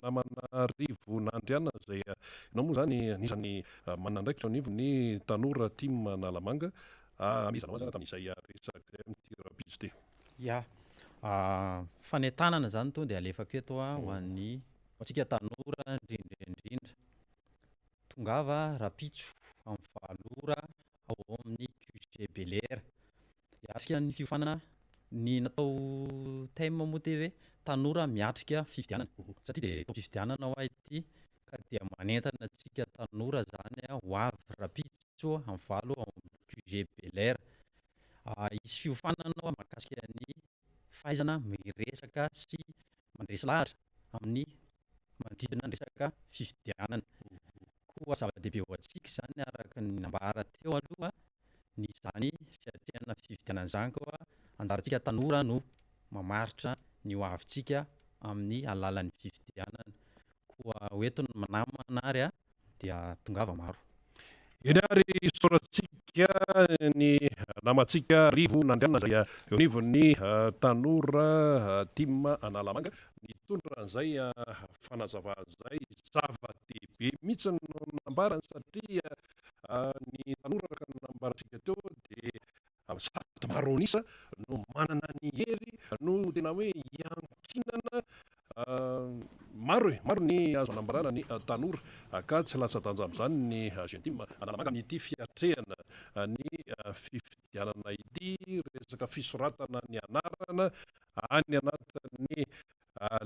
namana rivo nandriana zay ianao moa zany anisany manandraikitra anivo ny tanora team Analamanga amizana ho zany tamin'izay resaka amin'ity rapidité. Ya fanentanana zany to dia alefako eto ho an'ny antsika tanora indrindra tongava rapitso amin'ny valora ao amin'ny QG Belair. Asika ny fiofanana ny natao thème moa TV tanora miatrika fifidianana satria dia fifidianana ho ity ka dia manentana antsika tanora zany ho avy rapitso amin'ny valo ao amin'ny QG Belair. Izy fiofanana mahakasika ny fahaizana miresaka sy mandresy lahatra amin'ny manodidina ny resaka fifidianana. Koa zava-dehibe ho antsika zany araka ny nambara teo aloha ny zany fiatrehana fifidianana zany koa anjarantsika tanora no mamaritra ny ho avintsika amin'ny alalan'ny fifidianana. Koa hoentiny namana ary dia tongava maro. Eny ary soratsika ny namantsika rivo nandriana zay eo anivon'ny tanora team Analamanga mitondra an'izay fanazavana zay zava-dehibe mihitsy no nambarany satria ny tanora araka ny nambarantsika teo dia sady maronisa no manana ny hery no tena hoe iankinana maro ny azo nambarana ny tanora ka tsy latsa-danja amin'izany ny jeune team Analamanga amin'ity fiatrehana ny fifidianana ity resaka fisoratana ny anarana any anatin'ny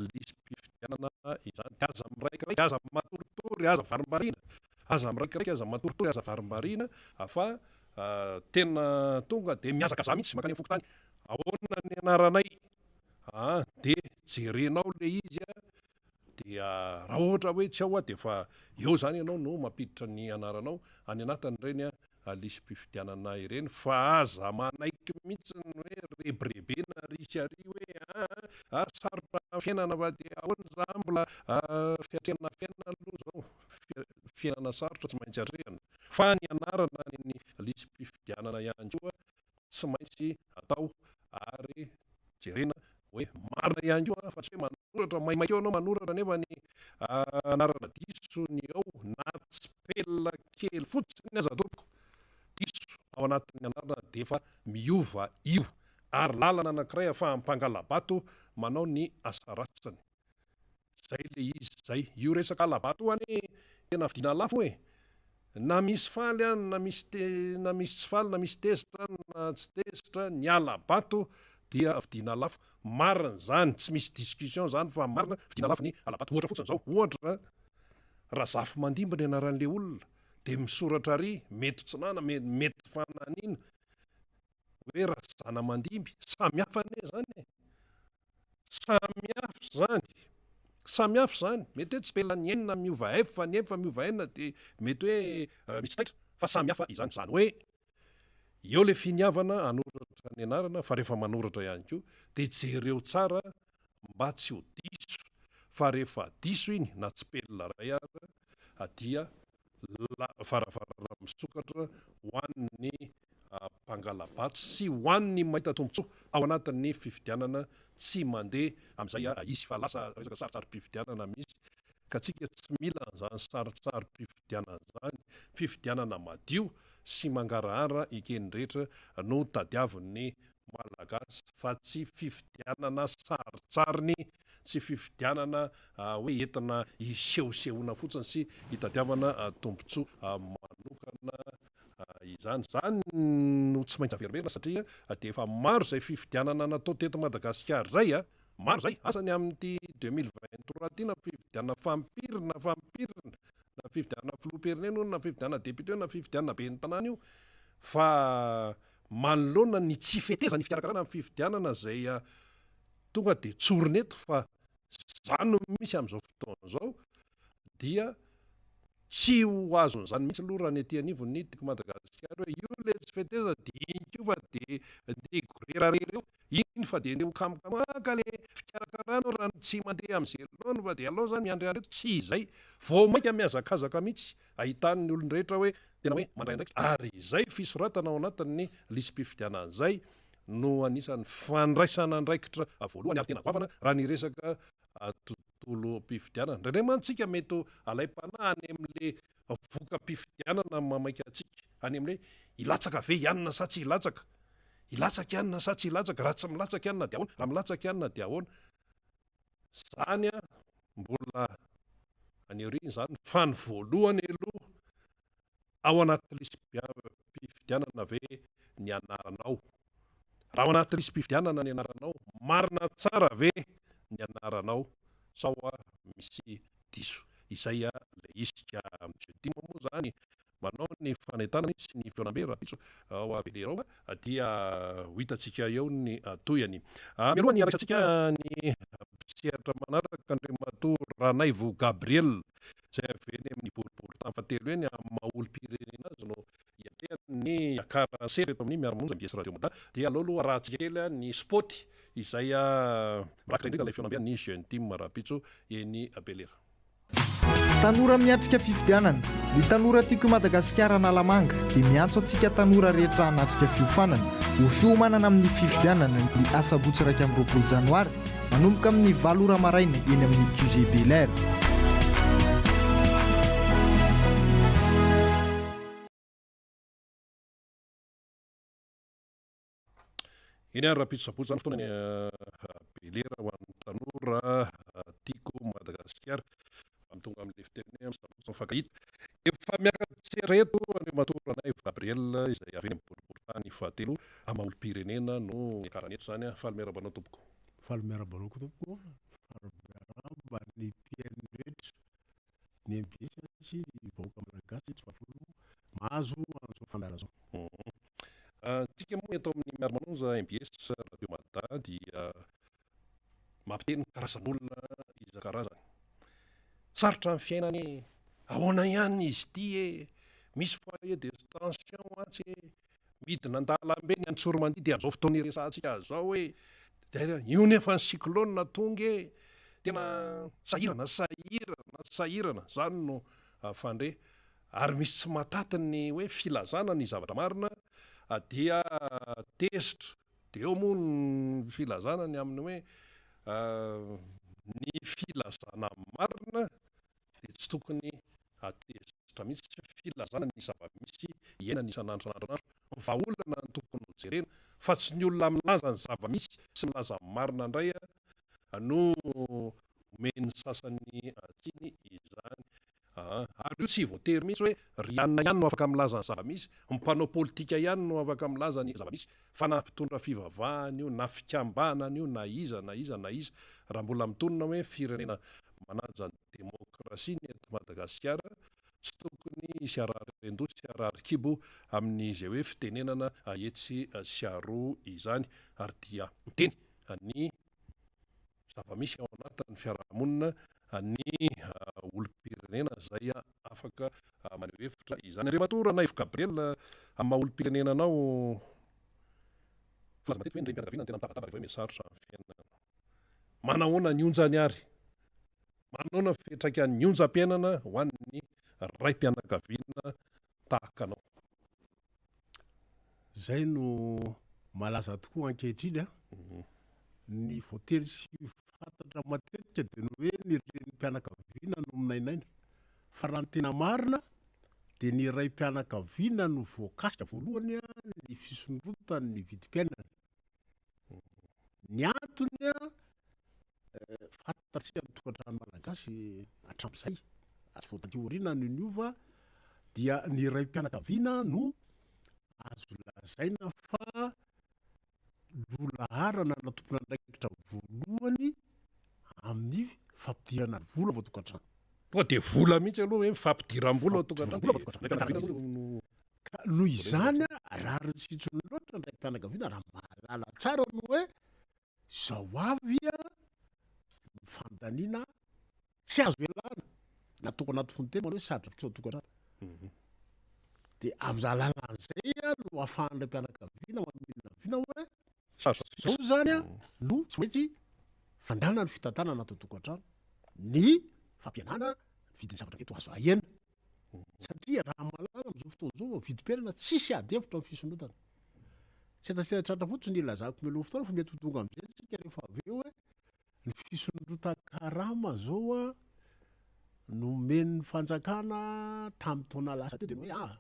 lisy mpifidianana izany dia aza miraikiraiky aza matoritory aza varimbarina aza miraikiraiky aza matoritory aza varimbarina fa tena tonga dia miazaka za mihitsy makany fokotany ahoana ny anaranay dia jerenao le izy dia raha ohatra hoe tsy ao dia fa eo zany ianao no mampiditra ny anaranao any anatin'ireny lisy mpifidianana ireny fa aza manaiky mihitsy ny hoe rebrebena risy ary hoe sarotra fiainana fa dia ahoana za mbola fiatrehana fiainana aloha zao fiainana sarotra tsy maintsy atrehana fa ny anarana ny lisy mpifidianana ihany koa tsy maintsy atao ary jerena hoe marina ihany koa fa tsy hoe manoratra maimaikeo anao manoratra nefa ny anarana diso ny ao na tsy pelina kely fotsiny aza tompoko diso ao anatin'ny anarana dia efa miova io ary lalana anankiray ahafahammpangalabato manao ny asa ratsiny. Zay le izy zay io resaka alabato any tena vidiana lafo hoe na misy faly any na misy tsy faly na misy tezitra na tsy tezitra ny alabato dia vidiana lafo. Marina zany tsy misy discussion zany fa marina vidiana lafo ny alabato. Ohatra fotsiny zao ohatra raha zafy mandimba ny anaran'le olona dia misoratra ary mety tsinana mety fananina hoe raha zana mandimby samihafa ne zany samihafa zany mety hoe tsy pelina ny enina miova efa ny efa miova enina dia mety hoe misy taitra fa samihafa izany zany hoe eo le finiavana anoratra ny anarana fa rehefa manoratra ihany koa dia jereo tsara mba tsy ho diso fa rehefa diso iny na tsy pelina ray ara dia varavarana misokatra ho an'ny mpangalabato sy ho an'ny mahita tombotsoa ao anatin'ny fifidianana tsy mandeha amin'izay izy fa lasa resaka sarotsarom-pifidianana misy ka tsika tsy mila an'izany sarotsarom-pifidianana zany. Fifidianana madio sy mangarahara ikeny rehetra no tadiavin'ny malagasy fa tsy fifidianana sarotsariny tsy fifidianana hoe entina hisehosehoana fotsiny sy hitadiavana tombotsoa manokana izany no tsy maintsy averiverina satria dia efa maro zay fifidianana natao teto Madagasikara zay maro zay asany amin'ity 2023 ty na fifidianana fampirina na fifidianana filoham-pirenena na fifidianana député na fifidianana ben'ny tanàna io fa manoloana ny tsy fetezany fikarakarana amin'ny fifidianana zay tonga dia tsorinety fa zany no misy amin'izao fotoana zao dia tsy ho azon'izany mihitsy aloha raha ny aty anivo ny tiko Madagasikara hoe io le tsy feteza dinika io fa de gorerare reo iny fa de neo kamkamaka le fikarakarana raha tsy mandeha amin'izay loano fa de alao zany miandry areto tsy izay vao mainka miazakazaka mihitsy ahitany ny olon-drehetra hoe tena hoe mandray ndraiky ary izay fisoratana ao anatin'ny lisym-pifidianan'izay no anisan'ny fandraisana andraikitra voalohany ary tena goavana raha ny resaka tontolo mpifidianana indrindray mantsika mety alay-panahy any amin'le voka-pifidianana mamaika atsika any amin'le ilatsaka ve ianina sa tsy ilatsaka ilatsaka ianina sa tsy ilatsaka raha tsy milatsaka ianina de ahoana raha milatsaka ianina de ahoana zany a mbola aneoriny zany fa ny voalohany aloha ao anaty lisym-pifidianana ve ny anaranao raha ao anaty lisym-pifidianana ny anaranao marina tsara ve ny anaranao sao a misy diso izay a le isika jeodimo moa zany manao ny fanentana sy ny feonambe raha pitso ao avelera ao dia ho hitatsika eo ny toyany mialoha ny araiksantsika ny mpiseratra manaraka Andriamatoa Ranaivo Gabriel zay aveny amin'ny boribory tany fatelo eny maolo-pirenena azy no iatrehany akara sery eto amin'ny miaramonja MBS Radio Mada dia aloha rahantsika kely ny sport izay mirakitra indrindra ilay feonambe ny jeune team raha pitso eny Belera. Tanora miatrika fifidianana ny tanora tiako Madagasikara Analamanga dia miantso antsika tanora rehetra hanatrika fiofanana ho fiomanana amin'ny fifidianana ny asabotsy 20 Janoary manomboka amin'ny 8 ora maraina eny amin'ny QG Belera. Iny ary raha pitso sabotsy zany fotoana ny Belera ho an'ny tanora tiako Madagasikara tonga amin'le fiteny sabotsy mifankahita efa miaka-tsereto Andriamatoa Ranaivo Gabriel izay avy eny amin'ny boribory tany fahatelo amaolo-pirenena no akarany eto zany faly miarabanao tompoko faly miarabanao ko tompoko faly miaraba ny mpiaino rehetra ny MBS sy vahoaka malagasy tsy vafolo mahazo an'izao fandara zao. Tsika moa eto amin'ny miaramanonja MBS Radio Mada dia mampiteny karazan'olona isan-karazany sarotra amin'ny fiainany ahoana ihany izy ty misy foyer de tension atsy midina an-dalambe ny antsoromandia dia amin'izao fotoana iresantsika zao hoe io nefa ny cyclone tonga tena sahirana zany no fandre ary misy tsy mataty ny hoe filazana ny zavatra marina dia tesitra de eo moa ny filazana ny amin'ny hoe ny filazana marina de tsy tokony atesitra mihitsy tsy filazana ny zava-misy iainany isan'andro vaolana ny tokony ho jerena fa tsy ny olona milaza ny zava-misy sy milaza marina indray no omeny sasany atsiny izany ary io tsy voatery mihitsy hoe rianina ihany no afaka milaza ny zava-misy mpanao politika ihany no afaka milaza ny zava-misy fa na mpitondra fivavahana io na fikambanana io na iza raha mbola mitonona hoe firenena manaja ny demokrasia ny eto Madagasikara tsy tokony sy arary-rendoa sy arary-kibo amin'izay hoe fitenenana etsy sy aroa izany ary dia miteny ny zava-misy ao anatin'ny fiarahamonina ny olo-pirenena zay afaka maneho hevitra izany. Andriamatoa Ranaivo Gabriel amin'ny maha-olo-pirenenanao filaza matetika hoe indray mpianakaviana tena mitabataba rehefa hoe misarotra amin'ny fiainana manahoana ny onjany ary manahoana ny fiantraikany ny onjam-piainana ho an'ny raim-pianakaviana tahaka anao. Zay no malaza tokoa ankehitriny ny voatery sy fantatra matetika dia no hoe ny renim-pianakaviana no minainaina fa raha ny tena marina dia ny raim-pianakaviana no voakasika voalohany ny fisondrotany ny vidim-piainana. Ny antony fantatsika ny tokantrano malagasy hatramin'izay azo voatantioriana no niova dia ny raim-pianakaviana no azo lazaina fa lolaharana na tompona andraikitra voalohany amin'ny fampidirana vola ao tokantrano. Tonga de vola mihitsy aloha hoe mifampidiram-bola ao tokantrano. Noho izany rariny sitsony loatra ndraiky mpianakaviana raha mahalala tsara no hoe zao avy ny fandaniana tsy azo ialana natoko anaty fontena hoe sadrafitra ao tokantrano de am'za lalan'zay no ahafahan'ilay mpianakaviana mamilina viana hoe zao zany a no tsy maintsy vandalina ny fitantana anaty tokantrano ny fampianana vidiny zavatra keto azo ahena satria raha malala am'zao fotoana zao vidim-piainana tsisy adevitra amin'ny fisondrotana tsy ataseratratra fotsiny ilazako meloha fotoana fa mety ho tonga am'zay tsika rehefa avy eo hoe ny fisondrotan-karama zao a no men'ny fanjakana tamin'ny taona lasa teo de hoe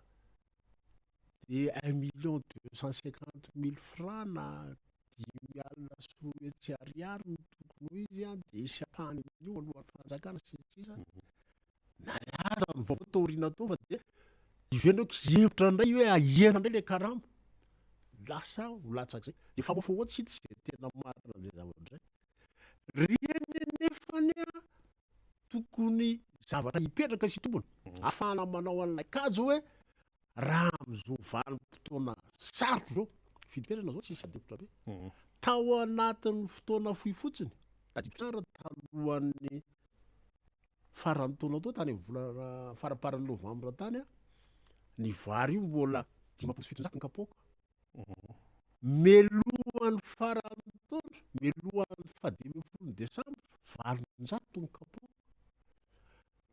de 1,250,000 francs na 10,000 sy ariary no tokony izy a de isy apahany amin'io alohan'ny fanjakana sisa nalaza ny vaovao taoriana tao fa de ivendrako hevitra ndray hoe ahena ndray le karama lasa ho latsak'zay de famofa ohatsy hity zay tena marina am'zay zavatra zay reny nefany a tokony zavatra hipetraka sy tombony ahafahana manao an'ilay kajo hoe raha am'zao vanim-potoana sarotro zao vidim-piainana zao tsisy adevitra be tao anatin'ny fotoana fohy fotsiny adiko tsara talohan'ny faran'ny taona tao tany amin'ny volana faraparan'ny novambra tany a ny vary io mbola 5,700 ny kapoaka melohan'ny faran'ny taona melohan'ny 12 desambra 900 ny kapoaka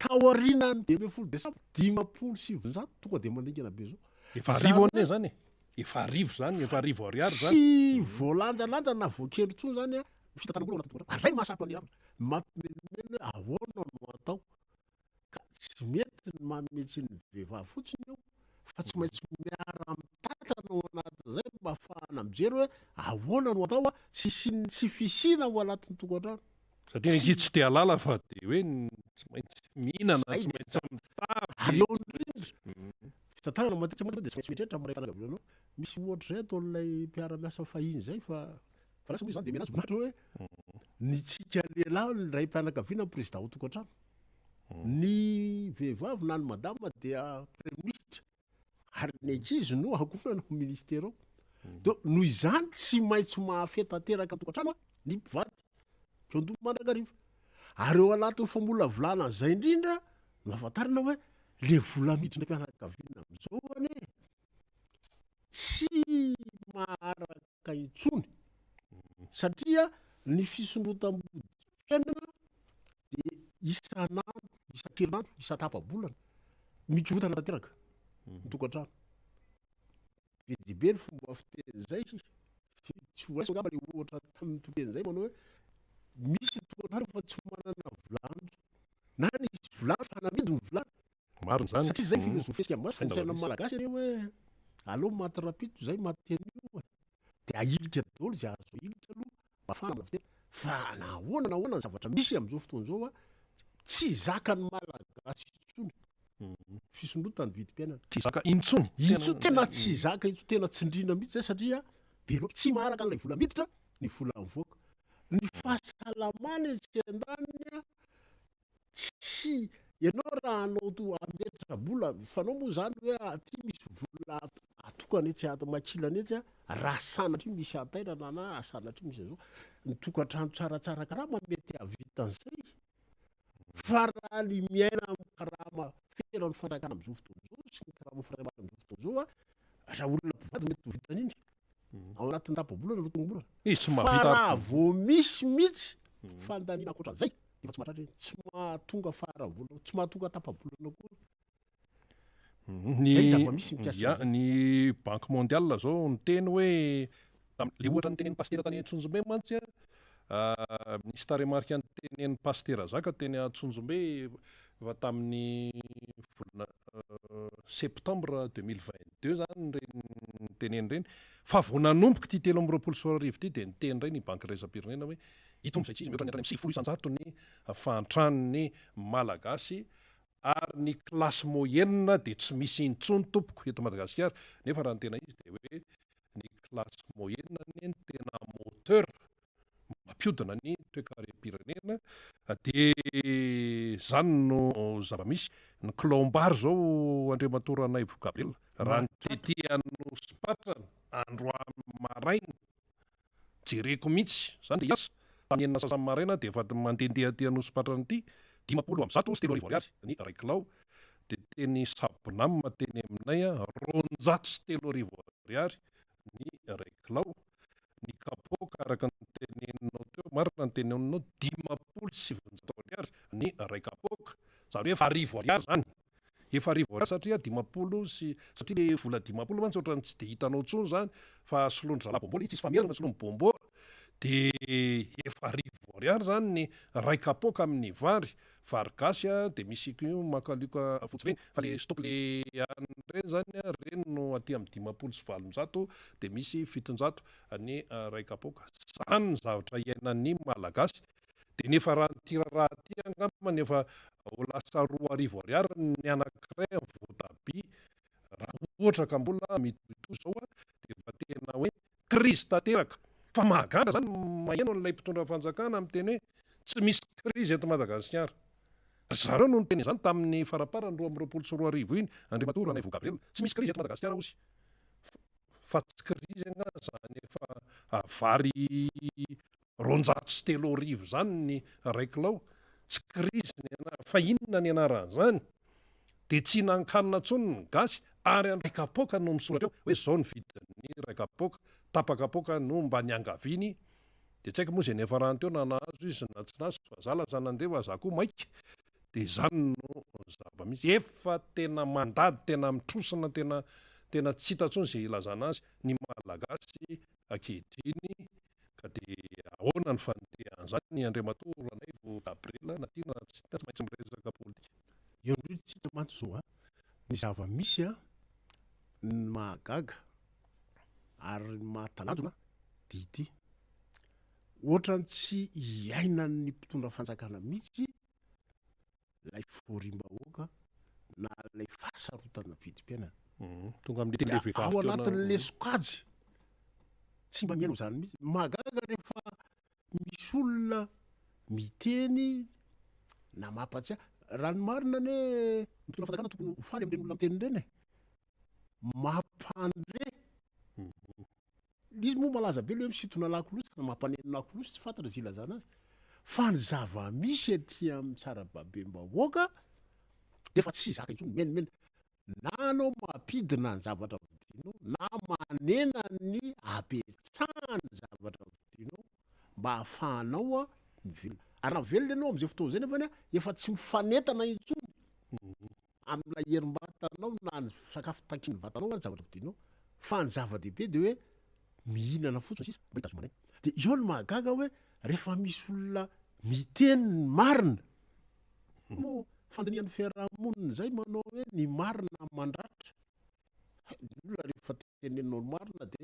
tao arinany 12 desambra 5,700 tonga de maningana be zao efa arivo ane zany efa arivo zany efa arivo ariary zany sy voalanjalanja na voakely tsony zany a fitantanam-bola anaty tokantrano ary vai mahasato any ravitra mampimelimely hoe ahoana no atao ka tsy mety ny mametsy ny vehivavy fotsiny eo fa tsy maintsy miara mitantana ao anatin'zay mba ahafahana mijery hoe ahoana no atao a tsy fisina ao anatin'ny tokantrano satria anki tsy te halala fa de hoe tsy maintsy mihinana tsy maintsy ary eo indrindra fitantanana matetika de tsy maintsy mitrehitra am'ray mpianakavianao misy ohatra zay ataon'ilay mpiara-miasa fahiny zay fa lasa moa zany de menazy vonahatra hoe ny tsika lehilahy ny ray mpianakaviana ny président ho tokantrano ny vehivavy na ny madama dia premier ministre ary ny ankizy no akonana ho ministera ao do noho izany tsy maintsy mahafetanteraka tokantrano a ny mpivady mpiandomy manakariva ary eo anatin'ny famolavolana zay indrindra no afantarina hoe le vola miditra mpianakaviana am'izao ane tsy maharaka intsony satria ny fisondrotam-body-piainana de isanandro isan-kerinandro isan-tapa-bolana mikorotana tanteraka ny tokantrano be ny fomba fiteny zay tsy hoaiso angamba le ohatra tamin'ny tokeny zay manao hoe misy tokantrano fa tsy manana volano na ny volano fa hanamidy ny volano maro zany satria zay filozofesika maso fisaina malagasy ane hoe aleo maty rapito zay mateny io de ailika daholo zay azo ailika aloha mafana amina fiteny fa nahoana ny zavatra misy am'izao fotoana zao a tsy zaka ny malagasy intsony fisondrotany vidim-piainana tsy zaka intsony intsony tena tsy zaka intsony tena tsindrina mihitsy zay satria be loatra tsy maharaka an'ilay vola miditra ny vola mivoaka ny fahasalamana tsy andaniny a tsy ianao raha anao to ametra bola fanao moa zany hoe aty misy vola atokany etsy makilany etsy a raha sanatry misy atairana na asanatry misy azao ny tokantrano tsaratsara karama mety avitan'zay fa raha ny miaina amin'ny karama fera ny fanjakana am'izao fotoana zao sy ny karama firamana am'izao fotoana zao a raha olona mpivady mety ho vitan'iny ao anatin'ny tapa-bolana no tonga-bolana fa raha vo misy mihitsy fandaniana akoatran'izay efa tsy mahatratra tsy mahatonga fara-bolana tsy mahatonga tapa-bolana koa ny banque mondiale zao niteny hoe le ohatra nytenen'ny pastera tany Antsonjombe mantsy misy taremarika nytenen'ny pastera zaka teny Antsonjombe efa tamin'ny volana septembre 2022 zany reny teneny reny fa vo nanomboka ty 3 ty de niteny reny ny banque raisam-pirenena hoe itombo zay tsy izy mihoatra ny entrany amin'ny 10% ny fahantranony malagasy ary ny klasy moyenne de tsy misy intsony tompoko eto Madagasikara nefa raha ny tena izy de hoe ny klasy moyenne ny tena moteur mampiodina ny toe-karem-pirenena de zany no zava-misy ny clombard zao Andriamatora Naivo Gabriel raha ny tetehano Sipatrana androany maraina jereko mihitsy zany de iasa enina sasany maraina de efa mandendeha ty ano Sipatrana ty 500 sy 3 ariary ny ray kilao. De teny sabonamma teny aminay 200 sy 3 ariary ny ray kilao. Ny kapoka araka ny teneninao teo marina ny teneninao 500 sy 700 ariary ny ray kapoka. Zany hoe 1000 ariary zany. Efa 1000 ariary satria 500 sy satria le vola 500 mantsy ohatrany tsy de hitanao tsony zany fa solondry zalabombola izy famelana solondry bombola. De efa 1000 ariary zany ny ray kapoka amin'ny vary gasy de misy io makalioka fotsy reny fa le stock le reny zany reny no aty amin'ny 500 sy 700 de misy 700 ny ray kapoka. Zany ny zavatra iainan'ny malagasy. De nefa raha nitira ty angamba nefa ho lasa 2000 ariary ny anankiray amin'ny voatabia raha ohatra ka mbola mitohitohy zao de fa tena hoe crise tanteraka. Fa mahagaga zany maheno n'ilay mpitondra fanjakana amin'ny teny hoe tsy misy crise eto Madagasikara. Zareo no niteny zany tamin'ny faraparany 2020 sy 2021 iny Andriamatoa Ranaivo Gabriel. Tsy misy crise eto Madagasikara osy. Fa tsy crise nga zany efa vary 200 sy 300 zany ny ray kilao. Tsy crise fa inona ny anaran'izany? De tsy nankanina tsony ny gasy ary ray kapoka no misoratra eo hoe zao ny vidin'ny ray kapoka. Tapa-kapoka no mba niangaviny. De tsy haiko moa zay nefa rano teo na nahazo izy na tsy nahazo fa za lasa nandeha za koa maika. De zany no zava-misy efa tena mandady tena mitrosina tena tsy hita tsony zay ilazana azy ny malagasy ankehitriny. Ka de ahoana ny fandehan'izany ny Andriamatoa Ranaivo Gabriel na ty na tsy maintsy miresaka politika. Eo ndreo tsika mantsy zao ny zava-misy ny mahagaga ary mahatalanjona dia ity ohatrany tsy iainan'ny mpitondra fanjakana mihitsy lay forim-bahoaka na lay fahasarotana vidim-piainana. Tonga amin'ny teny lehibe ao anatin'le sokajy tsy mba miaino zany mihitsy. Mahagaga rehefa misy olona miteny na mampatsiahy raha ny marina ne mpitondra fanjakana tokony hofaly amin'ireny olona miteny ireny mampandre. Izy moa malaza be le hoe misintona lakolosy ka mampaneno lakolosy tsy fantatra zay ilazana azy. Fa ny zava-misy aty amin'ny tsarababem-bahoaka de fa tsy zaka intsony menimena. Na anao mampidina ny zavatra vidinao na manena ny apetsahany zavatra vidinao mba ahafahanao mivelona. Ary raha velona ianao am'izay fotoana zay nefany efa tsy mifanentana intsony amin'ilay herim-batanao na ny sakafo takiany vatanao ny zavatra vidinao. Fa ny zava-dehibe de hoe mihinana fotsiny sisa mba hitazomana. De eo ny mahagaga hoe rehefa misy olona miteny ny marina mo fandinian'ny fiarahamonina zay manao hoe ny marina mandratra. Ny olona rehefa tenenao ny marina de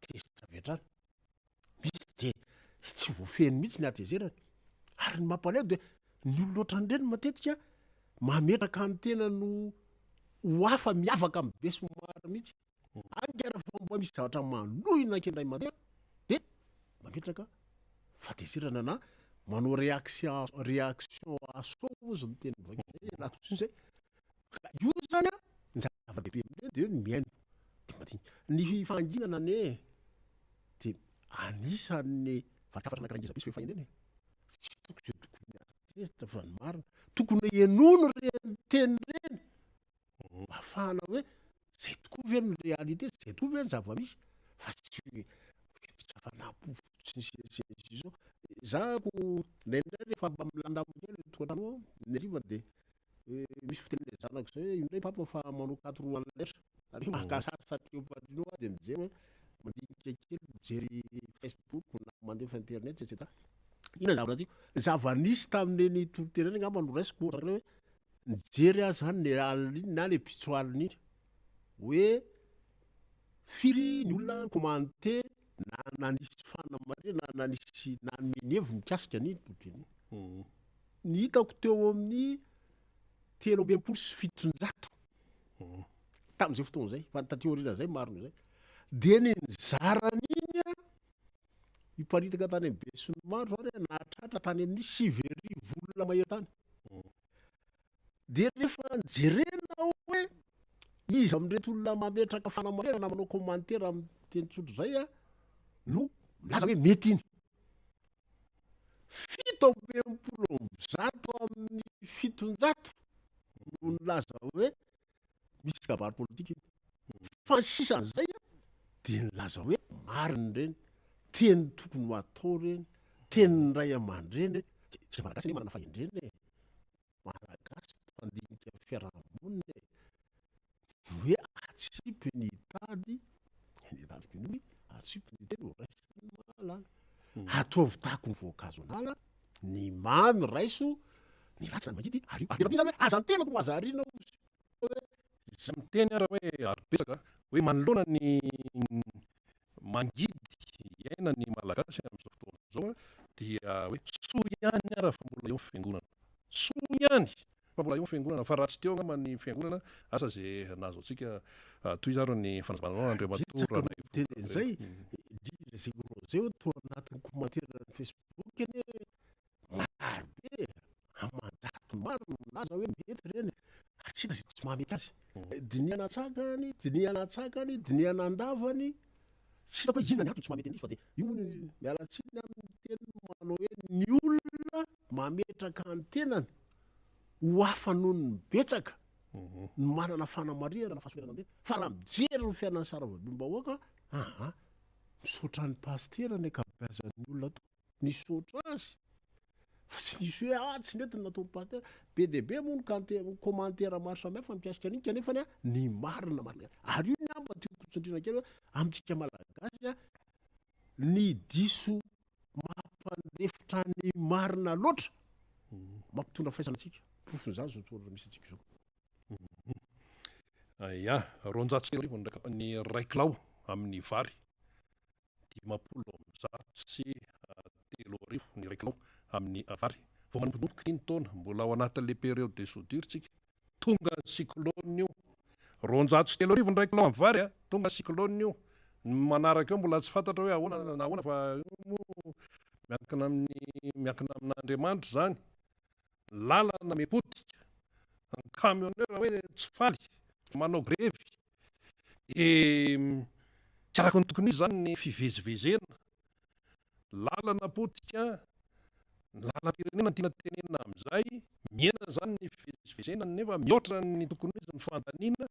tezitra vetrany. Misy de tsy voafeny mihitsy ny atezerany. Ary ny mampalahelo de ny olona ohatran'ireny matetika mametraka ny tena no ho hafa miavaka amin'ny besinimara mihitsy. Angara fa mba misy zavatra manohina kendray mandeha de mametraka fatezerana na manao réaction à chaud ozy ny teny vaky zay anakotsiny zay. Io zany ny zava-dehibe amin'ireny de ny miaino de madinika. Ny fanginana ne de anisan'ny vatafatra anankiray ngeza be sy fahaeneny. Tsy tokony zay tokony atezitra fa ny marina. Tokony enono reny teny reny mba ahafahana hoe zay tokoa ve ny réalité zay tokoa ve ny zava-misy fa tsy hoe fa napo fotsiny zao. Zako ndraindray rehefa mba milandamo kely tokantrano ny ariva de misy fitenen'ny zanako zay hoe indray papa fa manao 4 lettre ary mahakasary satria padrinao de mijery hoe mandinika kely mijery Facebook na mandefa internet etc. Ina zavatra ty zava-nisy tamin'eny tolotereny ngamba no raisiko ohatra hoe nijery azy zany ny aliny na le pitso aliny iny hoe firy ny olona commenté na nisy fanamare na nisy na minevo mikasika ny tolotereny. Ny hitako teo amin'ny 320 sy 700 tamin'izay fotoana zay fa taty aoriana zay marina zay de ny zarany iny iparitaka tany amin'ny besiny maro zany nahatratra tany amin'ny 9,000 olona mahery-tany. De rehefa jerena hoe izy amin'reto olona mametraka fanamarena na manao commentaire amin'ny teny tsotra zay no milaza hoe mety iny. 7 zato amin'ny 700 no nilaza hoe misy kabary politika iny fa sisan'izay dia nilaza hoe mariny reny teny tokony ho atao reny tenyny ray aman-dreny tsika malagasy ne manana fahendreny e malagasy mpandinika fiarahamonina hoe atsipy ny tady ny atsipy ny teny ho raisy mahalala ataovy tahako ny voankazo anala ny mamy raiso ny ratsy na mangidy zany hoe aza ny tena ko azarina miteny ara hoe aribetsaka hoe manoloana ny mangidy iaina ny malagasy amin'izao fotoana zao dia hoe soa ihany ara fa mbola eo fiangonana soa ihany fa mbola eo fiangonana fa ratsy teo angamba ny fiangonana asa zay nazo antsika toy zaro ny fanazavananao Andriamatora zay zay to anatin'ny commentaire ny Facebook eny maro be amanjato maro naza hoe mety reny atsita zay tsy mahamety azy dinianatsakany dinianandavany tsy hitako hoe inona ny ato tsy mahamety fa dia io mialatsiny amin'ny teny manao hoe ny olona mametraka ny tenany ho hafa noho ny mibetsaka ny manana fanamariana na fahasoerana amreny fa raha mijery ny fiainany saravabim-bahoaka misaotra ny pastera ny akabeazan'ny olona to nisaotra azy fa tsy nisy hoe tsy netiny natao pastera be dia be moa ny commentaire maro samihafa mikasika an'iny kanefany ny marina marina ary io ny amba tiako tsondrina kely hoe amintsika malagasy ny diso mampandefitra ny marina loatra mampitondra faisanantsika pofon'izany zao toerana misy antsika zao ya roanjato sy arivo ny raikilao amin'ny vary 503 ny raikilao amin'ny vary vao manomponompoka 5 taona mbola ao anatin'le période de soudure tsika tonga ny cyclone io roanjato sy 3 arivo ny raikilao amin'ny vary tonga cyclone io manaraka eo mbola tsy fantatra hoe ahoana fa miankina amin'Andriamanitra zany lalana mepotika ny camionneur hoe tsy faly manao grevy tsy araka ny tokony izy zany ny fivezivezena lalana potika lalam-pirenena tiana tenenina amin'izay miena zany ny fivezivezena nefa mihoatra ny tokony izy ny fandanina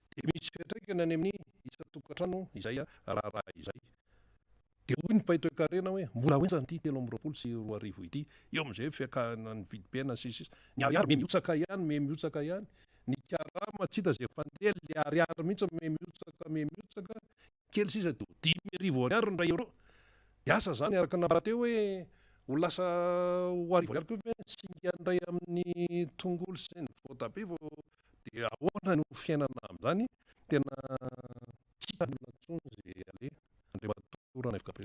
dia misy fiantraikany any amin'ny isa-tokantrano izay raharaha izay dia hoy ny Paito-Karena hoe mbola hoenjany ity 3 sy 4 arivo ity eo amin'izay fiakana ny vidim-piaina sisy ny ariary me miotsaka ihany ny karama tsy hita zay fandeha le ariary mihitsy me miotsaka kely sisa dia 10 arivo ariary ny ray euro asa zany araka nabarateo hoe ho lasa ho arivo ariary koa singa ndray amin'ny tongolo sy ny voatabia vao dia ahoana no fiainana amin'izany tena tsy hitan'olona ntsony zay ale Andriamatora na FKP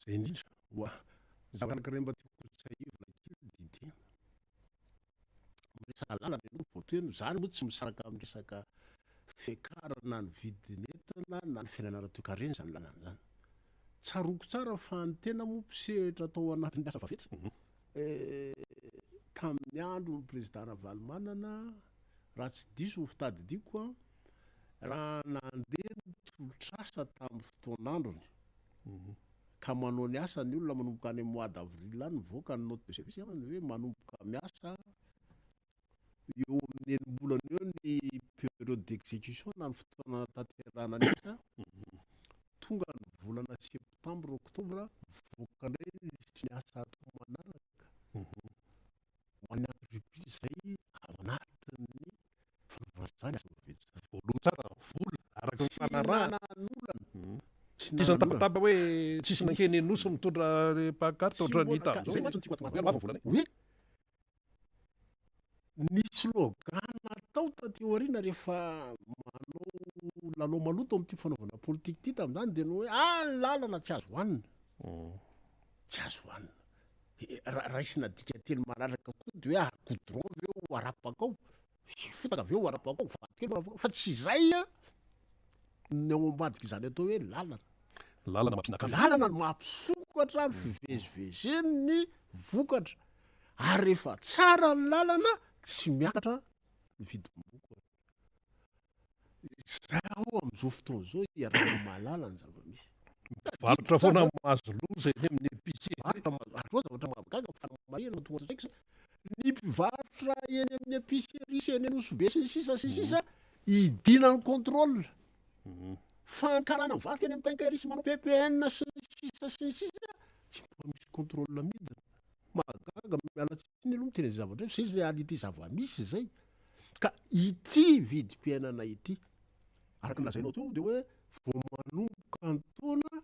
zay indrindra hoa zavakanakireny mba tiako tsaivona kely didi resaka lalana aloha voatoeno zany moa tsy misaraka amin'ny resaka fiakarana ny vidin'entana na ny fiainana ara-toe-karena zany lalana zany tsaroko tsara fa ny tena moa mpisehitra atao anatin'ny asa vaventy tamin'ny andro ny président Ravalomanana raha tsy diso ny fitadidiko raha nandeha ny tolotr'asa tamin'ny fotoan'androny ka manao ny asa ny olona manomboka any mois d'avril any nivoaka ny note de service hoe manomboka miasa eo amin'ny enim-bolana eo ny période d'exécution na ny fotoana tanterana ny asa tonga ny volana septembre octobre voaka ndray ny asa atao manaraka ho any entreprise zay ao anatin'ny fanaovana asa vaventy voaloha tsara vola araka ny fanarahana olana tsisy ny tapatapa hoe tsisy nankeny nosy mitondra pancarte ohatrany hita hoe ny slogan atao taty aoriana rehefa manao lalao maloto amin'ity fanaovana politika ity tamin'izany dia no hoe ny lalana tsy azo hoanina tsy azo hoanina raisina dika teny manaraka koa dia hoe goudron aveo arapaka ao fotaka aveo arapaka ao vatokely fa tsy izay ny ao ambadika izany atao hoe lalana no mampisokatra ny fivezivezeny ny vokatra ary rehefa tsara ny lalana tsy miakatra ny vidim-boko zao amin'izao fotoana zao iarahana mahalala ny zava-misy varotra foana mahazo loza eny amin'ny épicerie. Zavatra mahagaga fanamarihana tonga zay ny mpivarotra eny amin'ny épicerie sy eny Nosbe sy ny sisa idinany contrôle fankarana mivarotra eny amin'ny tankarisy manao PPN sy ny sisa tsy mba misy contrôle midina mahagaga miala tsiny aloha miteny zavatra zay zay ality zava-misy zay ka ity vidim-piainana ity araka lazainao teo dia hoe vao manomboka antoana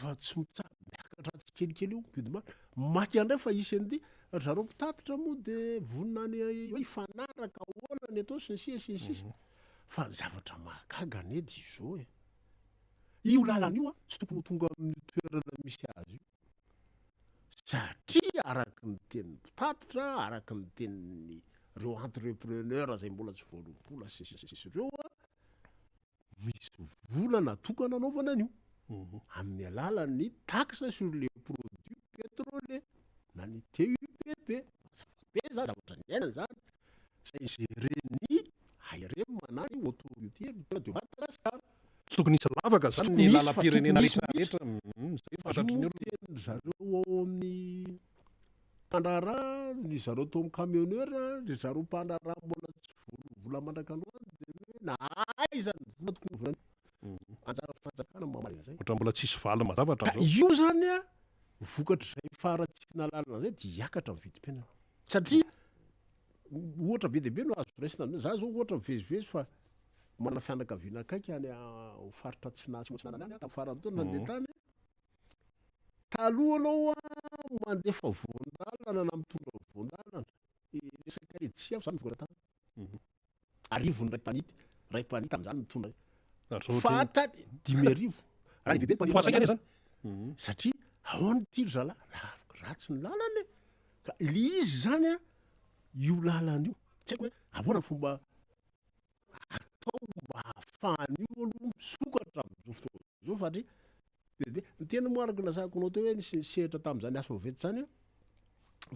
fa tsy mitsabo miakatra tsy kelikely io gudima maky andray fa isy an'ity zareo mpitatitra moa dia voninany hoe ifanaraka ahoana ny atao sy ny sisa fa zavatra mahagaga ny edy izao io lalana io tsy tokony tonga amin'ny toerana misy azy io satria araky ny tenin'ny mpitatitra araky ny tenin'ny reo entrepreneur zay mbola tsy voaloham-pola sisy reo misy vola natokana anaovana an'io amin'ny alalan'ny taxe sur les produits pétroliers na ny TUPP be zany zavatra ny ainany zany zay géreny ARM manany autorité de Madagascar tsy tokony isy lavaka zany ny lalam-pirenena rehetrarehetra zay fantatry ny olona teny zareo ao amin'ny mpandrara ny zareo tao amin'ny camionneur ny zareo mpandrara mbola tsy vola mandrakanoany dia hoe na aizany vola tokony volany anjara fanjakana mamaly zay ohatra mbola tsisy vala mazavatra ka io zany vokatra zay faratsina lalana zay dia hiakatra ny vidim-piainana satria ohatra be deaibe no azo raisina za zao ohatra mivezivezy fa mana fianakaviana akaiky any faritra tsinanana any tamin'ny farany taona nandeha tany taloha anao mandefa voandalana na mitondra voandalana resaka letsia zany vokatra tany arivony ray mpanity am'zany mitondra fatany 10,000 raha bebe mpanity zany satria ahoany tiry zalahy ratsy ny lalany ka izy zany io lalany io tsy haiko hoe ahoana ny fomba atao mba hahafahan'io aloha misokatra am'izao fotoana zao fatria ny tena moaraka lazako anao teo hoe nisy sehatra tamin'izany asa vaventy zany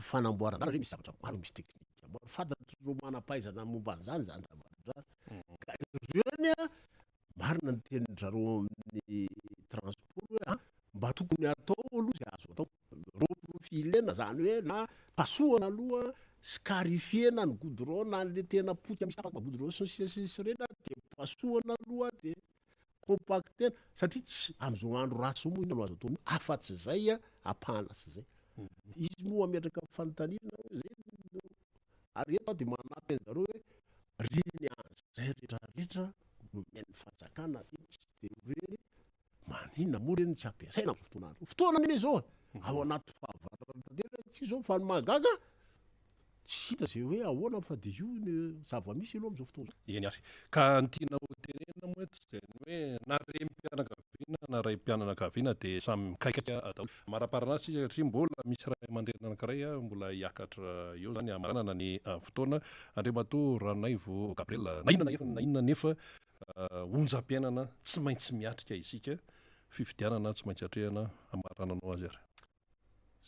fanamboarana re misy zavatra maro misy teknika maro fantatr'ireo manam-pahaizana momba an'izany zany zavatra ka reny marina ny tenin-drareo amin'ny transport hoe mba tokony atao aloha zay azo atao reprofilena zany hoe na pasohana aloha scarifiena ny goudron na le tena potika misy tapaka goudron sy ny sisy rena dia pasohana aloha dia compactena satria tsy am'izao andro ratsy zao moa ino no azo atao afa-tsy zay apahana sy zay izy moa ametraka fanontaniana zay ary eto dia manampy an'zareo hoe reny an'zay rehetrarehetra no miain'ny fanjakana tsy dia reny manina moa reny tsy ampiasaina amin'ny fotoanandro fotoana neny zao ao anaty fahavaratra tsy zao fa ny mahagaga tsy hita zay hoe ahoana fa dia io ny zava-misy aloha am'izao fotoana eny ary ka ny tianao tenena moa tsy zany hoe na rem-pianakaviana na ray mpiananakaviana dia samy mikaikaka atao maraparanazy sisa satria mbola misy ray aman-dreny anankiray mbola hiakatra eo zany amaranana ny fotoana Andriamatoa Ranaivo Gabriel na inona nefa onjam-piainana tsy maintsy miatrika isika fifidianana tsy maintsy hatrehana amarananao azy ary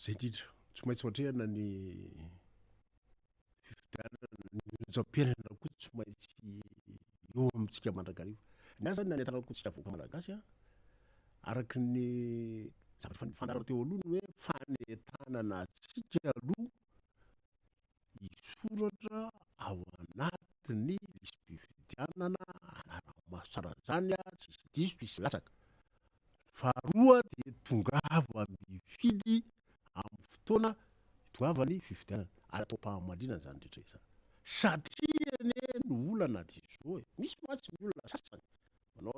zay indrindra tsy maintsy hatrehana ny onjam-piainana koa tsy maintsy eo amintsika mandrakariva ny azy zany nanentanako tsika voaka malagasy araky ny zavatra fandarao teo aloha ny hoe fanentanana atsika aloha isoratra ao anatiny lismpifidianana anaramaso tsara zany tsisy diso tsisy latsaka faharoa dia tongava mividy amin'ny fotoana tongavany fifidianana atao-pahamalina zany rehetra izany satria ny olana dia zao misy matsy ny olona sasany manao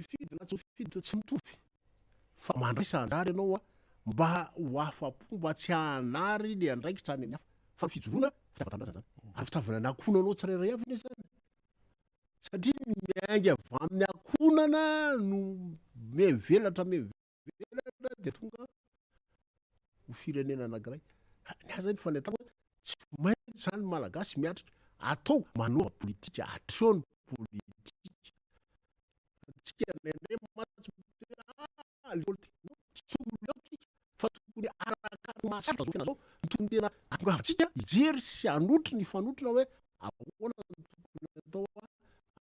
fidy na tsy fidy tsy mitovy fa mandraisa anjary ianao mba ho afa-po mba tsy hanary le andraikitra any amin'ny hafa fa fijoroana fitiavan-tandrasa zany ary fitaovana ny akonanao tsirairay avy iny zany satria miainga avy amin'ny akonana no mivelatra dia tonga ho firenena anankiray ny azy zany fanentana tsy maintsy zany malagasy miatrika atao manova politika atreo ny politika tsika nene matsy fa tokony arakary mahasatra zao fiaina zao ny tokony tena atongavantsika ijery sy anotry ny fanotrona hoe ahoana ny tokony atao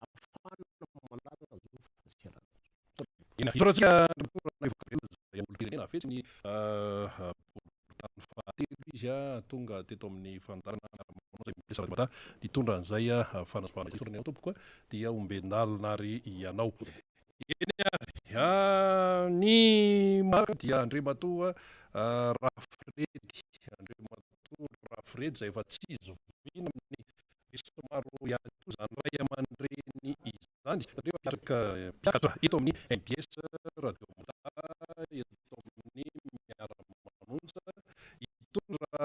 ahafahana mandalina zao isoratsika zay olo-pirenena fetsiny tany fahatelo izy tonga teto amin'ny fandarana zay mipesaata nitondra an'izay fanazavana isorany ao tompoko dia ombendalina ary ianao eny ary ny maraka dia andre matoa rafredy rafredy zay efa tsy zovina amin'ny somaro ihany ko zany ray aman-dreny izany satria mpiakatra eto amin'ny MBS radio mota eto amin'ny miara-manonja hitondra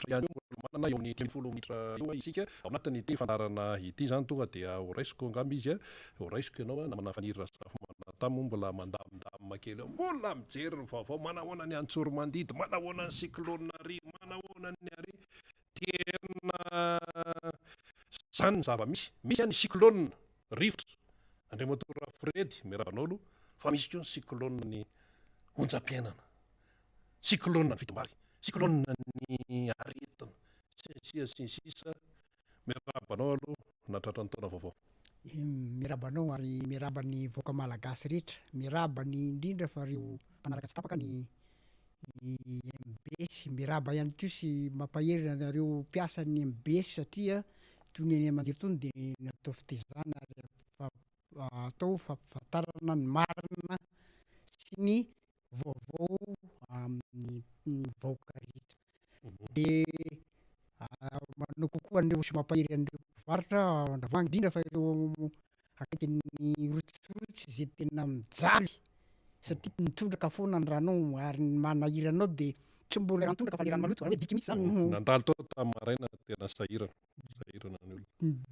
ihany manana eo amin'ny 10 minitra eo isika ao anatin'ity fandarana ity zany tonga dia horaisiko angamba izy horaisiko ianao namana faniry safo manatamo mbola mandamindamina kely mbola mijery ny vaovao manahoana ny antsoromandidy manahoana ny cyclone ary manahoana ny ary tena zany ny zava-misy any cyclone rivotra Andriamatoa Rafredy miaraban'olo fa misy koa ny cyclone ny onjam-piainana cyclone ny fitombary cyclone ny aretina sisa miarabanao aloha natratra ny taona vaovao mirabanao ary mirabany voaka malagasy rehetra mirabany indrindra fa reo mpanaraka tsy tapaka ny MBS miraba ihany koa sy mampaherina nareo mpiasa ny MBS satria toy ny eny amanjery tony dia natao fitezana ary atao fampafantarana ny marina sy ny vaovao amin'ny vahoaka rehetra dia manao kokoa an'ireo sy mampahery an'ireo mpivarotra andavany indrindra fa ireo akaikin'ny rotsirotsy zay tena mijaly satria nitondraka foana ny ranao ary manahiranao dia tsy mbola nitondraka fa le rano maloto hoe diky mihitsy zany nandalo tao tamaraina tena sahirana ny olo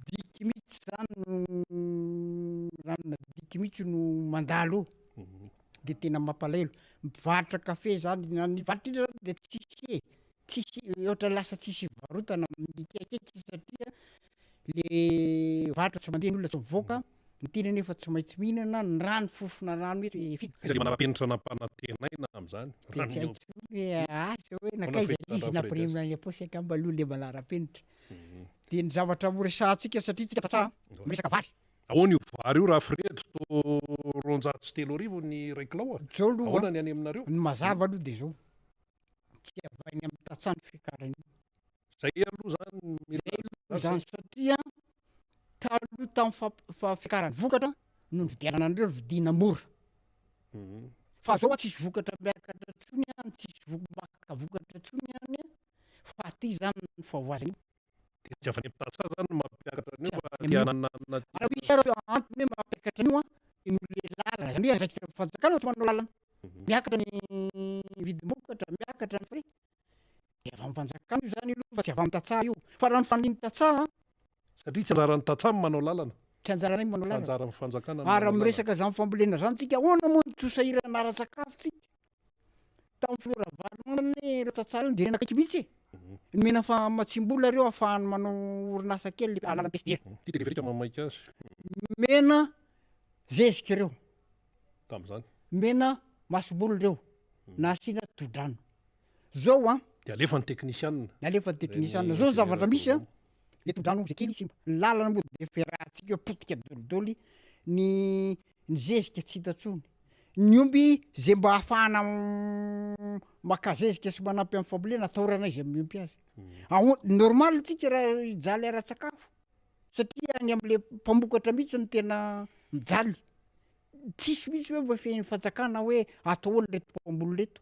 diky mihitsy zany ranona diky mihitsy no mandalo dia tena mampalahelo mivarotra kafe zany nivarotra indra dia tsisy ohatra lasa tsisy varotana mikekaiky satria le varotra tsy mandeha ny olona tsy mivoaka ny tena nefa tsy maintsy mihinana ny rano fofona rano hoe manam-penitra nampanantenaina amin'izany dia tsy haiko hoe asa hoe nakaiza izy nampiremina any aposy akamba aloha le malaram-penitra dia ny zavatra moresantsika satria tsika tatsaha miresaka vary ahoana io vary io Rafredy to 203 ny ray kilao zao aloha ahoana ny any aminareo ny mazava aloha dia zao tsy avainy amin'ny tatsahny fikarany zay aloha zany satria taloha tamin'ny fikarany vokatra no nividianana an'ireo vidina mora fa zao tsisy vokatra miakatra tsony tsisy maka vokatra tsony any fa aty zany ny fahoazany io tsy avany am'tatsaha zany mampiakatra an'io ara misy ara antony hoe mampiakatra an'io nole lalana zany hoe raiky fanjakana tsy manao lalana miakatra ny vidimokatra miakatra ny fare dia avy amin'ny fanjakana io zany aloha fa tsy avy amin'ny tatsaha io fa raha ny faniny tatsaha satria tsy anjaran'ny tatsaha manao lalana tsy anjarana iny manao lalana anjaran'ny fanjakana ary miresaka zany fambolena zany tsika ahoana moa ny tosahirana ara-tsakafo tsika tamin'ny flora varomanany reo tatsaha io dia rena kaiky mihitsy mena fa matsimbola reo ahafahany manao orinasa kely alalam-pestera tiaverika mamaika azy mena zezika reo tam'izany mena masobolo reo na asiana todrano zao dia alefa ny teknisianina alefa ny teknisianina zao ny zavatra misy le todrano zay kely simba ny lalana moa dia ferahantsika potika dolidoly ny zezika tsy hitatsony ny omby zay mba ahafahana maka zezika sy manampy amin'ny fambolena ataorana izy amin'ny ompy azy normal tsika raha ijaly ara-tsakafo satria any amin'le mpamokatra mihitsy ny tena mijaly tsisy mihitsy hoe voafehin'ny fanjakana hoe ataoana reto mpamboly reto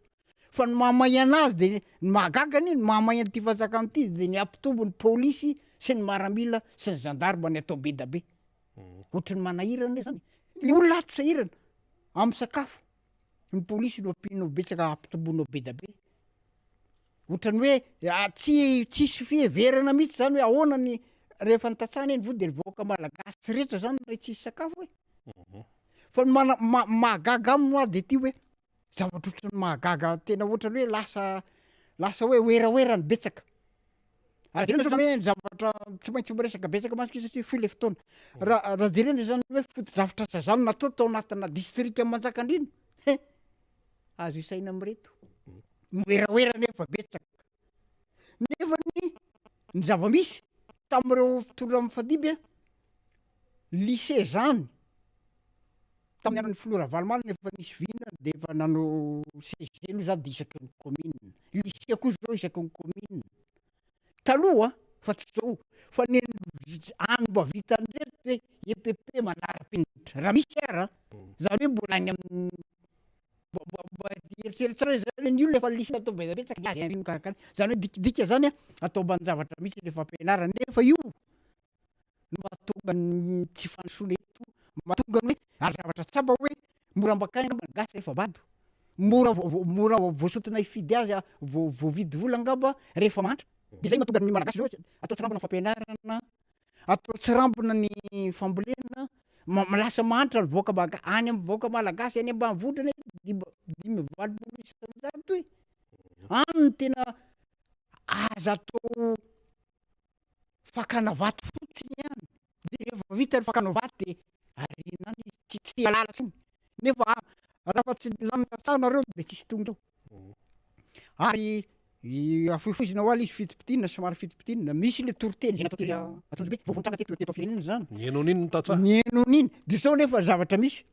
fa ny mahamay anazy dia ny mahagagany ny mahamay an'ity fanjakana ity dia ny ampitombo ny pôlisy sy ny maramila sy ny gendarme ny atao be da be ohatra ny manahirana zany le olona ato sahirana amin'ny sakafo ny pôlisy no ampinao betsaka ampitomboinao be da be ohatrany hoe tsisy fiheverana mihitsy zany hoe ahoana ny rehefa nytatsahana eny vo dia voaka malagasy rehetra zany ray tsisy sakafo hoe fa mahagaga aminy dia ty hoe zavatra ohatrany mahagaga tena ohatrany hoe lasa hoe oeraoerany betsaka ary hoe zavatra tsy maintsy miresaka betsaka masika satria foy le fotoana raha jerena zany hoe foto-drafitrasa zany natao tao anatina distrika manjakandriny azo isaina amireto oeraoera nefa betsaka nefa ny zava-misy tamin'ireo fitondra amin'ny fadimy lycée zany tamin'ny andron'ny flora valomalina efa nisy vina de efa nano sezelo za de isaky ny commune lysia koa zao isaky ny commune taloha fa tsy zao fa ny any mba vita andreto hoe EPP manara-penitra raha misy ara zany hoe mbola any amin'ny eritseritra zany ny olona efa lisina atao betsaka azy arino karakara zany hoe dikidika zany atao mbanjavatra misy rehefa ampianarana nefa io no mahatonga ny tsy fanosoana eto mahatonga ny hoe ary zavatra tsapa hoe mora ambakany gasa rehefa bado mora voasotona ifidy azy voavidy vola angamba rehefa mantra de zay mahatonga ny malagasy zao atao tsirambina fampianarana atao tsirambina ny fambolena lasa mantra voaka baka any amin'ny voaka malagasy any ambanivohitra dimy valopolo isanjato hoe any ny tena aza atao fakana vato fotsiny any de rehefa vita ny fakana vato de arinany tsy alala tsony nefa raha tsy lamina tsara nareo de tsisy tonga ao ary afoifozina ho aly izy fitipitinina somary fitipitinina misy le toroteny zay natao atao hoe vovotranga teto firenena zany nienon'iny ny tatsaha nienon'iny de zao nefa zavatra misy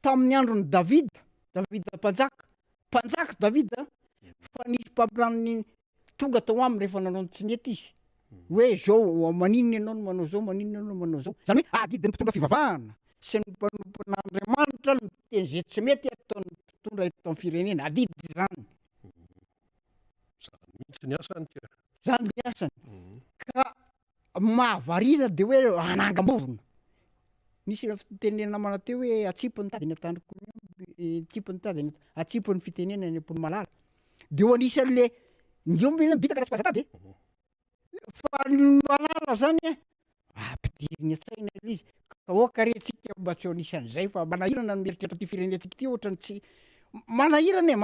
tamin'ny andron'ny davida mpanjaka davida fa nisy mpampiranony tonga tao aminy rehefa nanao tsy nety izy hoe zao maninona ianao no manao zao maninona ianao no manao zao zany hoe adidiny mpitondra fivavahana sy ny mpanompon'andriamanitra ny teny zay tsy mety ataon'ny mpitondra eto amin'ny firenena adidy zany mihitsy ny asany ka zany ny asany ka mahavarina de hoe anangamborona nisy fitenena mana teo hoe atsipony tady ny atandroko tsipony tady atsipony fitenena ny ampony malala de ho anisan'le niombina bitaka raha tsy pazatady fa ny malala zany ampidiriny atsaina izy ka okarentsika mba tsy ho anisan'izay fa manahirana ny mieritreritra ty firenentsika ty ohatrany tsy manahirana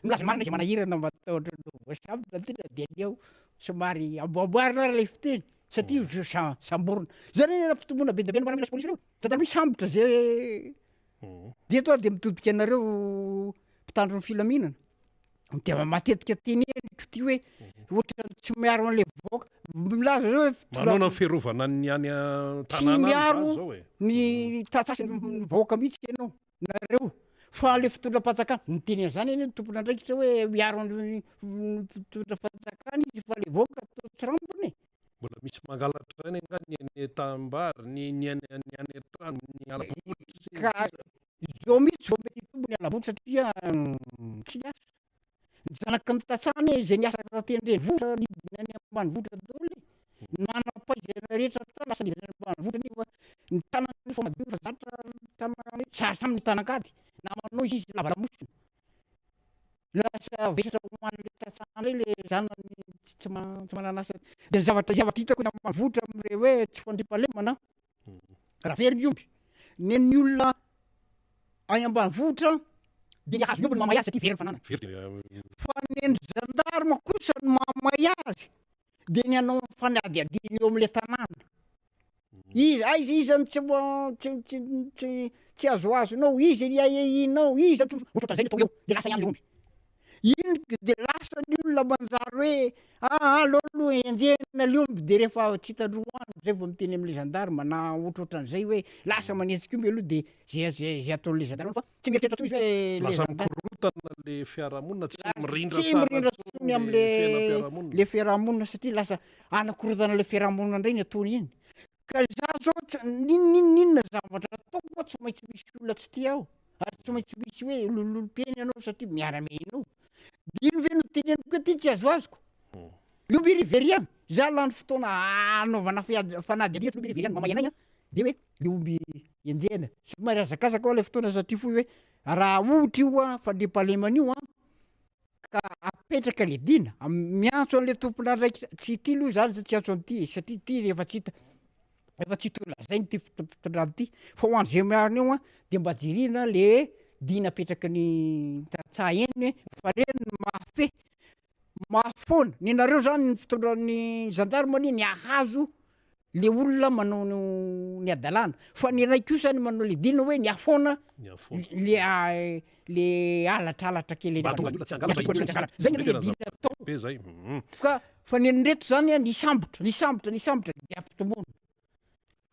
milaza marina izy manahirana mba taotra voasabona tena de aleo somary amboamboarina ra le fiteny satria samborona zany nampitomboana be da be ny maramila polisy reo tantany hoe sambotra zay de toa de mitodika anareo mpitandro ny filaminana de matetika teneniko ty hoe ohatra tsy miaro an'le voaka milaza zao hoe manao fiarovana ny any tsy miaro ny tatsasy ny voaka mihitsy ianao nareo fa le fitondram-patsakany nyteny zany eny tompona andraikitra hoe miaro ny fitondram-patsakany izy fa le voaka atao tsirambony mbola misy mangalatra any angany ny tambary ny any trano ny alabotra ka zao mihitsy zao mety tombony alabotra satria tsy asa ny zanaky ny tatsany zay niasa tendreny votra nidiny any ambany votra daholo manam-pahaizana rehetra ta lasa nidiny any ambany votra nefa ny tanany fa madio fa zatra tanany sarotry amin'ny tanankady namanao izy lavalamosina lasa vesatra homan'le tatsany le zanany tsy mananasa de ny zavatra hitako ny ambany votra am'le hoe tsy fandripalemana raha very ny omby ny olona any ambany votra de ny ahazo ny omby ny mamay azy satria very ny fanana fa ny gendarme kosa ny mamay azy de ny anao fanadiadiny eo am'le tanàna izy zany tsy azoazonao izy ny ahinao izy ohatrotran'izay atao eo de lasa ihany le omby iny de lasa ny olona manjary hoe alolo enjehana le omby de rehefa tsy hitandroany zay vao miteny am'le gendarme na ohatrohatran'izay hoe lasa manetsika omby aloha de zay ataon'le gendarme fa tsy mieritreritra tsony izy hoe lasa mikorotana le fiarahamonina tsy mirindra tsony am'le fiarahamonina satria lasa anakorotana le fiarahamonina indray ny ataony iny ka za zao ninona zavatra ataoko tsy maintsy misy olona tsy tia ao ary tsy maintsy misy hoe lololom-piaina ianao satria miara-miainao ino ve no teneniko hoe ty tsy azoazoko le omby very any za lany fotoana anaovana fanady adia ty omby very any mamay anay de hoe le omby enjehana somary azakazaka ao le fotoana satria foy hoe raha ohatra io fandriampahalemana io ka apetraka le dina miantso an'le tompona raiky tsy ty loha zany tsy antso an'ty satria ty efa tsy hita tolazay ty fitondrany ty fa ho an'zay miarina eo de mba jirina le dina apetraka ny tatsah eny fa reny mahafona ny nareo zany ny fitondran'ny gendarme ny ahazo le olona manao ny adalàna fa ny ray kosany manao le dina hoe ny afona le alatralatra kely zay le dina atao fa ny reto zany ny sambotra de ampitomboana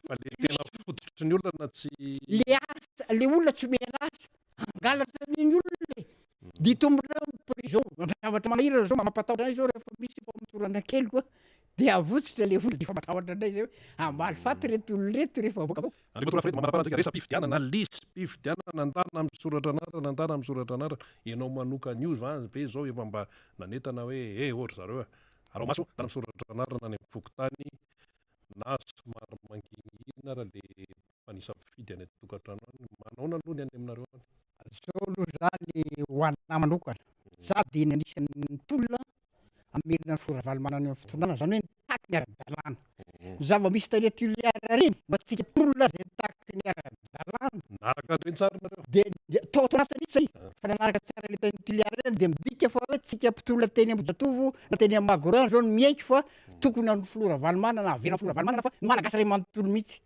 fa le tena fototra ny olona tsy le asa le olona tsy mena asa angalatra niny olona le ditombona prison zavatra manahirana zao mampatahotra anay zao rehefa misy famitorana kely koa de avotsitra le olona de fa matahotra anay zay hoe amaly faty reto olo reto rehefa avoaka avao manaparatsika resa mpifidianana lisy mpifidianana andana amin'ny soratra anarana andana amin'ny soratra anarana ianao manoka ny va ve zao efa mba nanetana hoe ohatra zareo arao maso andana amin'ny soratra anarana ny fokotany na somary mangingina raha le manisa mpifidy any tokantrano any manao nalohany any aminareo any zao aloha zany ho ana manokana za de ny anisan'ny tolona amelona ny foravalomana ny fitondrana zany hoe nitaky ny ara-dalàna zava-misy tania tiliara reny mba tsika tolona zay nitaky ny ara-dalàna naraka an'ireny tsarinareo de tao anatiny zay fa nanaraka tsara le tany tiliara reny de midika fa hoe tsika mpitolona teny Ambojatovo na teny Amagorana zao no miaiky fa tokony amin'ny floravalomana na avena floravalomana fa malagasy ray manontolo mihitsy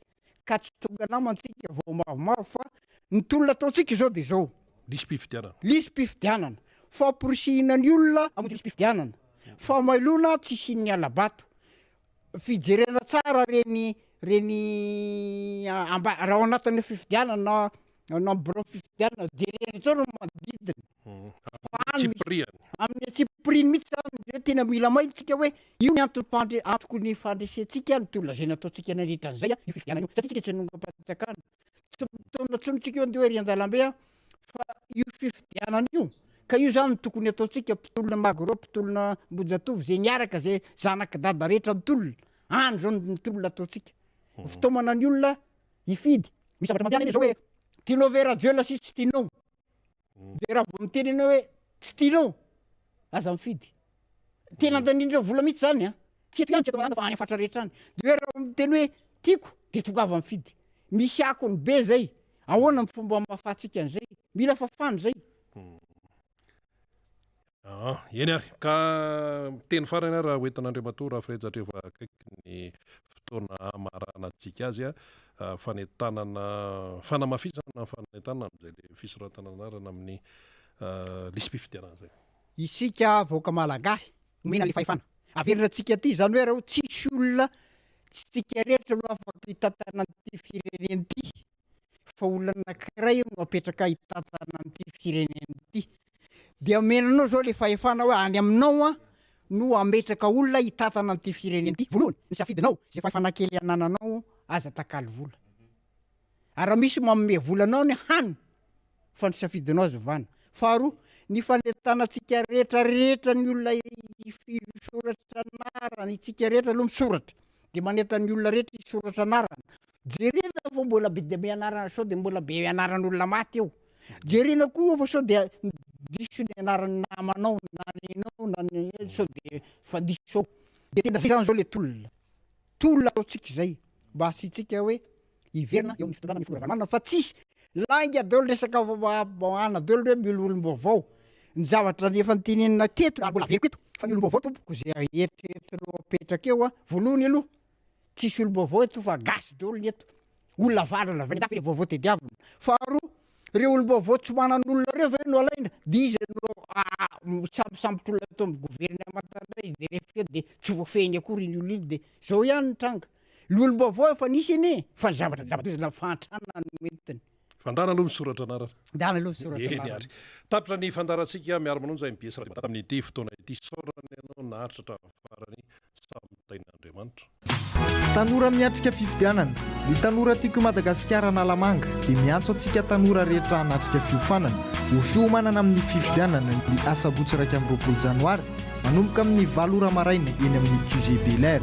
ka tsy tonga namantsika vao mavomavo fa ny tolona ataontsika zao de zao lisy mpifidianana lisy mpifidianana famporisihina ny olona amonjy lisy mpifidianana famailona tsy isin'ny alabato fijerena tsara reny raha ao anatin'ny fifidianana na biro fifidianana jerena tsara no manodidina amin'ny tsipiriny mihitsy zany hoe tena mila mailontsika hoe io ny antoko ny fandresentsika ny tolona zay nataontsika nandritran'izay io fifidianana io satria tsika tsy nonga-patsakana tsy mitona tsonontsika io andeha hoe rian-dalambe fa io fifidianana io ka io zany tokony ataontsika mpitolona Magorao mpitolona Ambojatovo zay niaraka zay zanaky dada rehetra nytolona any zao ny tolona ataontsika fitaomana ny olona hifidy misy zavatra mandiana zao hoe tianao ve radio sisy tsy tianao de raha vao miteny anao hoe tsy tianao aza mifidy tena andanindreo vola mihitsy zany tsy eto ihany tsy eto fa any afatra rehetra any de hoe raha miteny hoe tiako de tonga avy mifidy misy akony be zay ahoana ny fomba mahafahantsika an'izay mila fafany zay eny ary ka teny farany raha hoentin'Andriamatoa raha firejatreva akaiky ny fotoana amaranantsika azy fanetanana fanamafisana fanetana am'izay le fisoratana anarana amin'ny lisy mpifidianana zay isika vaoaka malagasy omena le fahefana averinantsika ty zany hoe raha tsisy olona tsy tsika rehetra no afaka hitantana an'ity fireneny ty fa olona anankiray no apetraka hitantana an'ity fireneny ty de amenanao zao le fahefana hoe any aminao no ametraka olona hitantana an'ity fireneny ty voalohany ny safidinao zay fahefana kely anananao aza takaly vola ary misy manome volanao ny hany fa ny safidinao azy vana faharoa ny fanentanantsika rehetrarehetra ny olona soratra anarana itsika rehetra aloha misoratra de manentany olona rehetra isoratra anarana jerena fa mbola be de be anarana sao de mbola be anaran'olona maty eo jerena koa fa sao de diso ny anarany namanao na nenao na sao de fa diso de tena zany zao le tolona ataontsika zay mba asitsika hoe iverina eo amin'ny fitondrana ny floravalomana fa tsisy lainga daholo resaka ana daholo hoe miolom-baovao ny zavatra efa nytenenina teto mbola veriko eto fa ny olom-baovao tompoko zay eritreretinao apetraka eo voalohany aloha tsisy olom-baovao eto fa gasy daholo ny eto olona valana va ny vaovao tediavina faharoa reo olom-baovao tsy manan'olona reo ve no alaina diza no sambisambitr'olona ato amin'ny gouvernementandray izy de rehefa de tsy voafehiny akory iny olo iny de zao ihany ny tranga ny olom-baovao efa nisy eny fa ny zavatra zana fantrana no entiny fandana aloha misoratra anarana dana aloha misoratra eny ary tapitra ny fandarantsika miara-manonja MBS radio amin'ity fotoana ity saorana ianao nahatratra farany samy tain'Andriamanitra tanora miatrika fifidianana ny tanora tiako Madagasikara Analamanga dia miantso antsika tanora rehetra hanatrika fiofanana ho fiomanana amin'ny fifidianana ny asabotsy 1 Janoary manomboka amin'ny 8 ora maraina eny amin'ny QG Belair